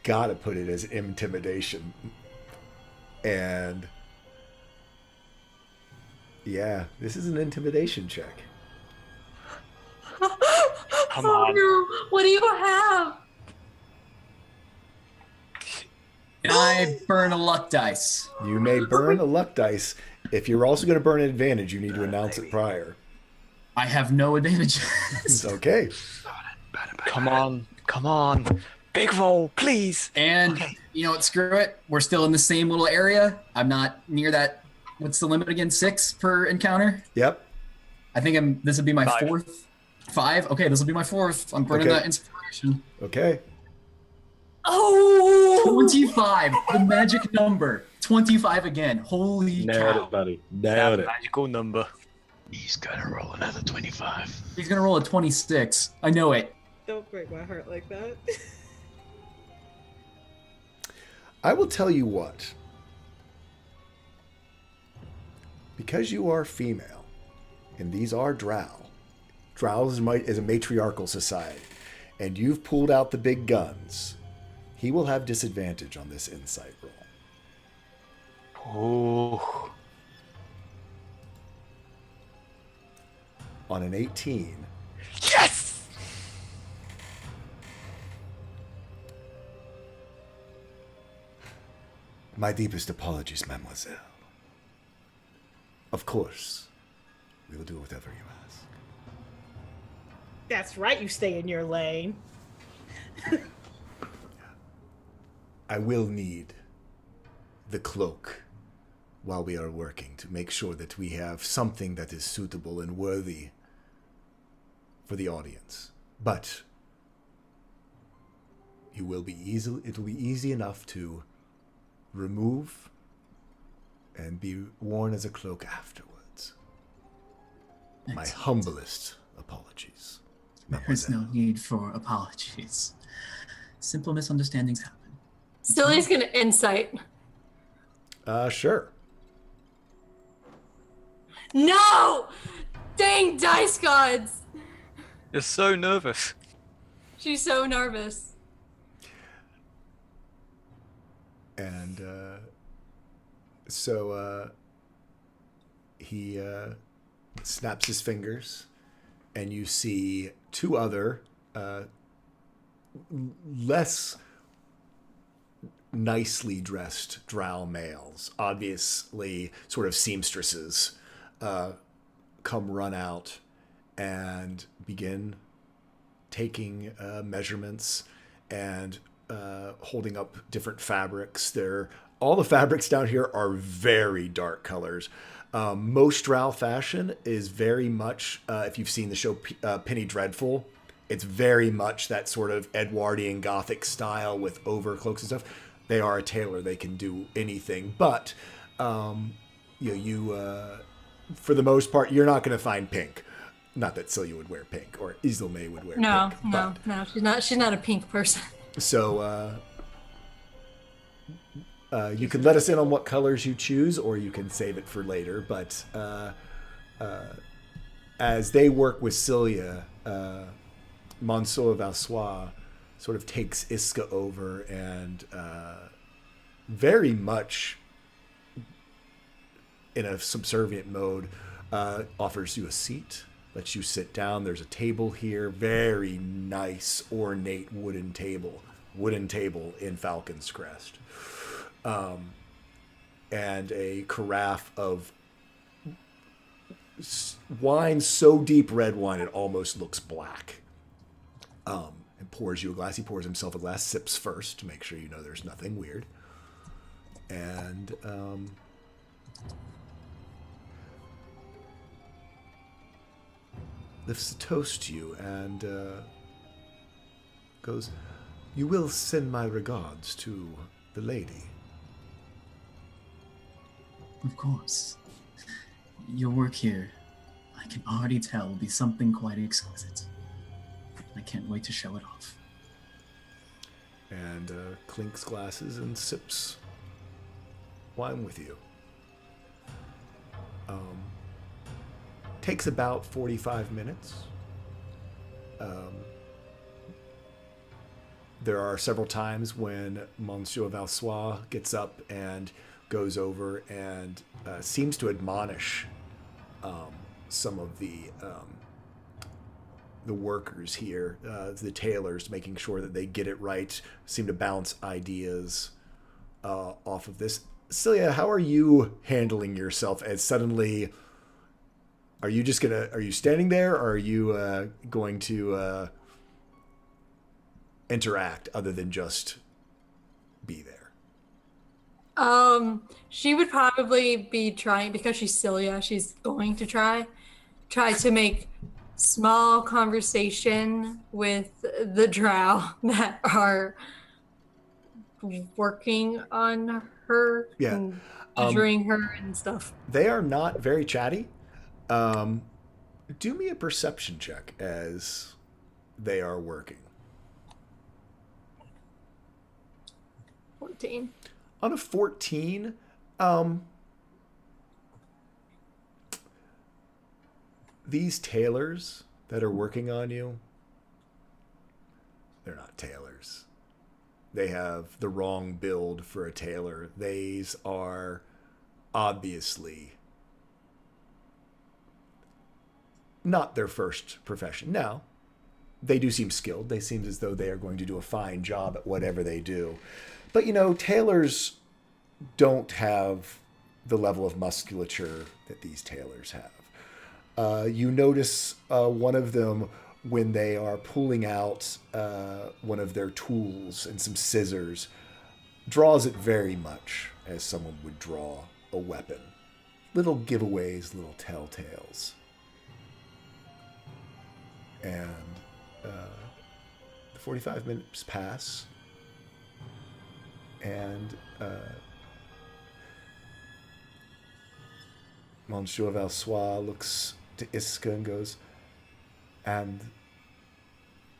got to put it as intimidation. And yeah, this is an intimidation check. Come on. No. What do you have? Can I burn a luck dice? You may burn a luck dice. If you're also going to burn an advantage, you need to announce it prior. I have no advantages. It's okay. Come on. Big roll, please. And Okay. you know what? Screw it. We're still in the same little area. I'm not near that. What's the limit again? 6 per encounter? Yep. I think this would be my 5. 4th. 5? Okay, this will be my 4th. I'm burning Okay. that inspiration. Okay. Oh! 25. The magic number. 25 again. Holy Nailed cow. it, buddy. That Nailed it. magical number. He's gonna roll another 25. He's going to roll a 26. I know it. Don't break my heart like that. I will tell you what. Because you are female, and these are drow. Drow is a matriarchal society, and you've pulled out the big guns. He will have disadvantage on this insight roll. Oh. On an 18, Yes! my deepest apologies, mademoiselle. Of course, we will do whatever you ask. That's right, you stay in your lane. I will need the cloak while we are working to make sure that we have something that is suitable and worthy for the audience, but it will be easy enough to remove and be worn as a cloak afterwards. My Excellent. humblest apologies. There's no need for apologies. Simple misunderstandings happen. Silly's gonna insight. Sure. No! Dang dice gods! You're so nervous. She's so nervous. And so he snaps his fingers, and you see two other less nicely dressed drow males, obviously sort of seamstresses, come run out and begin taking measurements and holding up different fabrics. All the fabrics down here are very dark colors. Most drow fashion is very much, if you've seen the show Penny Dreadful, it's very much that sort of Edwardian Gothic style with overcloaks and stuff. They are a tailor; they can do anything. But you for the most part, you're not going to find pink. Not that Celia would wear pink or Isilme would wear pink. No, she's not a pink person. So you can let us in on what colors you choose, or you can save it for later. But as they work with Celia, Monsieur Valsois sort of takes Iska over and very much in a subservient mode offers you a seat, lets you sit down. There's a table here, very nice, ornate wooden table in Falcon's Crest. And a carafe of wine, so deep red wine it almost looks black. And pours you a glass. He pours himself a glass, sips first to make sure you know there's nothing weird. And lifts a toast to you and goes, "You will send my regards to the lady." Of course. Your work here, I can already tell, will be something quite exquisite. I can't wait to show it off. And clinks glasses and sips wine with you. Takes about 45 minutes. There are several times when Monsieur Valsois gets up and goes over and seems to admonish some of the workers here, the tailors, making sure that they get it right, seem to bounce ideas off of this. Celia, how are you handling yourself as suddenly... Are you standing there, or are you going to interact other than just be there? She would probably be trying, because she's Celia, she's going to try to make small conversation with the drow that are working on her, Yeah. and measuring her and stuff. They are not very chatty. Do me a perception check as they are working. 14. On a 14, these tailors that are working on you, they're not tailors. They have the wrong build for a tailor. These are obviously not their first profession. Now, they do seem skilled. They seem as though they are going to do a fine job at whatever they do. But, tailors don't have the level of musculature that these tailors have. You notice one of them, when they are pulling out one of their tools and some scissors, draws it very much as someone would draw a weapon. Little giveaways, little telltales. And the 45 minutes pass, and Monsieur Valsois looks to Iska and goes, "And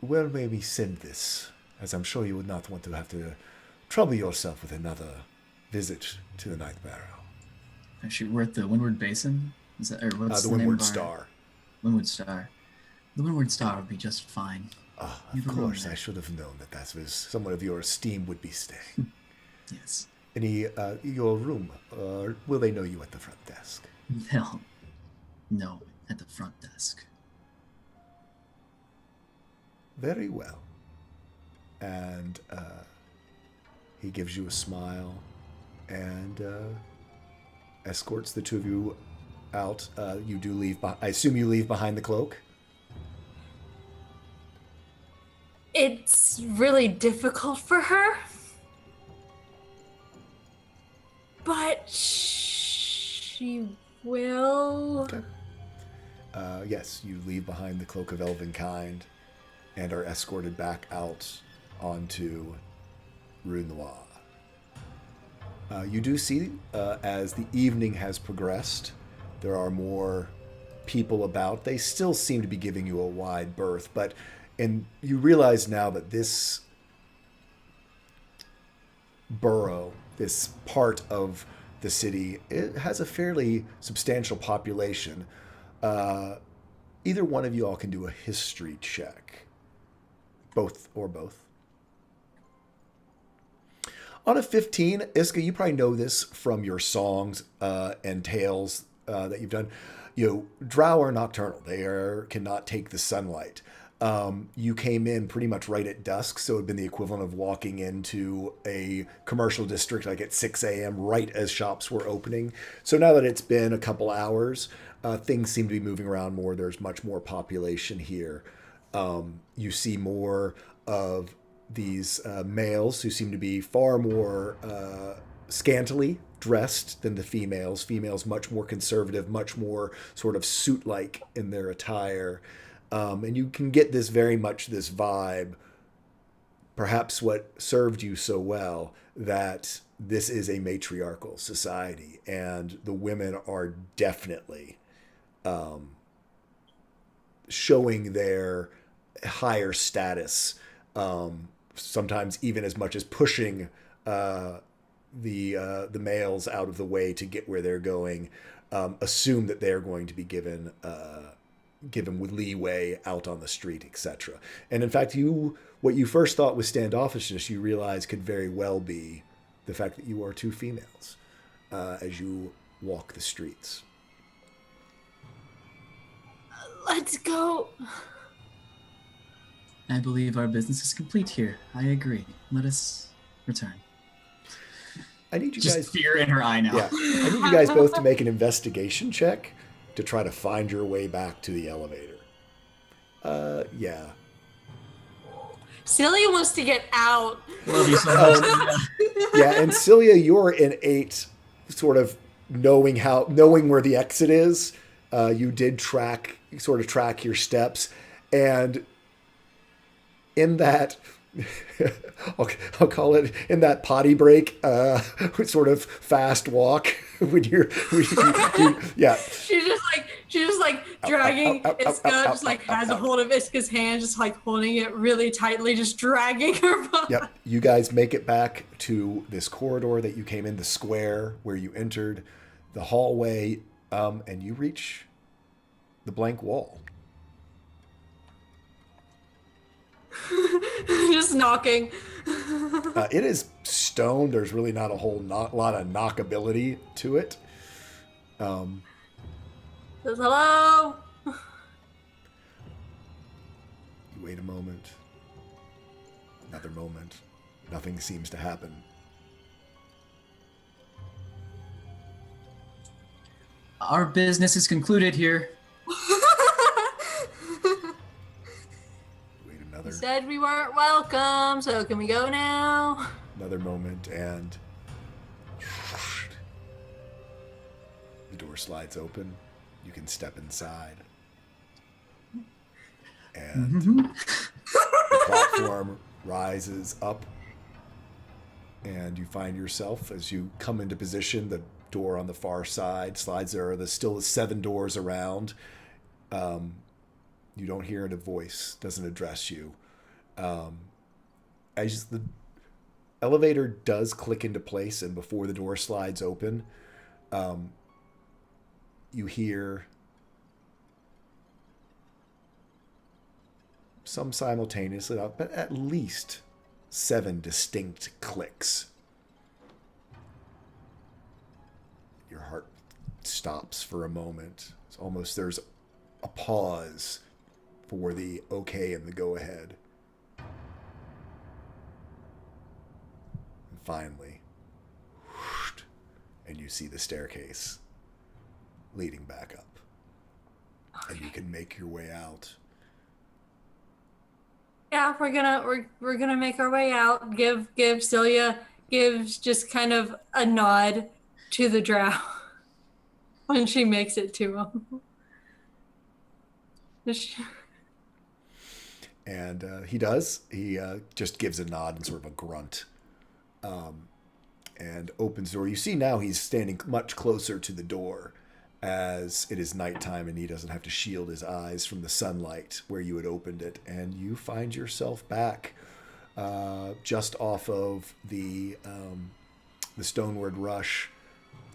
where may we send this? As I'm sure you would not want to have to trouble yourself with another visit to the Ninth Barrow." Actually, we're at the Windward Basin. Is that, or what's The the name Windward of our- Star. Windward Star. The Windward Star would be just fine. Ah, You've of a room course, there. I should have known that that was someone of your esteem would be staying. Yes. Any, your room, will they know you at the front desk? They'll know at the front desk. Very well. And he gives you a smile and escorts the two of you out. You do leave. I assume you leave behind the cloak. It's really difficult for her. But she will. Okay. Yes, you leave behind the cloak of Elvenkind and are escorted back out onto Rue Noire. You do see, as the evening has progressed, there are more people about. They still seem to be giving you a wide berth, and you realize now that this borough, this part of the city, it has a fairly substantial population. Either one of you all can do a history check. Both. On a 15, Iska, you probably know this from your songs and tales that you've done. Drow are nocturnal. They cannot take the sunlight. You came in pretty much right at dusk, so it would have been the equivalent of walking into a commercial district like at 6 a.m. right as shops were opening. So now that it's been a couple hours, things seem to be moving around more. There's much more population here. You see more of these males who seem to be far more scantily dressed than the females. Females much more conservative, much more sort of suit-like in their attire. And you can get this vibe, perhaps what served you so well, that this is a matriarchal society, and the women are definitely showing their higher status, sometimes even as much as pushing the males out of the way to get where they're going. Assume that they're going to be given with leeway out on the street, etc. And in fact, what you first thought was standoffishness, you realize could very well be the fact that you are two females as you walk the streets. Let's go. I believe our business is complete here. I agree. Let us return. I need you Just guys. fear in her eye now. Yeah, I need you guys both to make an investigation check to try to find your way back to the elevator. Yeah. Celia wants to get out. Love you so much. Yeah, and Celia, you're in 8, sort of knowing where the exit is. You did track your steps, and in that, I'll call it, in that potty break, sort of fast walk when you yeah. She's just like dragging Iska, just like has a hold of Iska's hand, just like holding it really tightly, just dragging her by. Yep. You guys make it back to this corridor that you came in, the square where you entered, the hallway, and you reach the blank wall. Just knocking. It is stone. There's really not a lot of knockability to it. Says hello. You wait a moment. Another moment. Nothing seems to happen. Our business is concluded here. Wait another. Said we weren't welcome, so can we go now? Another moment, and the door slides open. You can step inside. And the platform rises up, and you find yourself, as you come into position, the door on the far side slides. There's still 7 doors around. You don't hear a voice, doesn't address you. As the elevator does click into place, and before the door slides open, you hear some simultaneously, but at least 7 distinct clicks. Your heart stops for a moment. It's almost there's a pause for the okay and the go ahead. And finally, and you see the staircase leading back up. And you can make your way out. Yeah, we're gonna make our way out. Give Celia gives just kind of a nod to the drow when she makes it to him. And he does. He just gives a nod and sort of a grunt, and opens the door. You see now he's standing much closer to the door, as it is nighttime and he doesn't have to shield his eyes from the sunlight where you had opened it. And you find yourself back just off of the Stoneward Rush,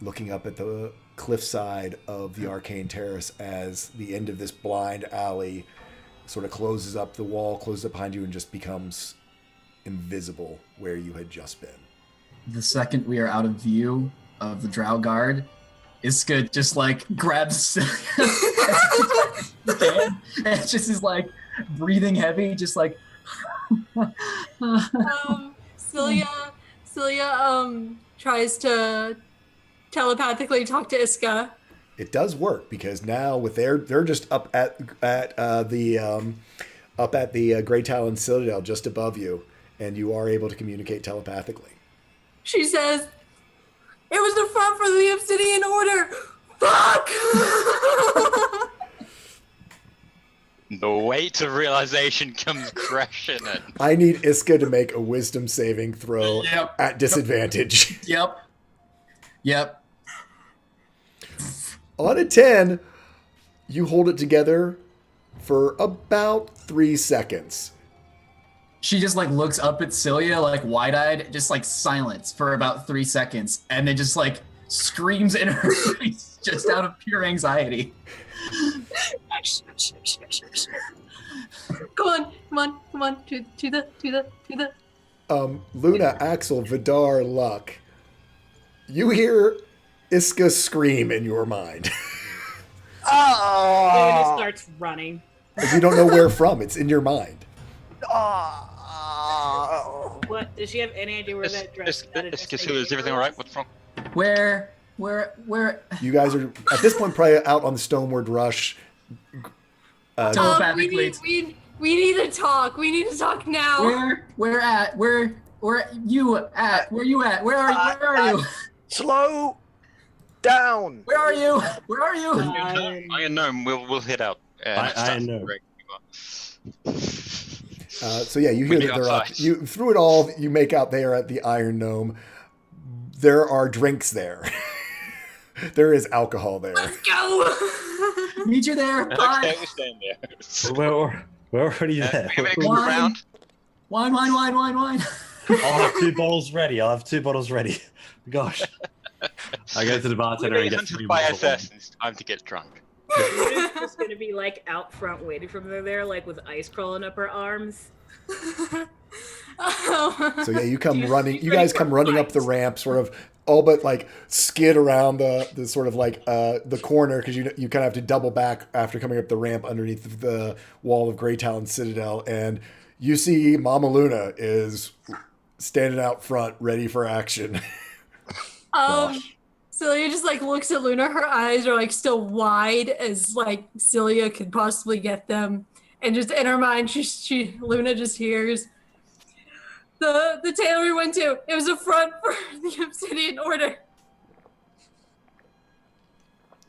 looking up at the cliffside of the Arcane Terrace as the end of this blind alley sort of closes up, the wall closes up behind you and just becomes invisible where you had just been. The second we are out of view of the Drow Guard, Iska just like grabs and just is like breathing heavy, just like Celia tries to telepathically talk to Iska. It does work, because now with they're just up at the Grey Talon Citadel just above you, and you are able to communicate telepathically. She says, "It was the front for the Obsidian Order. Fuck!" The weight of realization comes crashing in. I need Iska to make a wisdom saving throw Yep. at disadvantage. Yep. On a 10, you hold it together for about 3 seconds. She just like looks up at Celia like wide-eyed, just like silence for about 3 seconds, and then just like screams in her face just out of pure anxiety. Come on, to the. Luna, Axel, Vidar, Luck. You hear Iska scream in your mind. Luna starts running. But you don't know where from. It's in your mind. What? Does she have any idea where that dress Is everything all right? What's wrong? Where? You guys are, at this point, probably out on the Stoneward Rush. Telepathically. We need to talk. We need to talk now. Where you at? Where are you? Slow down. Where are you? Where are you? Iron Gnome, we'll head out. Iron Gnome. So yeah, you hear that they're up. You through it all, you make out they are at the Iron Gnome. There are drinks there. There is alcohol there. Let's go. Meet you there. Bye. Okay, we're staying there. We're already there. We're gonna go around. Wine. I'll have 2 bottles ready. Gosh. I go to the bartender and get 3 by bottles. assassins. Time to get drunk. Luna's just gonna be like out front waiting for them there, like with ice crawling up her arms. So yeah, you guys come running up the ramp, sort of all but like skid around the sort of like the corner, because you kind of have to double back after coming up the ramp underneath the wall of Grey Talon Citadel, and you see Mama Luna is standing out front ready for action. Celia just like looks at Luna. Her eyes are like still wide as like Celia could possibly get them, and just in her mind, Luna just hears the tailor we went to. It was a front for the Obsidian Order.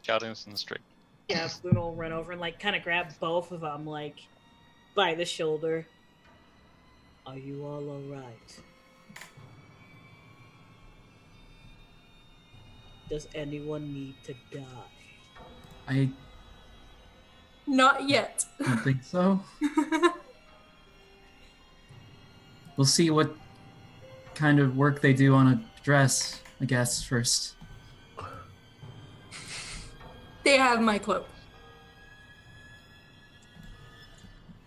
Shoutings in the street. Yeah, Luna will run over and like kind of grab both of them, like by the shoulder. Are you all alright? Does anyone need to die? I Not yet. don't think so. We'll see what kind of work they do on a dress, I guess, first. They have my cloak.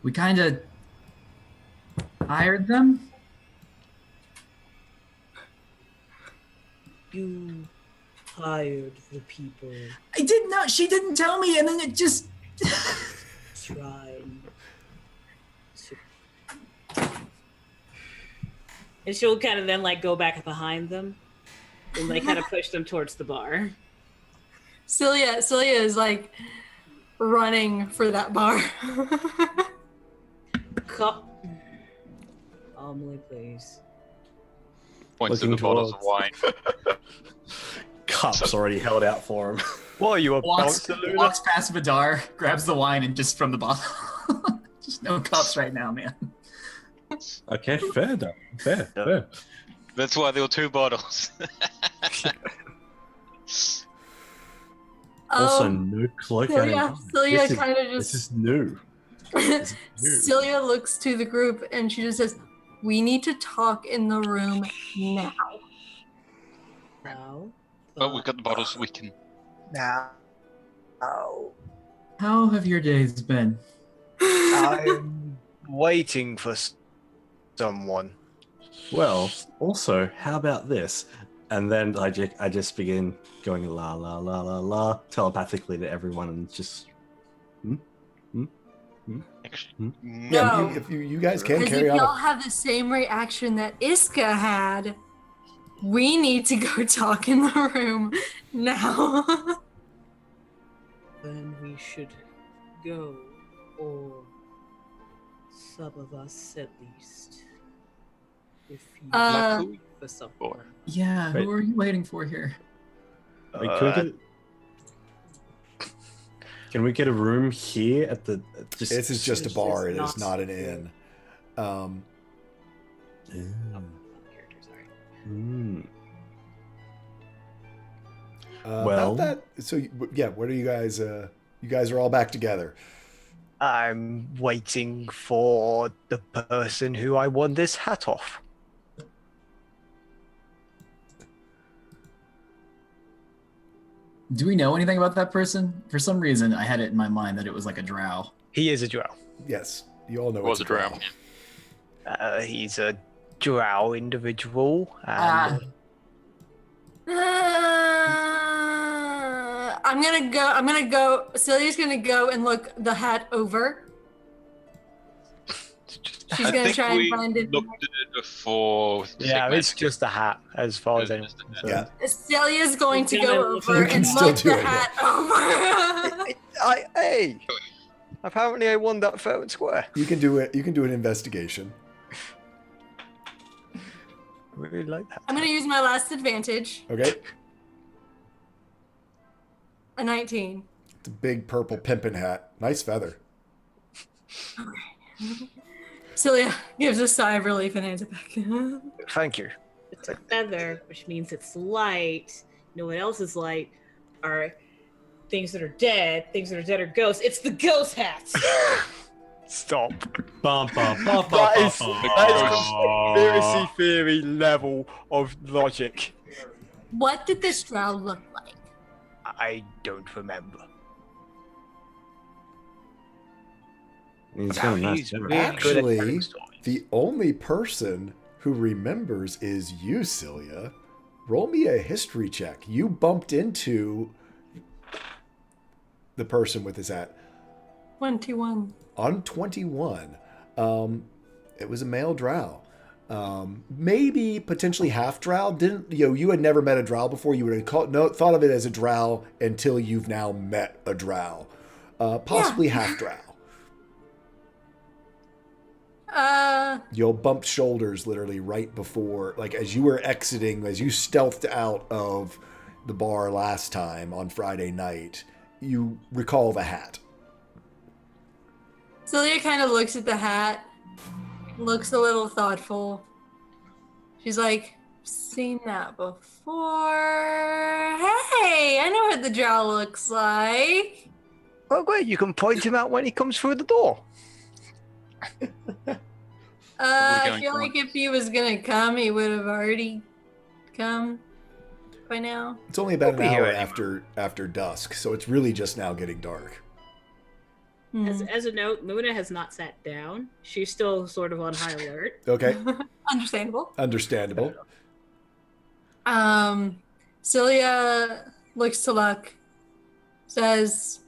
We kind of hired them. You hired the people I did not. She didn't tell me, and then it just. trying to... And she'll kind of then like go back behind them and like kind of push them towards the bar. Celia is like running for that bar. Cup. Calmly, please. Points to Looking the bottles of towards- wine. Cup's already held out for him. What are you about Walks to do? past Vidar, grabs the wine, and just from the bottle. Just no cups right now, man. Okay, fair, though. Fair. That's why there were 2 bottles. Also, no cloak. Celia kind of This is just. new. Celia looks to the group and she just says, "We need to talk in the room now." Now. But we've got the bottles, we can. Now. Oh. How have your days been? I'm waiting for someone. Well, also, how about this? And then I just begin going la la la la la telepathically to everyone, and just Actually, Yeah, No. if you guys can Because carry if y'all on. have the same reaction that Iska had, we need to go talk in the room now. Then we should go, or some of us at least. If you Uh, Like who? for something. Or Yeah, Wait. who are you waiting for here? Wait, can we get a room here at the? This is just a It's bar. It not is not an inn. Character, sorry. Well- about that. So yeah, what are you guys? You guys are all back together. I'm waiting for the person who I won this hat off. Do we know anything about that person? For some reason, I had it in my mind that it was like a drow. He is a drow. Yes, you all know was it's a drow. He's a drow individual. Ah. And I'm gonna go. Celia's gonna go and look the hat over. She's I gonna think try and we find it. looked at it before. with the yeah, Sigma. it's just a hat as far as It's I'm just a concerned. Yeah. Celia's going to You go can over and still look do the it, hat over. Hey! Apparently I won that fair and square. You can do it. You can do an investigation. I really like that. I'm gonna use my last advantage. Okay. A 19. It's a big purple pimpin' hat. Nice feather. Celia gives a sigh of relief and hands it back. Thank you. It's a feather, which means it's light. You know what else is light? Are things that are dead. Things that are dead are ghosts. It's the ghost hats. Stop. Bum, bum, bum, That bum, is bum, conspiracy theory level of logic. What did this drow look like? I don't remember. He's got a nice He's feather. really good at Actually, telling stories. the only person who remembers is you, Celia. Roll me a history check. You bumped into the person with his hat. 21. On 21, it was a male drow. Maybe potentially half drow. You had never met a drow before. You would have thought of it as a drow until you've now met a drow. Possibly half drow. You bumped shoulders literally right before, like as you were exiting, as you stealthed out of the bar last time on Friday night, you recall the hat. Celia kind of looks at the hat, looks a little thoughtful. She's like, seen that before. Hey, I know what the drow looks like. Oh, great. You can point him out when he comes through the door. I feel like if he was gonna come, he would have already come by now. It's only about an We'll be here hour after dusk, so it's really just now getting dark. As a note, Luna has not sat down. She's still sort of on high alert. Okay, Understandable. understandable. Celia looks to Luck, says,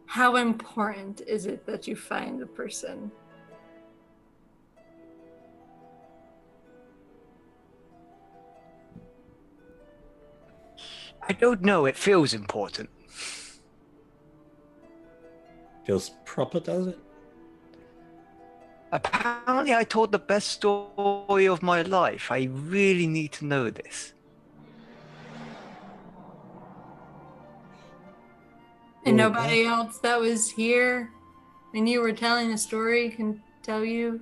how important is it that you find the person? I don't know. It feels important. Feels proper, does it? Apparently, I told the best story of my life. I really need to know this. And nobody else that was here and you were telling a story can tell you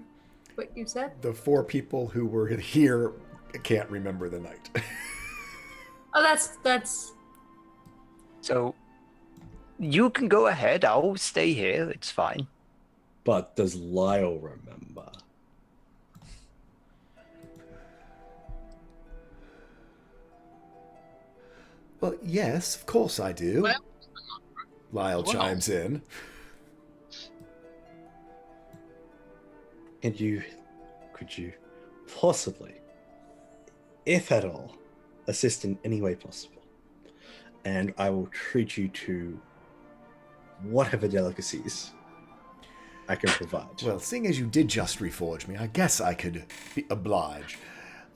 what you said? The 4 people who were here can't remember the night. Oh, that's... So, you can go ahead. I'll stay here. It's fine. But does Lyle remember? Well, yes, of course I do. Well, Lyle chimes in. And could you possibly, if at all, assist in any way possible? And I will treat you to whatever delicacies I can provide. Well, seeing as you did just reforge me, I guess I could oblige.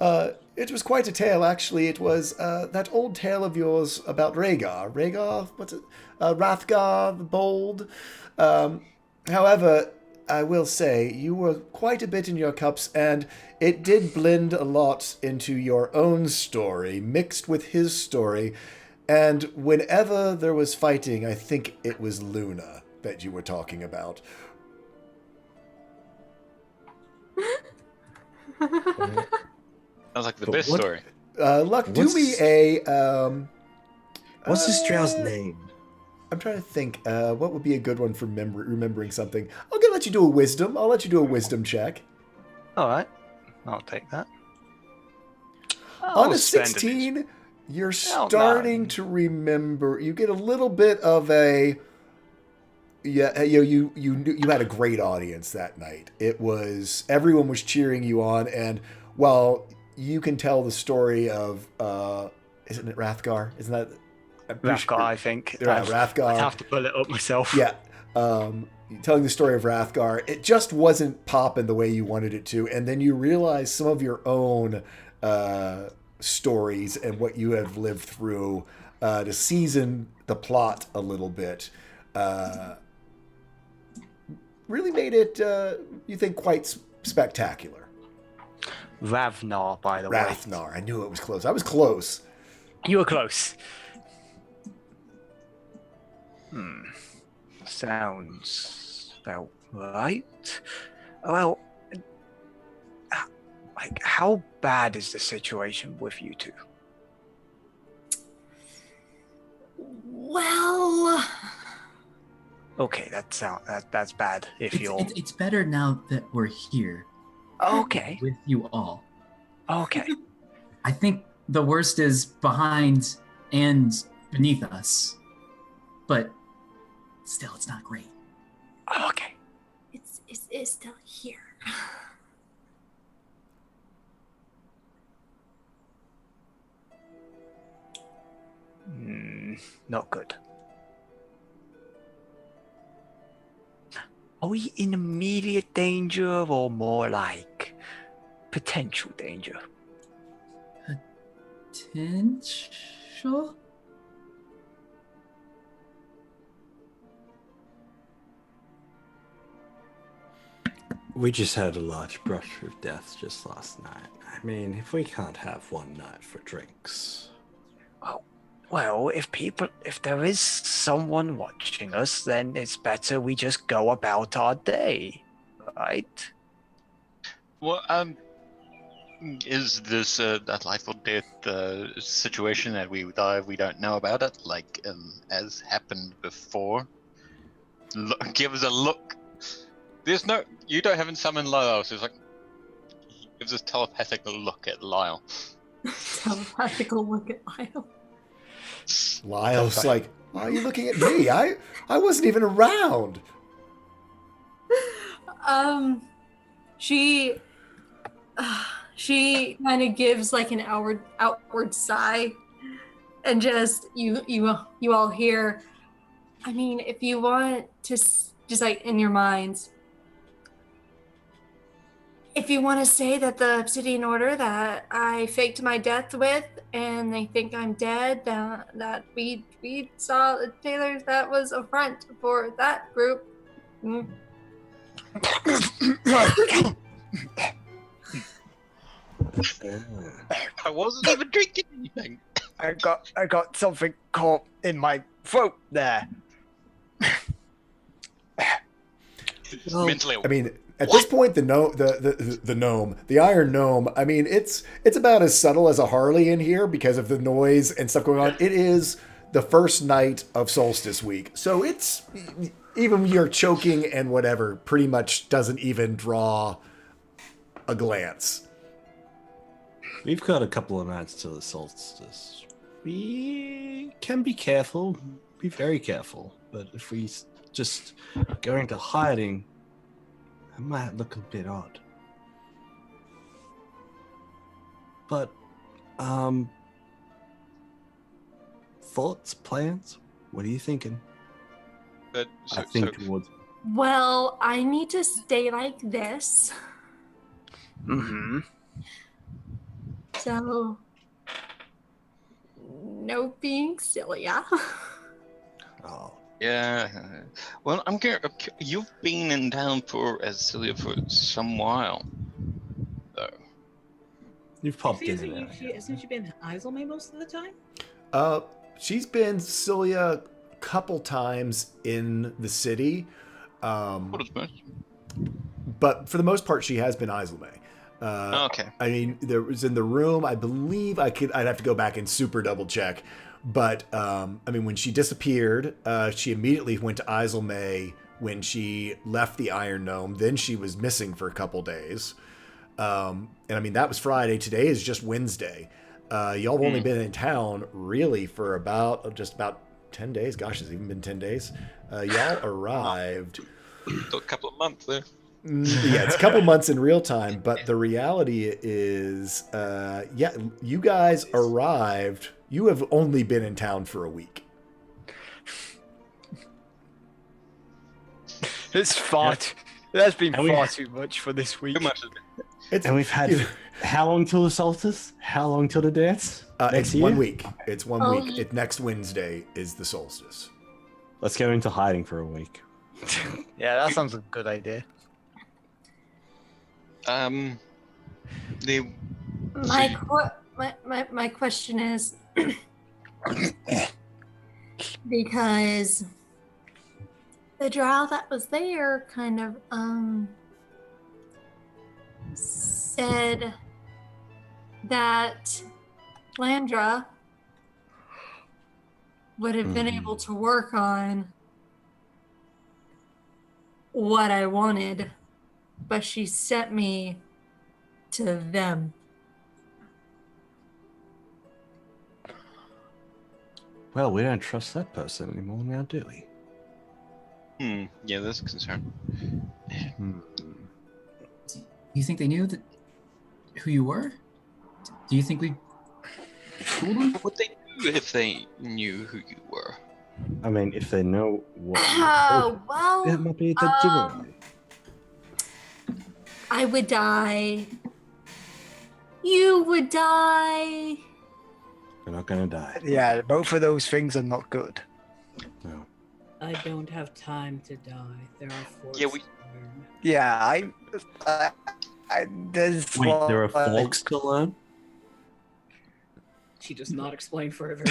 It was quite a tale, actually. It was that old tale of yours about Rhaegar. Rhaegar? What's it? Hrothgar the Bold. However, I will say, you were quite a bit in your cups, and it did blend a lot into your own story, mixed with his story. And whenever there was fighting, I think it was Luna that you were talking about. Sounds like the best story. Luck, do me a... What's this drow's name? I'm trying to think. What would be a good one for remembering something? I'm going to let you do a wisdom. I'll let you do a wisdom check. All right. I'll take that. On a 16, you're starting to remember. You get a little bit of a... Yeah, you had a great audience that night. It was... Everyone was cheering you on, and while you can tell the story of... isn't it Hrothgar? Isn't that... Hrothgar, I think. Yeah, Hrothgar. I'd have to pull it up myself. Yeah. Telling the story of Hrothgar, it just wasn't popping the way you wanted it to. And then you realize some of your own stories and what you have lived through to season the plot a little bit. Really made it, you think, quite spectacular. Ravnar, by the way. Ravnar. I knew it was close. I was close. You were close. Sounds about right. Well, like, how bad is the situation with you two? Well... Okay, that's bad. If you're It's better now that we're here okay, with you all. okay. I think the worst is behind and beneath us, but still, it's not great. Okay. It's still here. Not good. Are we in immediate danger or more like potential danger? Potential? We just had a large brush with death just last night. I mean, if we can't have one night for drinks. Well, if there is someone watching us, then it's better we just go about our day, right? Well, is this a life or death situation that we don't know about it, like as happened before? Give us a look. You don't have summoned Lyle, so it's like he gives us telepathical look at Lyle. Telepathical look at Lyle. Lyle's like, why are you looking at me? I wasn't even around. She kind of gives like an outward sigh, and just you all hear. I mean, if you want to just like in your minds, if you want to say that the obsidian order that I faked my death with, and they think I'm dead, that we saw the Taylors, that was a front for that group. I wasn't even drinking anything. I got something caught in my throat there. Mentally. I mean, at this point, the gnome, the iron gnome. I mean, it's about as subtle as a Harley in here because of the noise and stuff going on. It is the first night of solstice week, so it's even your choking and whatever pretty much doesn't even draw a glance. We've got a couple of nights till the solstice. We can be careful, be very careful. But if we just go into hiding, it might look a bit odd. But, thoughts, plans? What are you thinking? But I think towards. Well, I need to stay like this. Mm-hmm. So, no being silly, yeah? Oh, yeah. Well, you've been in town for Celia for some while, though. you've popped in Hasn't there. she been Iselme most of the time? She's been Cilia a couple times in the city, What is most? but for the most part, she has been Iselme. Okay. I mean, there was in the room. I believe I'd have to go back and super double check, but I mean, when she disappeared, she immediately went to Iselme when she left the Iron Gnome. Then she was missing for a couple days, and I mean that was Friday. Today is just Wednesday. Y'all have only been in town really for just about 10 days. Gosh, has it even been 10 days? Y'all arrived. A couple of months there. Yeah, it's a couple months in real time, but the reality is, you guys arrived. You have only been in town for a week. It's that's been far too much for this week. Too much. And we've had how long till the solstice? How long till the dance? It's year? 1 week. It's 1 Oh, week. Next Wednesday is the solstice. Let's go into hiding for a week. Yeah, that sounds a good idea. My question is because the drow that was there kind of said that Landra would have been able to work on what I wanted, but she sent me to them. Well, we don't trust that person anymore now, do we? Yeah, that's a concern. Do you think they knew who you were? Do you think we told them? What would they do if they knew who you were? I mean, if they know what Oh, well, that might be the giveaway. I would die. You would die. We're not gonna die. Yeah, both of those things are not good. No. I don't have time to die. There are forks Yeah, to learn. Yeah, there's Wait, there are forks to learn? She does not explain further.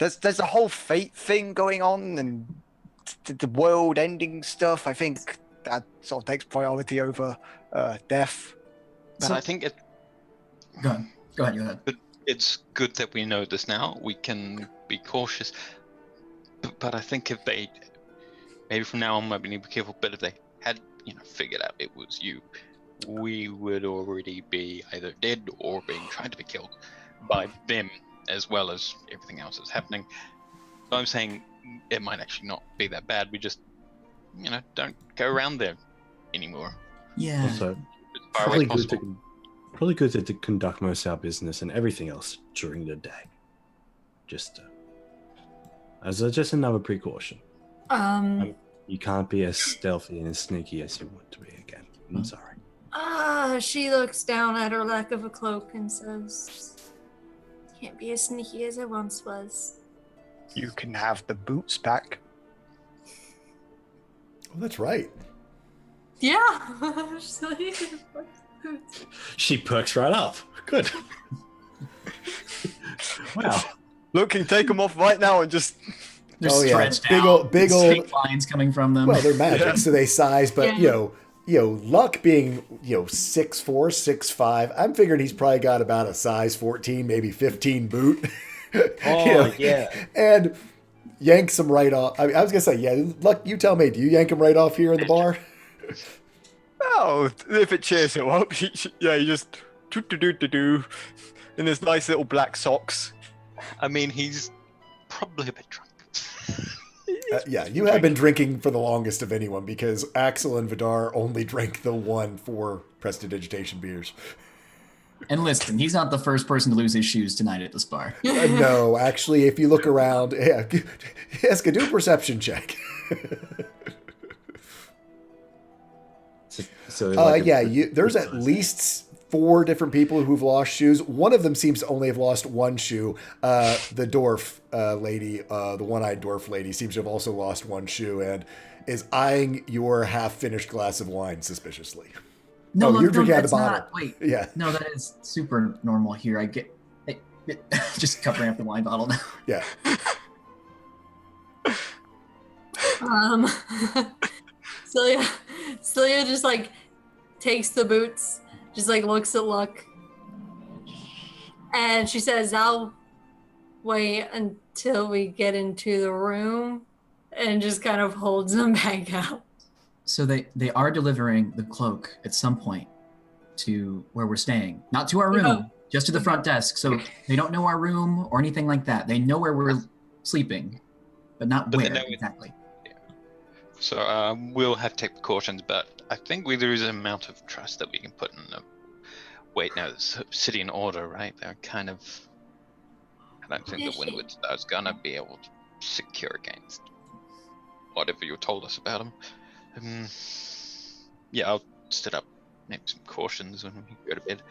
there's a whole fate thing going on, and the world-ending stuff. I think that sort of takes priority over death. But I think it. Go ahead. It's good that we know this now. We can be cautious. But I think if they, maybe from now on, maybe need to be careful. But if they had, figured out it was you, we would already be either dead or being tried to be killed by them, as well as everything else that's happening. So I'm saying it might actually not be that bad. We just, don't go around there anymore. Yeah. Also, As far away as probably good to conduct most of our business and everything else during the day. Just as just another precaution. You can't be as stealthy and as sneaky as you want to be again. I'm sorry. She looks down at her lack of a cloak and says, "Can't be as sneaky as I once was." You can have the boots back. Oh, that's right. Yeah. She perks right up. Good. Wow. Look, you take them off right now and just. They're Oh, yeah. stretched Big out. old- Straight lines coming from them. Well, they're magic, so they size, but Yeah. Luck being 6'4", 6'5", I'm figuring he's probably got about a size 14, maybe 15 boot. Oh, yeah. And yanks him right off. I was gonna say, yeah, Luck, you tell me, do you yank him right off here in the bar? Oh, if it cheers him up, you just do in his nice little black socks. I mean, he's probably a bit drunk. Yeah, you have been drinking for the longest of anyone because Axel and Vidar only drank the 4 Prestidigitation beers. And listen, he's not the first person to lose his shoes tonight at this bar. No, actually, if you look around, yeah, Eska, do a perception check. There's at least 4 different people who've lost shoes. One of them seems to only have lost 1 shoe. The dwarf lady, the one-eyed dwarf lady, seems to have also lost 1 shoe and is eyeing your half-finished glass of wine suspiciously. No, you're drinking out of that's the bottle. not. Wait. Yeah. No, that is super normal here. I get just covering up the wine bottle now. Yeah. Celia just takes the boots, just looks at Luck, and she says, "I'll wait until we get into the room," and just kind of holds them back out. So they are delivering the cloak at some point to where we're staying, not to our room, just to the front desk. So they don't know our room or anything like that. They know where we're sleeping, but not where exactly. So we'll have to take precautions, but I think there is an amount of trust that we can put in them. Wait, no, it's City in Order, right? They're kind of... I don't think the Windward Star's gonna be able to secure against whatever you told us about them. Yeah, I'll set up maybe some cautions when we go to bed.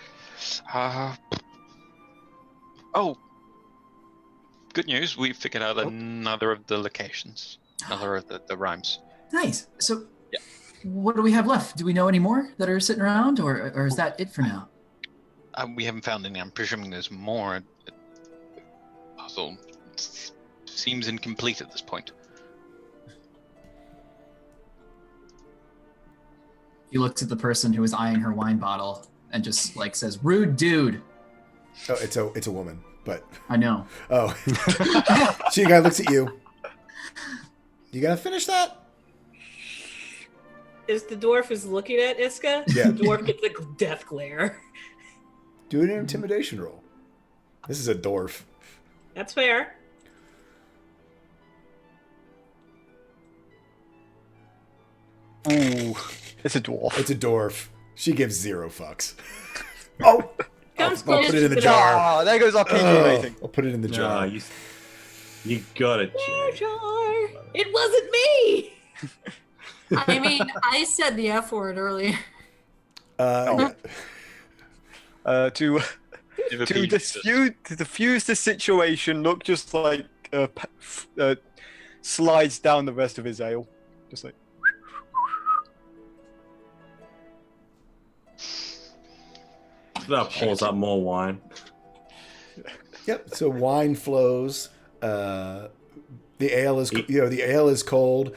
Oh! Good news, we figured out another of the locations. Another of the rhymes. Nice. So, yeah. What do we have left? Do we know any more that are sitting around, or is that it for now? We haven't found any. I'm presuming there's more. The puzzle seems incomplete at this point. He looks at the person who is eyeing her wine bottle and just says, "Rude dude." Oh, it's a woman, but I know. Oh, she guy looks at you. You gotta finish that. Is the dwarf is looking at Iska? Yeah. The dwarf gets a death glare. Do an intimidation roll. This is a dwarf. That's fair. Ooh, it's a dwarf. It's a dwarf. She gives 0 fucks. Oh, I'll Comes put it in the close. jar. Ah, there goes our PG rating. I'll put it in the jar. You got it, There, Jay. Jar. It wasn't me. I mean, I said the F word earlier. Yeah. To diffuse the situation, look just slides down the rest of his ale, just like. That pours up more wine. Yep. So wine flows. The ale is, the ale is cold.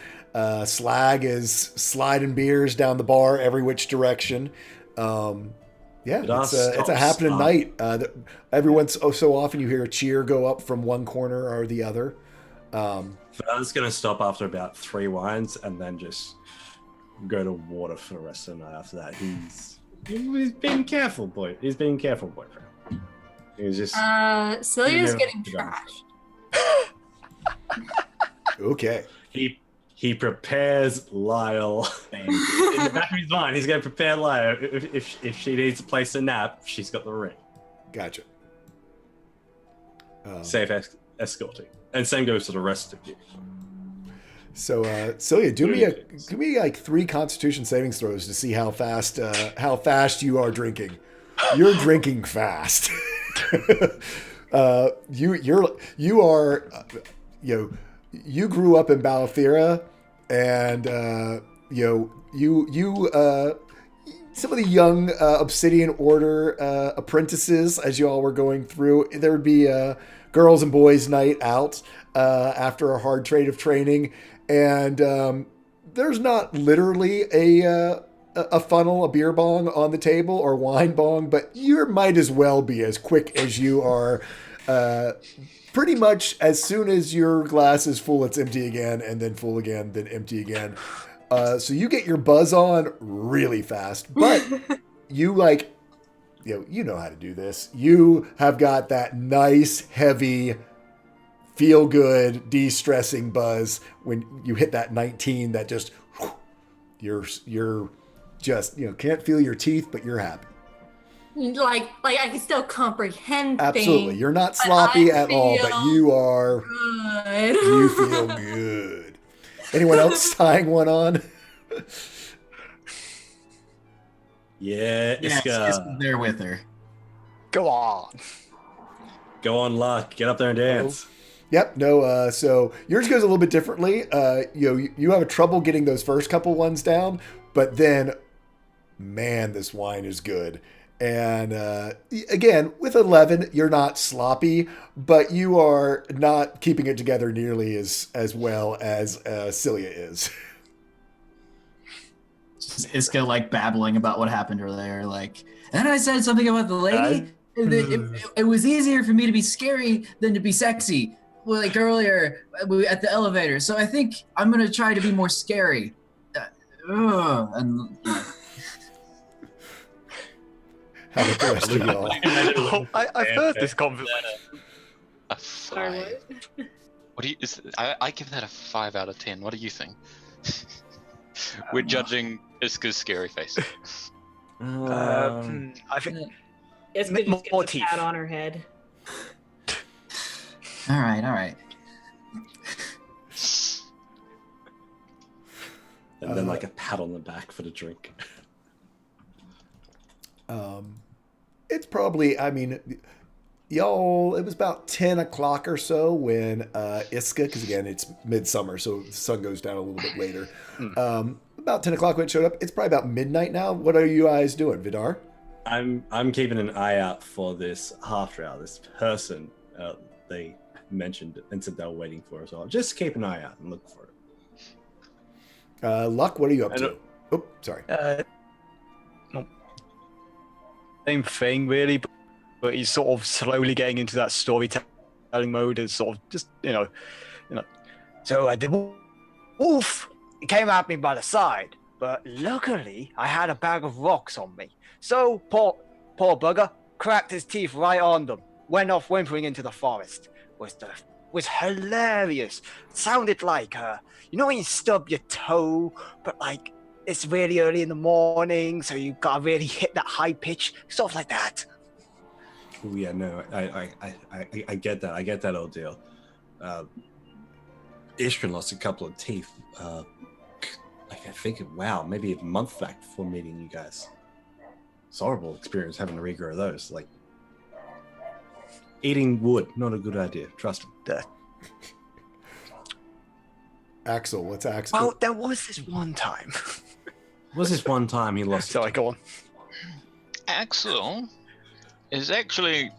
Slag is sliding beers down the bar every which direction. It's a happening night. Every once so often you hear a cheer go up from one corner or the other. Fern's going to stop after about 3 wines and then just go to water for the rest of the night after that. He's being careful, boy. He's being careful, boyfriend. He's just... Celia's getting trashed. Okay. He prepares Lyle. In the back of his mind, he's going to prepare Lyle. If she needs a place to nap, she's got the ring. Gotcha. Safe escorting. And same goes to the rest of you. So, Celia, give me like 3 Constitution savings throws to see how fast you are drinking. You're drinking fast. You grew up in Balafira, and some of the young Obsidian Order apprentices, as you all were going through, there would be girls and boys night out after a hard trade of training, and there's not literally a funnel, a beer bong on the table or wine bong, but you might as well be as quick as you are. Pretty much as soon as your glass is full, it's empty again, and then full again, then empty again. So you get your buzz on really fast, but you know how to do this. You have got that nice, heavy, feel good, de-stressing buzz when you hit that 19 that just, you're just, can't feel your teeth, but you're happy. Like I can still comprehend Absolutely. things. You're not sloppy at all, but you are good. You feel good. Anyone else tying one on? Yeah, Iska's there with her. Go on. Go on, Luck. Get up there and dance. Yep. No. So yours goes a little bit differently. You have a trouble getting those first couple ones down, but then, man, this wine is good. And again, with 11, you're not sloppy, but you are not keeping it together nearly as well as Celia is. Iska like babbling about what happened earlier, like, and I said something about the lady. It was easier for me to be scary than to be sexy, like earlier at the elevator. So I think I'm gonna try to be more scary. Have a rest of y'all. I've heard this conversation. A 5. What do you? I give that a 5 out of 10. What do you think? We're judging Iska's scary face. I think It's M- good just more gets a teeth. pat on her head. All right. And then like a pat on the back for the drink. It's probably, y'all, it was about 10 o'clock or so when Iska, because again, it's midsummer, so the sun goes down a little bit later. About 10 o'clock when it showed up. It's probably about midnight now. What are you guys doing, Vidar? I'm keeping an eye out for this half drow, this person they mentioned and said they were waiting for as well. Just keep an eye out and look for it. Luck, what are you up to? Oh, sorry. Same thing, really, but he's sort of slowly getting into that storytelling mode and sort of just, So the wolf came at me by the side, but luckily I had a bag of rocks on me. So poor bugger cracked his teeth right on them, went off whimpering into the forest. Was hilarious. Sounded like when you stub your toe, but like it's really early in the morning, so you gotta really hit that high pitch, stuff like that. Oh yeah, no, I get that. I get that old deal. Ishrin lost a couple of teeth. I think, maybe a month back before meeting you guys. It's a horrible experience having to regrow those. Like eating wood, not a good idea. Trust me. Axel, what's Axel? Well, there was this one time. Was this one time he lost? Sorry, go on. Axel is actually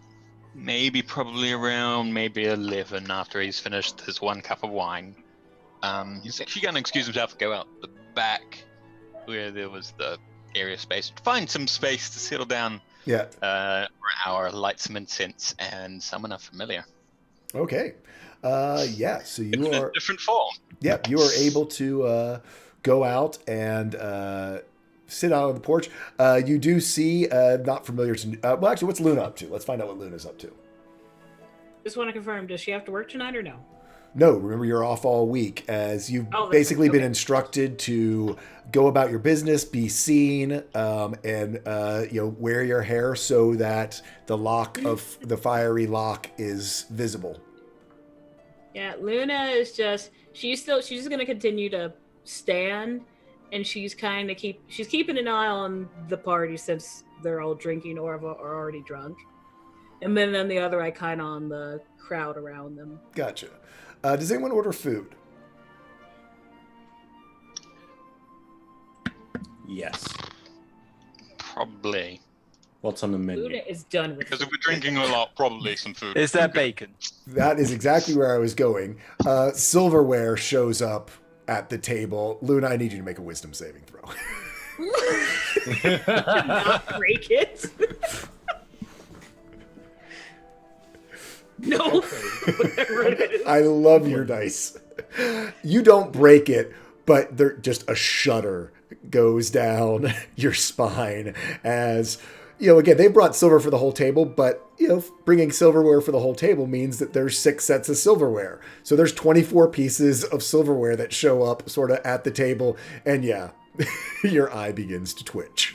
probably around 11 after he's finished his 1 cup of wine. He's actually going to excuse himself and go out the back where there was the area space. Find some space to settle down Yeah. for an hour, light some incense, and summon a familiar. Okay. Yeah. So you In are. a different form. Yeah, you are able to go out and sit out on the porch. You do see not familiar to. Well, actually, what's Luna up to? Let's find out what Luna's up to. Just want to confirm, does she have to work tonight or no? No, remember you're off all week as you've Oh, that's basically right. been Okay. instructed to go about your business, be seen, and wear your hair so that the lock of the fiery lock is visible. Yeah, Luna is just she's just gonna continue to stand, and she's keeping an eye on the party since they're all drinking or are already drunk, and then the other eye kind of on the crowd around them. Gotcha. Does anyone order food? Yes. Probably. What's on the menu? Luna is done with Because it. if we're drinking a lot, probably some food. Is there bacon? That is exactly where I was going. Silverware shows up at the table. Luna, I need you to make a wisdom saving throw. Not break it. No, whatever it is. I love your dice. You don't break it, but there just a shudder goes down your spine as again, they brought silver for the whole table, but bringing silverware for the whole table means that there's 6 sets of silverware. So there's 24 pieces of silverware that show up sort of at the table, and yeah, your eye begins to twitch.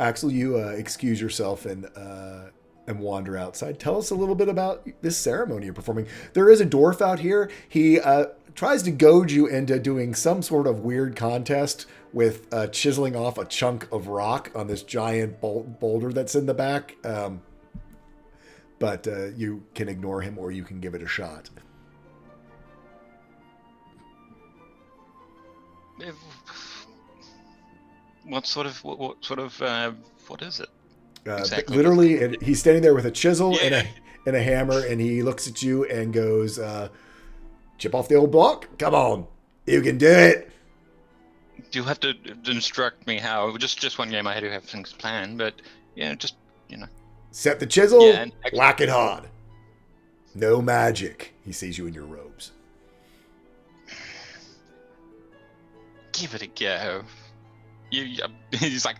Axel, you excuse yourself and wander outside. Tell us a little bit about this ceremony you're performing. There is a dwarf out here. He tries to goad you into doing some sort of weird contest with chiseling off a chunk of rock on this giant boulder that's in the back. But you can ignore him or you can give it a shot. What is it? Exactly. Literally, he's standing there with a chisel Yeah. and a hammer, and he looks at you and goes, chip off the old block? Come on. You can do it. You have to instruct me how. Just one game I do have things planned, but yeah, just Set the chisel, Yeah, and whack it hard. No magic. He sees you in your robes. give it a go. He's like,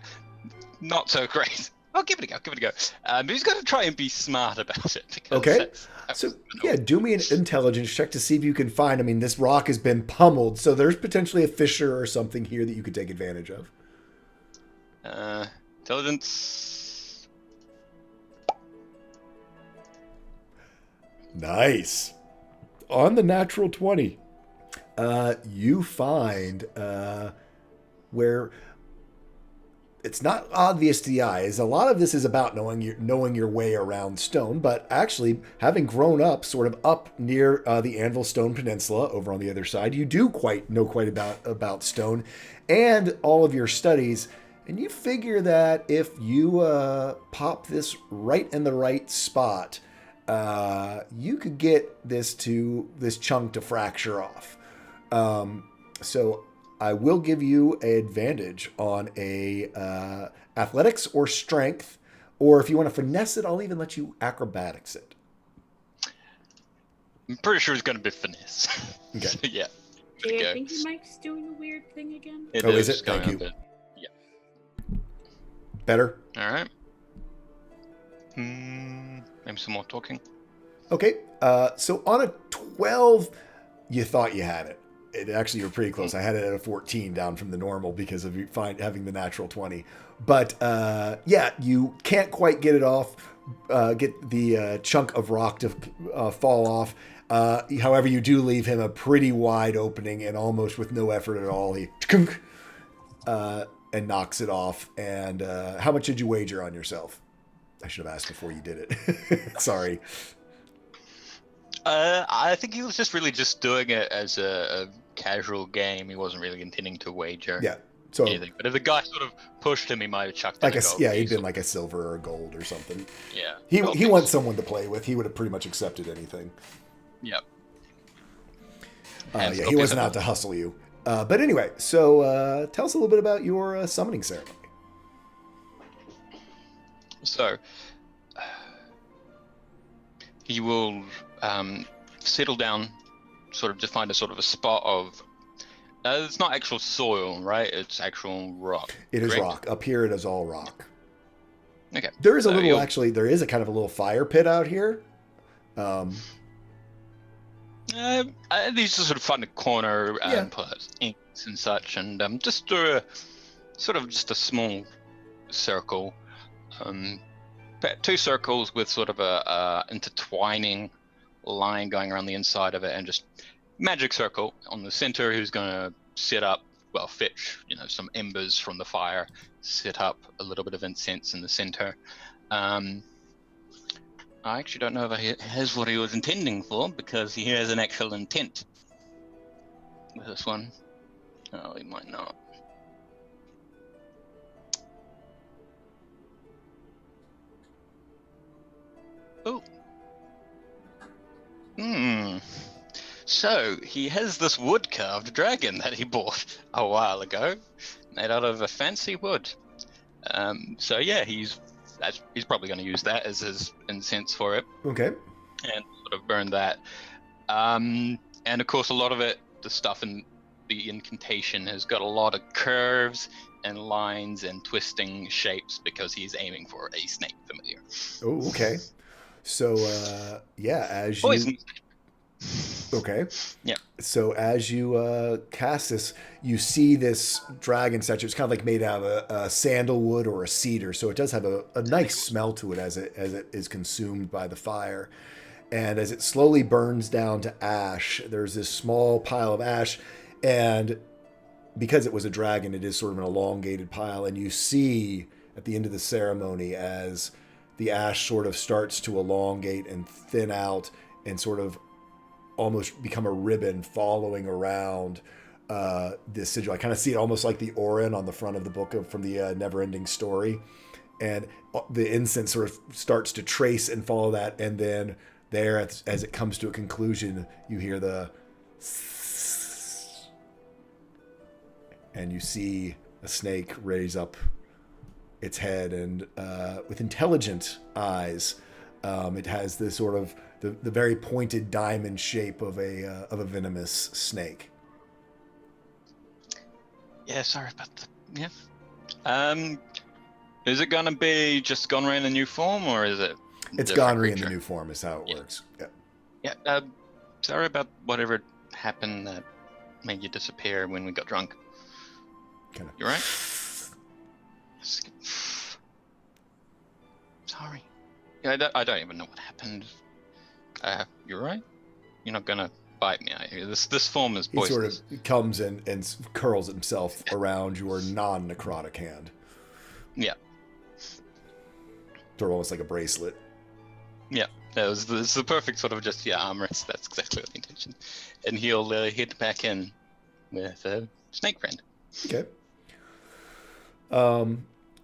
not so great. Oh, give it a go, give it a go. But he's got to try and be smart about it. Because Okay. that's So, yeah, do me an intelligence check to see if you can find. I mean, this rock has been pummeled, so there's potentially a fissure or something here that you could take advantage of. Intelligence. Nice. On the natural 20, you find where it's not obvious to the eyes. A lot of this is about knowing your way around stone, but actually, having grown up sort of up near the Anvil Stone Peninsula over on the other side, you do know quite about stone and all of your studies. And you figure that if you pop this right in the right spot, you could get this chunk to fracture off. So I will give you an advantage on a athletics or strength, or if you want to finesse it, I'll even let you acrobatics it. I'm pretty sure it's going to be finesse. Okay. So, yeah. Jay, go. I think your mic's doing a weird thing again. Oh, is it? going Thank up you. it. Better? All right. Maybe some more talking. Okay. So on a 12, you thought you had it. Actually, you were pretty close. I had it at a 14 down from the normal because of having the natural 20. But yeah, you can't quite get it off, get the chunk of rock to fall off. However, you do leave him a pretty wide opening, and almost with no effort at all, he and knocks it off. And how much did you wager on yourself? I should have asked before you did it. Sorry. I think he was just really just doing it as a casual game. He wasn't really intending to wager. Yeah. So anything. But if the guy sort of pushed him, he might have chucked like in a gold yeah, he'd piece been or- like a silver or a gold or something. Yeah. He Gold he piece. wants someone to play with. He would have pretty much accepted anything. Yep. Yeah, he wasn't out to hustle you. But anyway, so tell us a little bit about your summoning ceremony. So, he will settle down, sort of to find a sort of a spot of. It's not actual soil, right? It's actual rock. It is correct? rock. Up here, it is all rock. Okay. There is a So little, you'll- actually, there is a kind of a little fire pit out here. These just sort of find a corner Yeah. and put inks and such, and just do a sort of just a small circle, two circles with sort of a intertwining line going around the inside of it, and just magic circle on the center. Who's going to set up, well, fetch some embers from the fire, set up a little bit of incense in the center. I actually don't know if he has what he was intending for, because he has an actual intent with this one. Oh, he might not. Oh. So, he has this wood-carved dragon that he bought a while ago, made out of a fancy wood. So yeah, he's probably going to use that as his incense for it. Okay. And sort of burn that. And of course, a lot of it, the stuff in the incantation has got a lot of curves and lines and twisting shapes, because he's aiming for a snake familiar. Oh, okay. So, yeah, as you... Poison. Okay. Yeah. So as you cast this, you see this dragon statue. It's kind of like made out of a sandalwood or a cedar, so it does have a nice smell to it as it is consumed by the fire. And as it slowly burns down to ash, there's this small pile of ash, and because it was a dragon, it is sort of an elongated pile. And you see at the end of the ceremony, as the ash sort of starts to elongate and thin out and sort of almost become a ribbon following around this sigil. I kind of see it almost like the Orin on the front of the book from the Neverending Story. And the incense sort of starts to trace and follow that. And then there, as it comes to a conclusion, you hear the... And you see a snake raise up its head, and with intelligent eyes, it has this sort of the very pointed diamond shape of a venomous snake. Yeah, sorry about that. Yeah. Is it gonna be just Gonri in the new form, or is it? It's different Gonri in the creature? new form is how it works. Yeah. Yeah. Sorry about whatever happened that made you disappear when we got drunk. Kind of. You right? Sorry. Yeah, I don't even know what happened. You're right. You're not gonna bite me, are you? This form is He poisonous. sort of comes and curls himself around your non-necrotic hand. Yeah. Sort of almost like a bracelet. Yeah. It's the perfect sort of just armrest. That's exactly what the intention. And he'll head back in with a snake friend. Okay.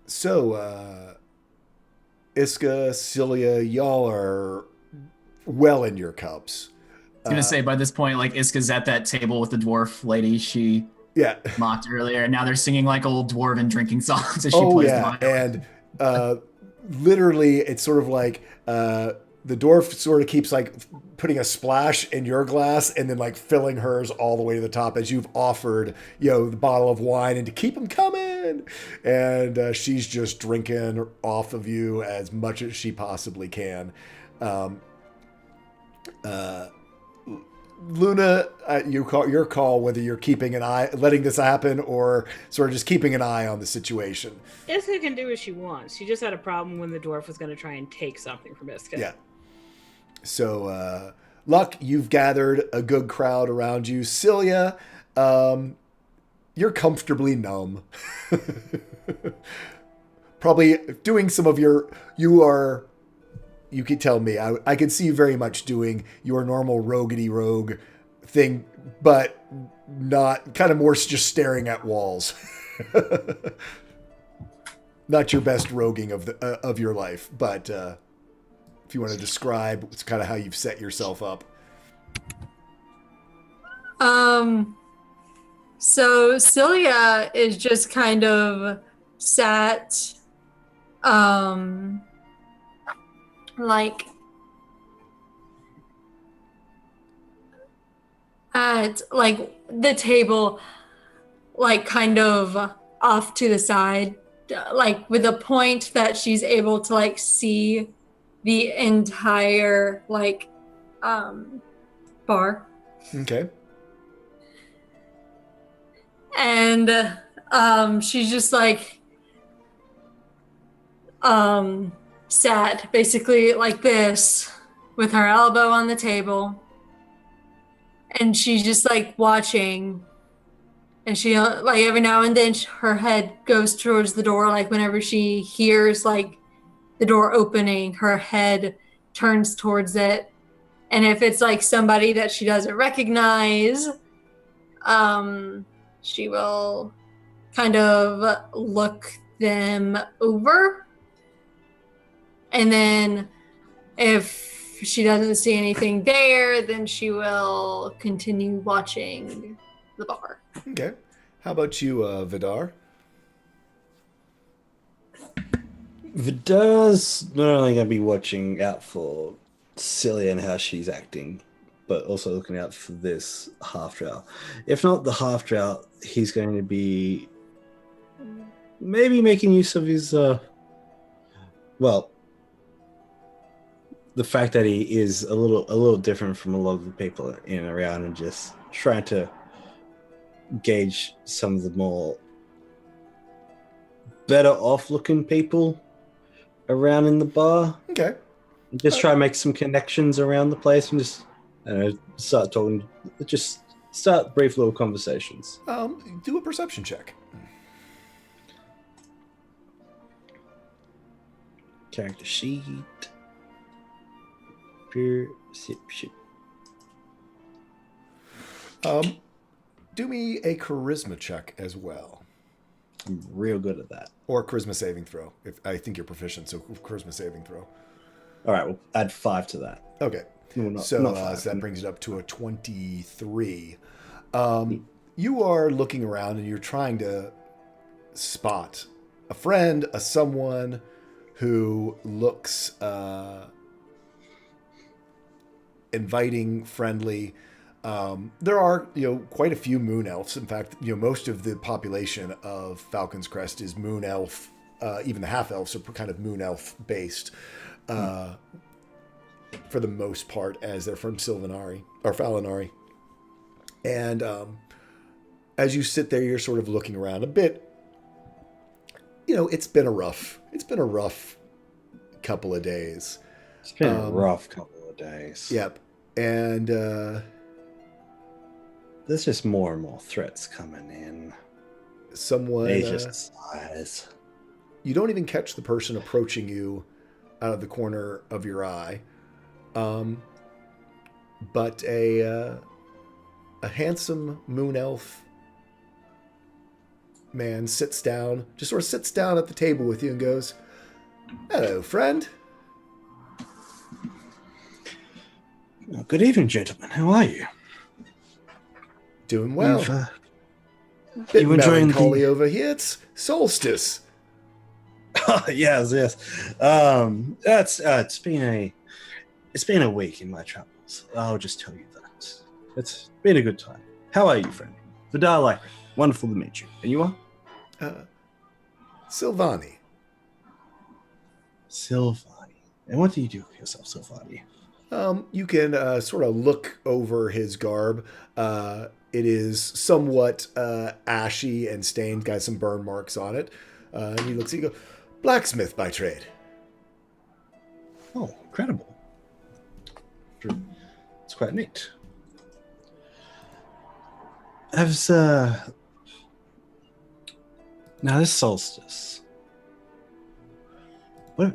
So, Iska, Cilia, y'all are well in your cups. I was gonna say, by this point, like, Iska's at that table with the dwarf lady she Yeah. mocked earlier, and now they're singing like old dwarven drinking songs as she Oh, plays yeah. the violin. And literally, it's sort of like the dwarf sort of keeps like putting a splash in your glass and then like filling hers all the way to the top as you've offered, the bottle of wine and to keep them coming. And she's just drinking off of you as much as she possibly can. Luna, your call whether you're keeping an eye, letting this happen, or sort of just keeping an eye on the situation. Iska can do what she wants. She just had a problem when the dwarf was going to try and take something from Iska. Yeah. So, Luck, you've gathered a good crowd around you. Cilia, you're comfortably numb. Probably doing some of you could tell me, I could see you very much doing your normal roguey rogue thing, but not kind of more just staring at walls. Not your best roguing of your life, but if you want to describe, it's kind of how you've set yourself up. So Celia is just kind of sat, like at like the table, like kind of off to the side, like with a point that she's able to like see the entire like bar. Okay. And she's just like sat basically like this with her elbow on the table, and she's just like watching, and she like every now and then her head goes towards the door, like whenever she hears like the door opening, her head turns towards it, and if it's like somebody that she doesn't recognize, she will kind of look them over. And then if she doesn't see anything there, then she will continue watching the bar. Okay. How about you, Vidar? Vidar's not only going to be watching out for Celia and how she's acting, but also looking out for this half-drow. If not the half-drow, he's going to be maybe making use of his, well, the fact that he is a little different from a lot of the people in and around, and just trying to gauge some of the more better off-looking people around in the bar. Okay. Just try to make some connections around the place and just start talking. Just start brief little conversations. Do a perception check. Character sheet. Perception. Do me a charisma check as well. I'm real good at that. Or charisma saving throw. If I think you're proficient, so charisma saving throw. All right, we'll add 5 to that. Okay. No, so not 5. So that brings it up to a 23. You are looking around and you're trying to spot a friend, someone who looks inviting, friendly. There are, quite a few moon elves. In fact, most of the population of Falcon's Crest is moon elf. Even the half elves are kind of moon elf based, for the most part, as they're from Sylvanari or Falinari. And as you sit there, you're sort of looking around a bit. It's been a rough couple of days. It's been a rough couple of days. Yep. And there's just more and more threats coming in. Someone they just size. You don't even catch the person approaching you out of the corner of your eye. But a handsome moon elf man just sort of sits down at the table with you and goes, "Hello, friend." Well, good evening, gentlemen. How are you? Doing well. Bit you enjoying melancholy over here? It's solstice. yes. It's been a week in my travels. I'll just tell you that. It's been a good time. How are you, friend? Vidar Lycra. Wonderful to meet you. And you are? Silvani. Silvani. And what do you do with yourself, Silvani? You can sort of look over his garb. It is somewhat ashy and stained, got some burn marks on it. And he looks at you and goes, "Blacksmith by trade." Oh, incredible. It's quite neat. Now this solstice. What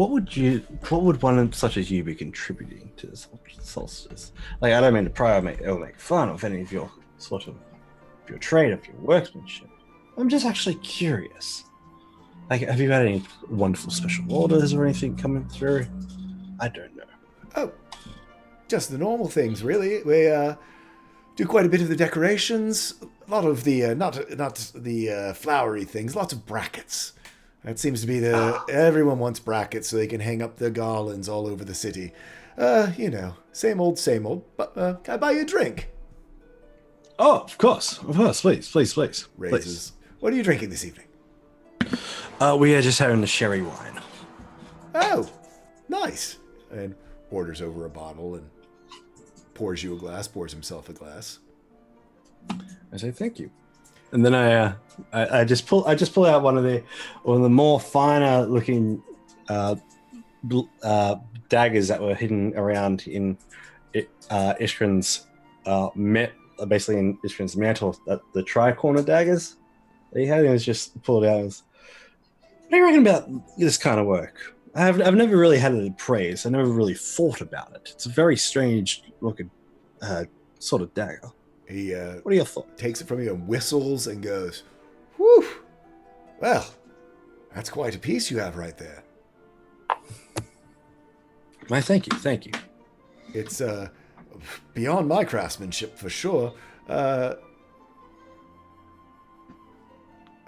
what would one such as you be contributing to the solstice? Like, I don't mean to pry or make fun of any of your sort of your trade, of your workmanship. I'm just actually curious. Like, have you had any wonderful special orders or anything coming through? I don't know. Oh, just the normal things, really. We do quite a bit of the decorations. A lot of the not the flowery things. Lots of brackets. That seems to be everyone wants brackets so they can hang up their garlands all over the city. Same old, same old. But can I buy you a drink? Oh, of course, please. Raises. Please. What are you drinking this evening? We are just having the sherry wine. Oh, nice. And orders over a bottle and pours you a glass, pours himself a glass. I say thank you. And then I just pull out one of the more finer looking daggers that were hidden around in Ishrin's basically in Ishrin's mantle, the tri-corner daggers that he had. And was just pulled out. What do you reckon about this kind of work? I've never really had it praised. I never really thought about it. It's a very strange looking sort of dagger. He what are your thoughts? Takes it from you and whistles and goes, "Whew! Well, that's quite a piece you have right there." My thank you. It's beyond my craftsmanship for sure.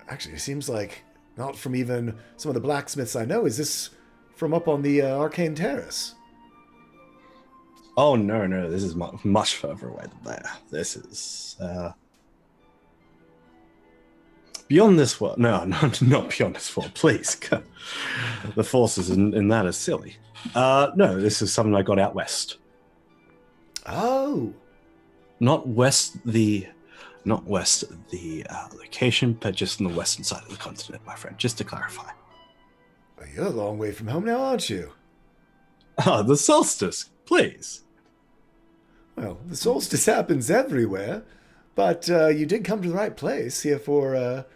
Actually, it seems like not from even some of the blacksmiths I know. Is this from up on the Arcane Terrace? Oh, no, this is much further away than there. This is beyond this world. No, not beyond this world, please. The forces in that are silly. No, this is something I got out west. Oh. Not the location, but just on the western side of the continent, my friend, just to clarify. Well, you're a long way from home now, aren't you? Oh, the solstice, please. Well, the solstice happens everywhere, but you did come to the right place here for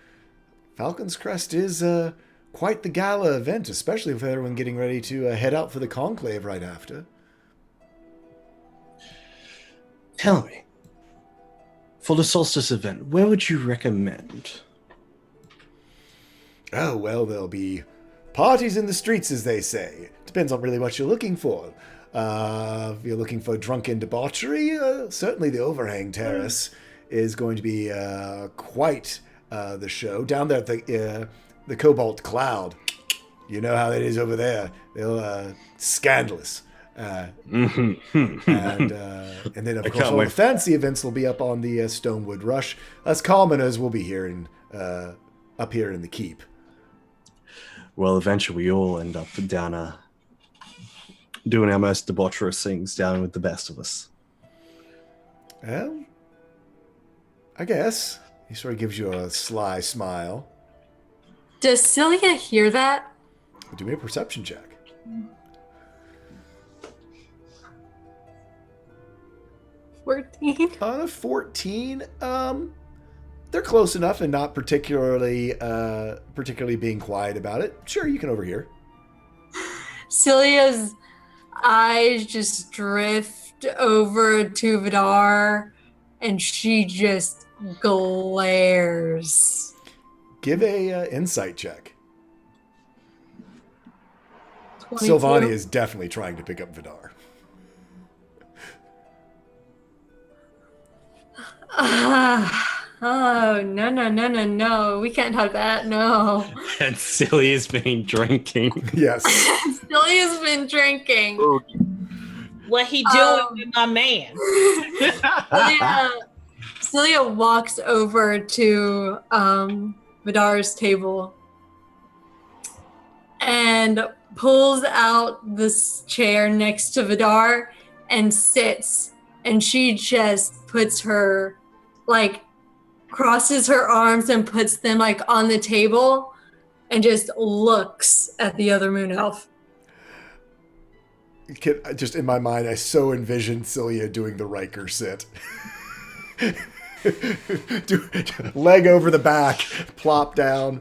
Falcon's Crest is quite the gala event, especially with everyone getting ready to head out for the conclave right after. Tell me, for the solstice event, where would you recommend? Oh, well, there'll be parties in the streets, as they say. Depends on really what you're looking for. If you're looking for drunken debauchery, certainly the Overhang Terrace is going to be quite the show. Down there at the Cobalt Cloud, you know how it is over there. They'll scandalous. And then, of course, all the fancy events will be up on the Stonewood Rush. Us commoners will be here up here in the keep. Well, eventually we all end up down doing our most debaucherous things down with the best of us. Well, I guess. He sort of gives you a sly smile. Does Celia hear that? Do me a perception check. On a 14, they're close enough and not particularly being quiet about it. Sure, you can overhear. Celia's eyes just drift over to Vidar, and she just glares. Give a insight check. 22. Sylvania is definitely trying to pick up Vidar. Oh, no. We can't have that, no. And Celia's been drinking. Yes. Celia's been drinking. What he doing with my man? Celia walks over to Vidar's table and pulls out this chair next to Vidar and sits, and she just puts her, crosses her arms and puts them, on the table and just looks at the other moon elf. Just in my mind, I so envisioned Celia doing the Riker sit. leg over the back, plop down.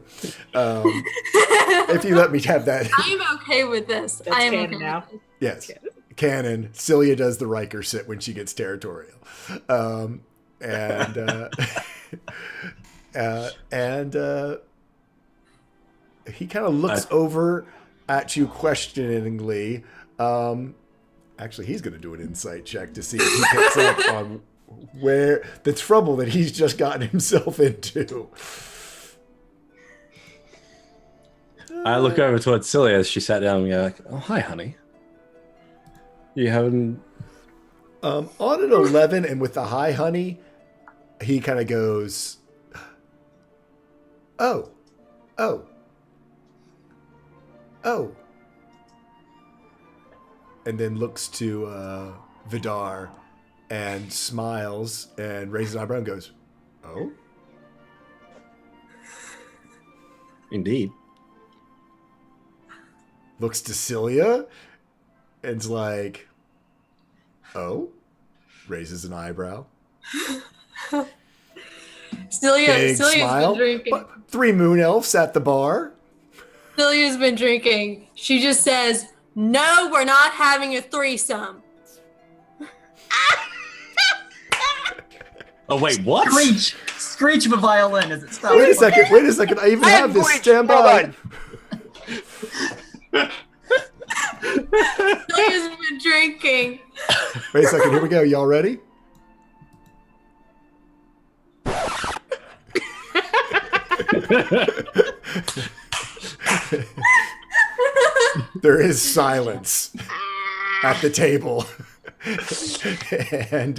If you let me have that. I am okay with this. That's I am canon okay now. with this. Yes. Canon. Celia does the Riker sit when she gets territorial. He kind of looks over at you questioningly. Actually, he's going to do an insight check to see if he picks up on where the trouble that he's just gotten himself into. I look over towards Celia as she sat down and go like, "Oh, hi, honey. You haven't." On an 11 and with the hi, honey, he kind of goes, oh, and then looks to Vidar and smiles and raises an eyebrow and goes, oh? Indeed. Looks to Celia and's like, oh? Raises an eyebrow. Celia's smile. been drinking. But 3 moon elves at the bar. Celia's been drinking. She just says, "No, we're not having a threesome." Oh wait, what? Screech of a violin as it stops. Wait a second. I even have this. Stand by. Celia's been drinking. Wait a second. Here we go. Y'all ready? There is silence at the table. and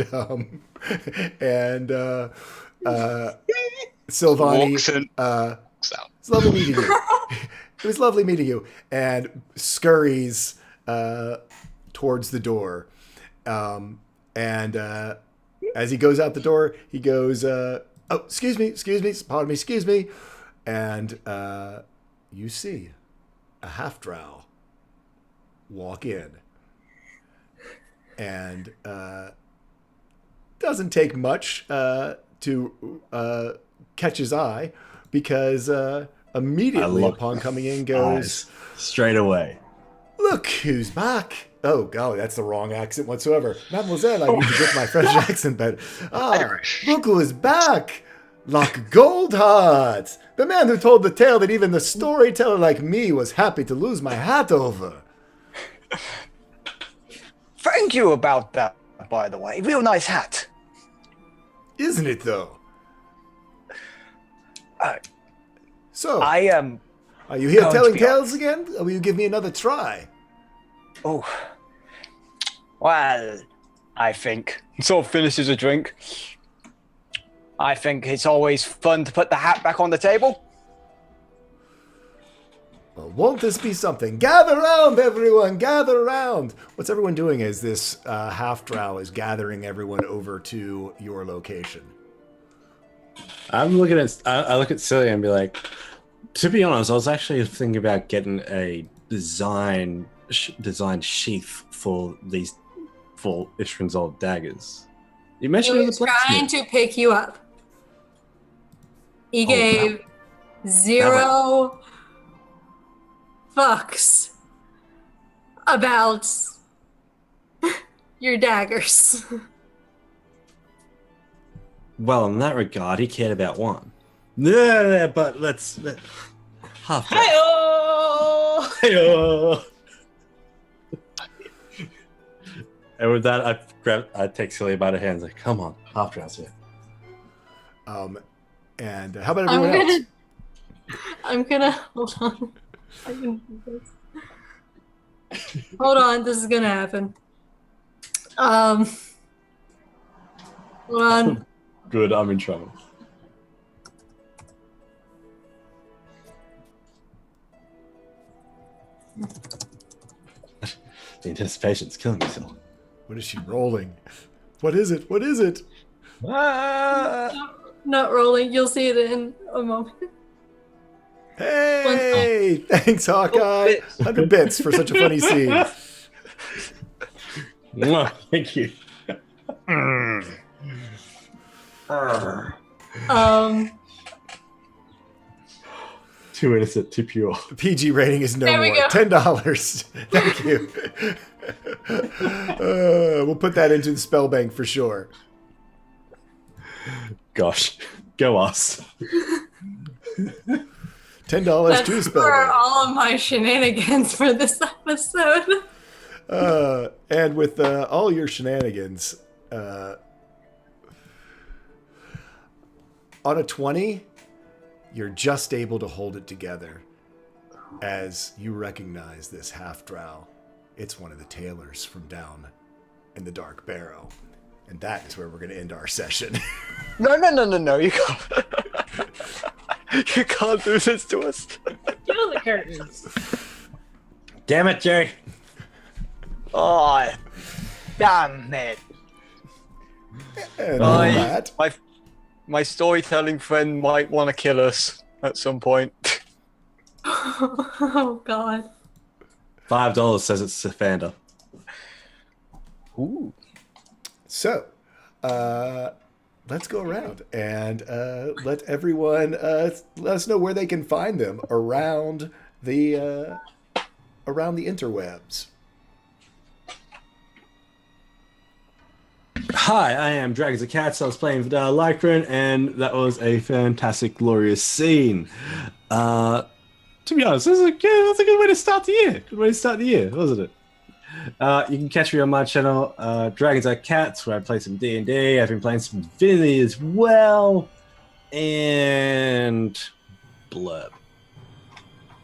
Silvani Walks in. it's lovely meeting you. It was lovely meeting you. And scurries towards the door. As he goes out the door, he goes, oh, excuse me, pardon me, excuse me. And you see a half-drow walk in. And doesn't take much to catch his eye because immediately upon coming in goes... Straight away. Look who's back. Oh, golly, that's the wrong accent whatsoever. Mademoiselle, I need to get my French accent better. Look who is back. Like Goldheart, the man who told the tale that even the storyteller like me was happy to lose my hat over. Thank you about that, by the way. Real nice hat. Isn't it, though? So, I am... are you here telling tales again? Or will you give me another try? Oh. Well, I think... Sort of finishes a drink. I think it's always fun to put the hat back on the table. Well, won't this be something? Gather round, everyone! Gather round! What's everyone doing as this half-drow is gathering everyone over to your location? I'm looking at... I look at Celia and be like, to be honest, I was actually thinking about getting a designed sheath for Ishran's old daggers. You mentioned He was trying to pick you up. He gave zero fucks about your daggers. Well, in that regard, he cared about one. Yeah, but let's half. Hi-oh! Hey-oh! And with that, I take Celia by the hands, like, come on, half drow's here. And how about everyone else? I'm gonna hold on. I can do this. Hold on, this is gonna happen. Hold on. Good, I'm in trouble. The anticipation's killing me, Sil. What is she rolling? What is it? What is it? Not rolling. You'll see it in a moment. Hey! Thanks, Hawkeye. 100 bits for such a funny scene. Mwah, thank you. Too innocent, too pure. The PG rating is no There we more. go. $10. Thank you. We'll put that into the spell bank for sure. Gosh, go us. $10 to That's the spell for bank. all of my shenanigans for this episode. And with all your shenanigans, on a 20, you're just able to hold it together as you recognize this half-drow. It's one of the tailors from down in the Dark Barrow. And that is where we're going to end our session. No, you can't. You can't do this to us. Kill the curtains. Damn it, Jerry. Oh, damn it. And on I- that, My storytelling friend might want to kill us at some point. Oh God. $5 says it's Savander. Ooh. so let's go around and let everyone let us know where they can find them around the interwebs. Hi, I am Dragons and Cats. I was playing Vidal Lycran, and that was a fantastic, glorious scene. To be honest, that's a good way to start the year. Good way to start the year, wasn't it? You can catch me on my channel, Dragons and Cats, where I play some D&D. I've been playing some Divinity as well. And Blurb.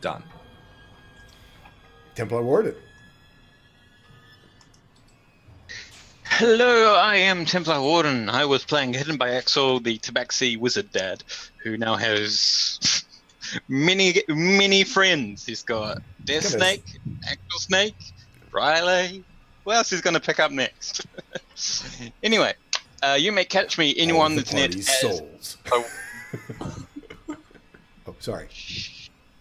Done. Templar Warden. Hello, I am Templar Warden. I was playing Hidden by Axel, the Tabaxi wizard dad, who now has many friends. He's got Death Snake, Axel Snake, Riley. What else is going to pick up next? Anyway, you may catch me anywhere on the internet party's as... souls. Oh, Oh, sorry.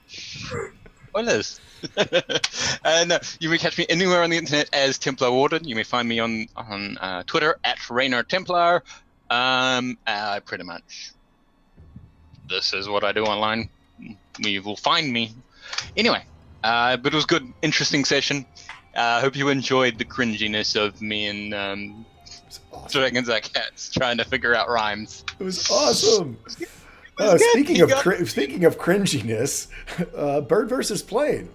Spoilers. No, you may catch me anywhere on the internet as Templar Warden. You may find me on Twitter at Rainer Templar. Pretty much. This is what I do online. You will find me. Anyway, but it was good, interesting session. Hope you enjoyed the cringiness of me and It's awesome. Dragons Are Cats trying to figure out rhymes. It was awesome. good. Speaking You of got- speaking of cringiness, Bird versus Plane.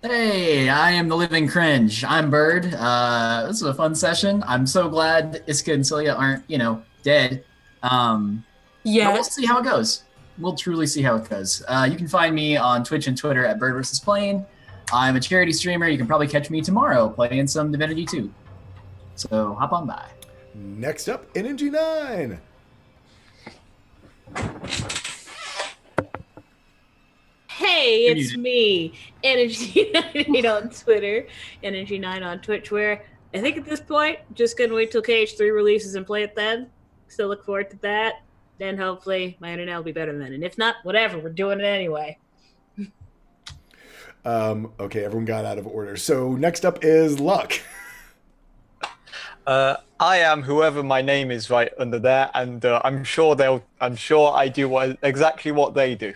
Hey, I am the living cringe. I'm Bird. This was a fun session. I'm so glad Iska and Celia aren't, dead. But we'll Yes. see how it goes. We'll truly see how it goes. You can find me on Twitch and Twitter at Bird vs. Plane. I'm a charity streamer. You can probably catch me tomorrow playing some Divinity 2. So hop on by. Next up, NG9. Hey, You're it's muted. me, Energy98 on Twitter, Energy9 on Twitch, where I think at this point, just gonna wait till KH3 releases and play it then. Still look forward to that. Then hopefully my internet will be better then. And if not, whatever, we're doing it anyway. Okay, everyone got out of order. So next up is Luck. I am whoever my name is right under there, and I'm sure I do exactly what they do.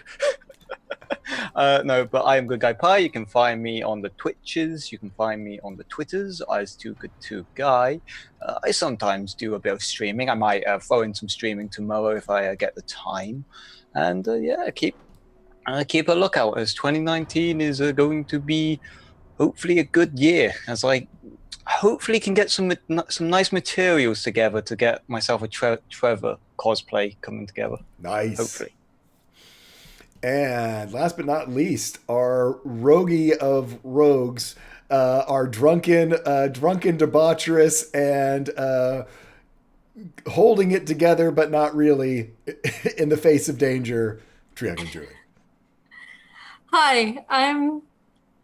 No, but I am Good Guy Pie. You can find me on the Twitches. You can find me on the Twitters as Too Good To Guy. I sometimes do a bit of streaming. I might throw in some streaming tomorrow if I get the time. And yeah, keep a lookout, as 2019 is going to be hopefully a good year, as I hopefully can get some nice materials together to get myself a Trevor cosplay coming together. Nice. Hopefully. And last but not least, our roguey of rogues, our drunken debaucherous and holding it together, but not really in the face of danger, Dragon Druid. Hi, I'm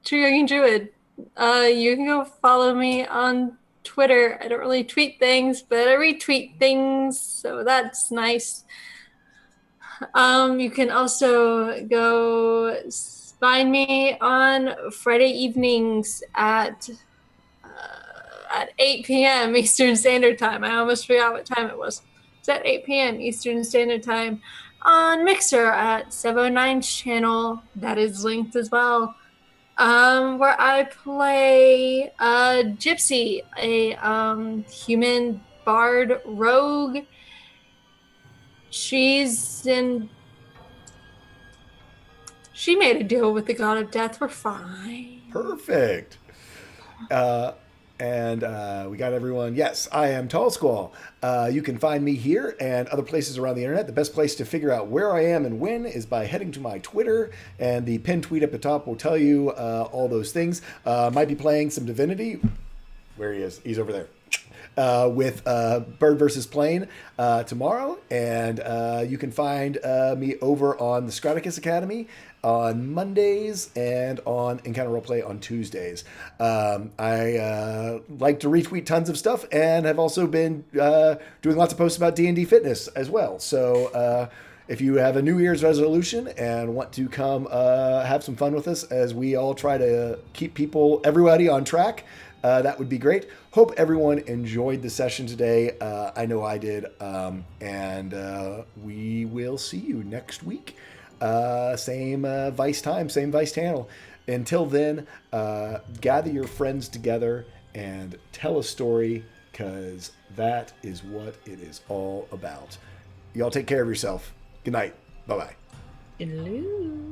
Dragon Druid. You can go follow me on Twitter. I don't really tweet things, but I retweet things, so that's nice. You can also go find me on Friday evenings at 8 p.m. Eastern Standard Time. I almost forgot what time it was. It's at 8 p.m. Eastern Standard Time on Mixer at 709's channel. That is linked as well. Where I play Gypsy, a human bard rogue. She made a deal with the god of death. We're fine. Perfect. And we got everyone. Yes, I am Tall Squall. You can find me here and other places around the internet. The best place to figure out where I am and when is by heading to my Twitter, and the pinned tweet up at the top will tell you all those things. Might be playing some Divinity. Where he is. He's over there. With Bird vs. Plane tomorrow. And you can find me over on the Scraticus Academy on Mondays and on Encounter Roleplay on Tuesdays. I like to retweet tons of stuff and have also been doing lots of posts about D&D fitness as well. So if you have a New Year's resolution and want to come have some fun with us as we all try to keep everybody on track, that would be great. Hope everyone enjoyed the session today. I know I did. And we will see you next week. Same Vice time, same Vice channel. Until then, gather your friends together and tell a story, because that is what it is all about. Y'all take care of yourself. Good night. Bye-bye. Hello.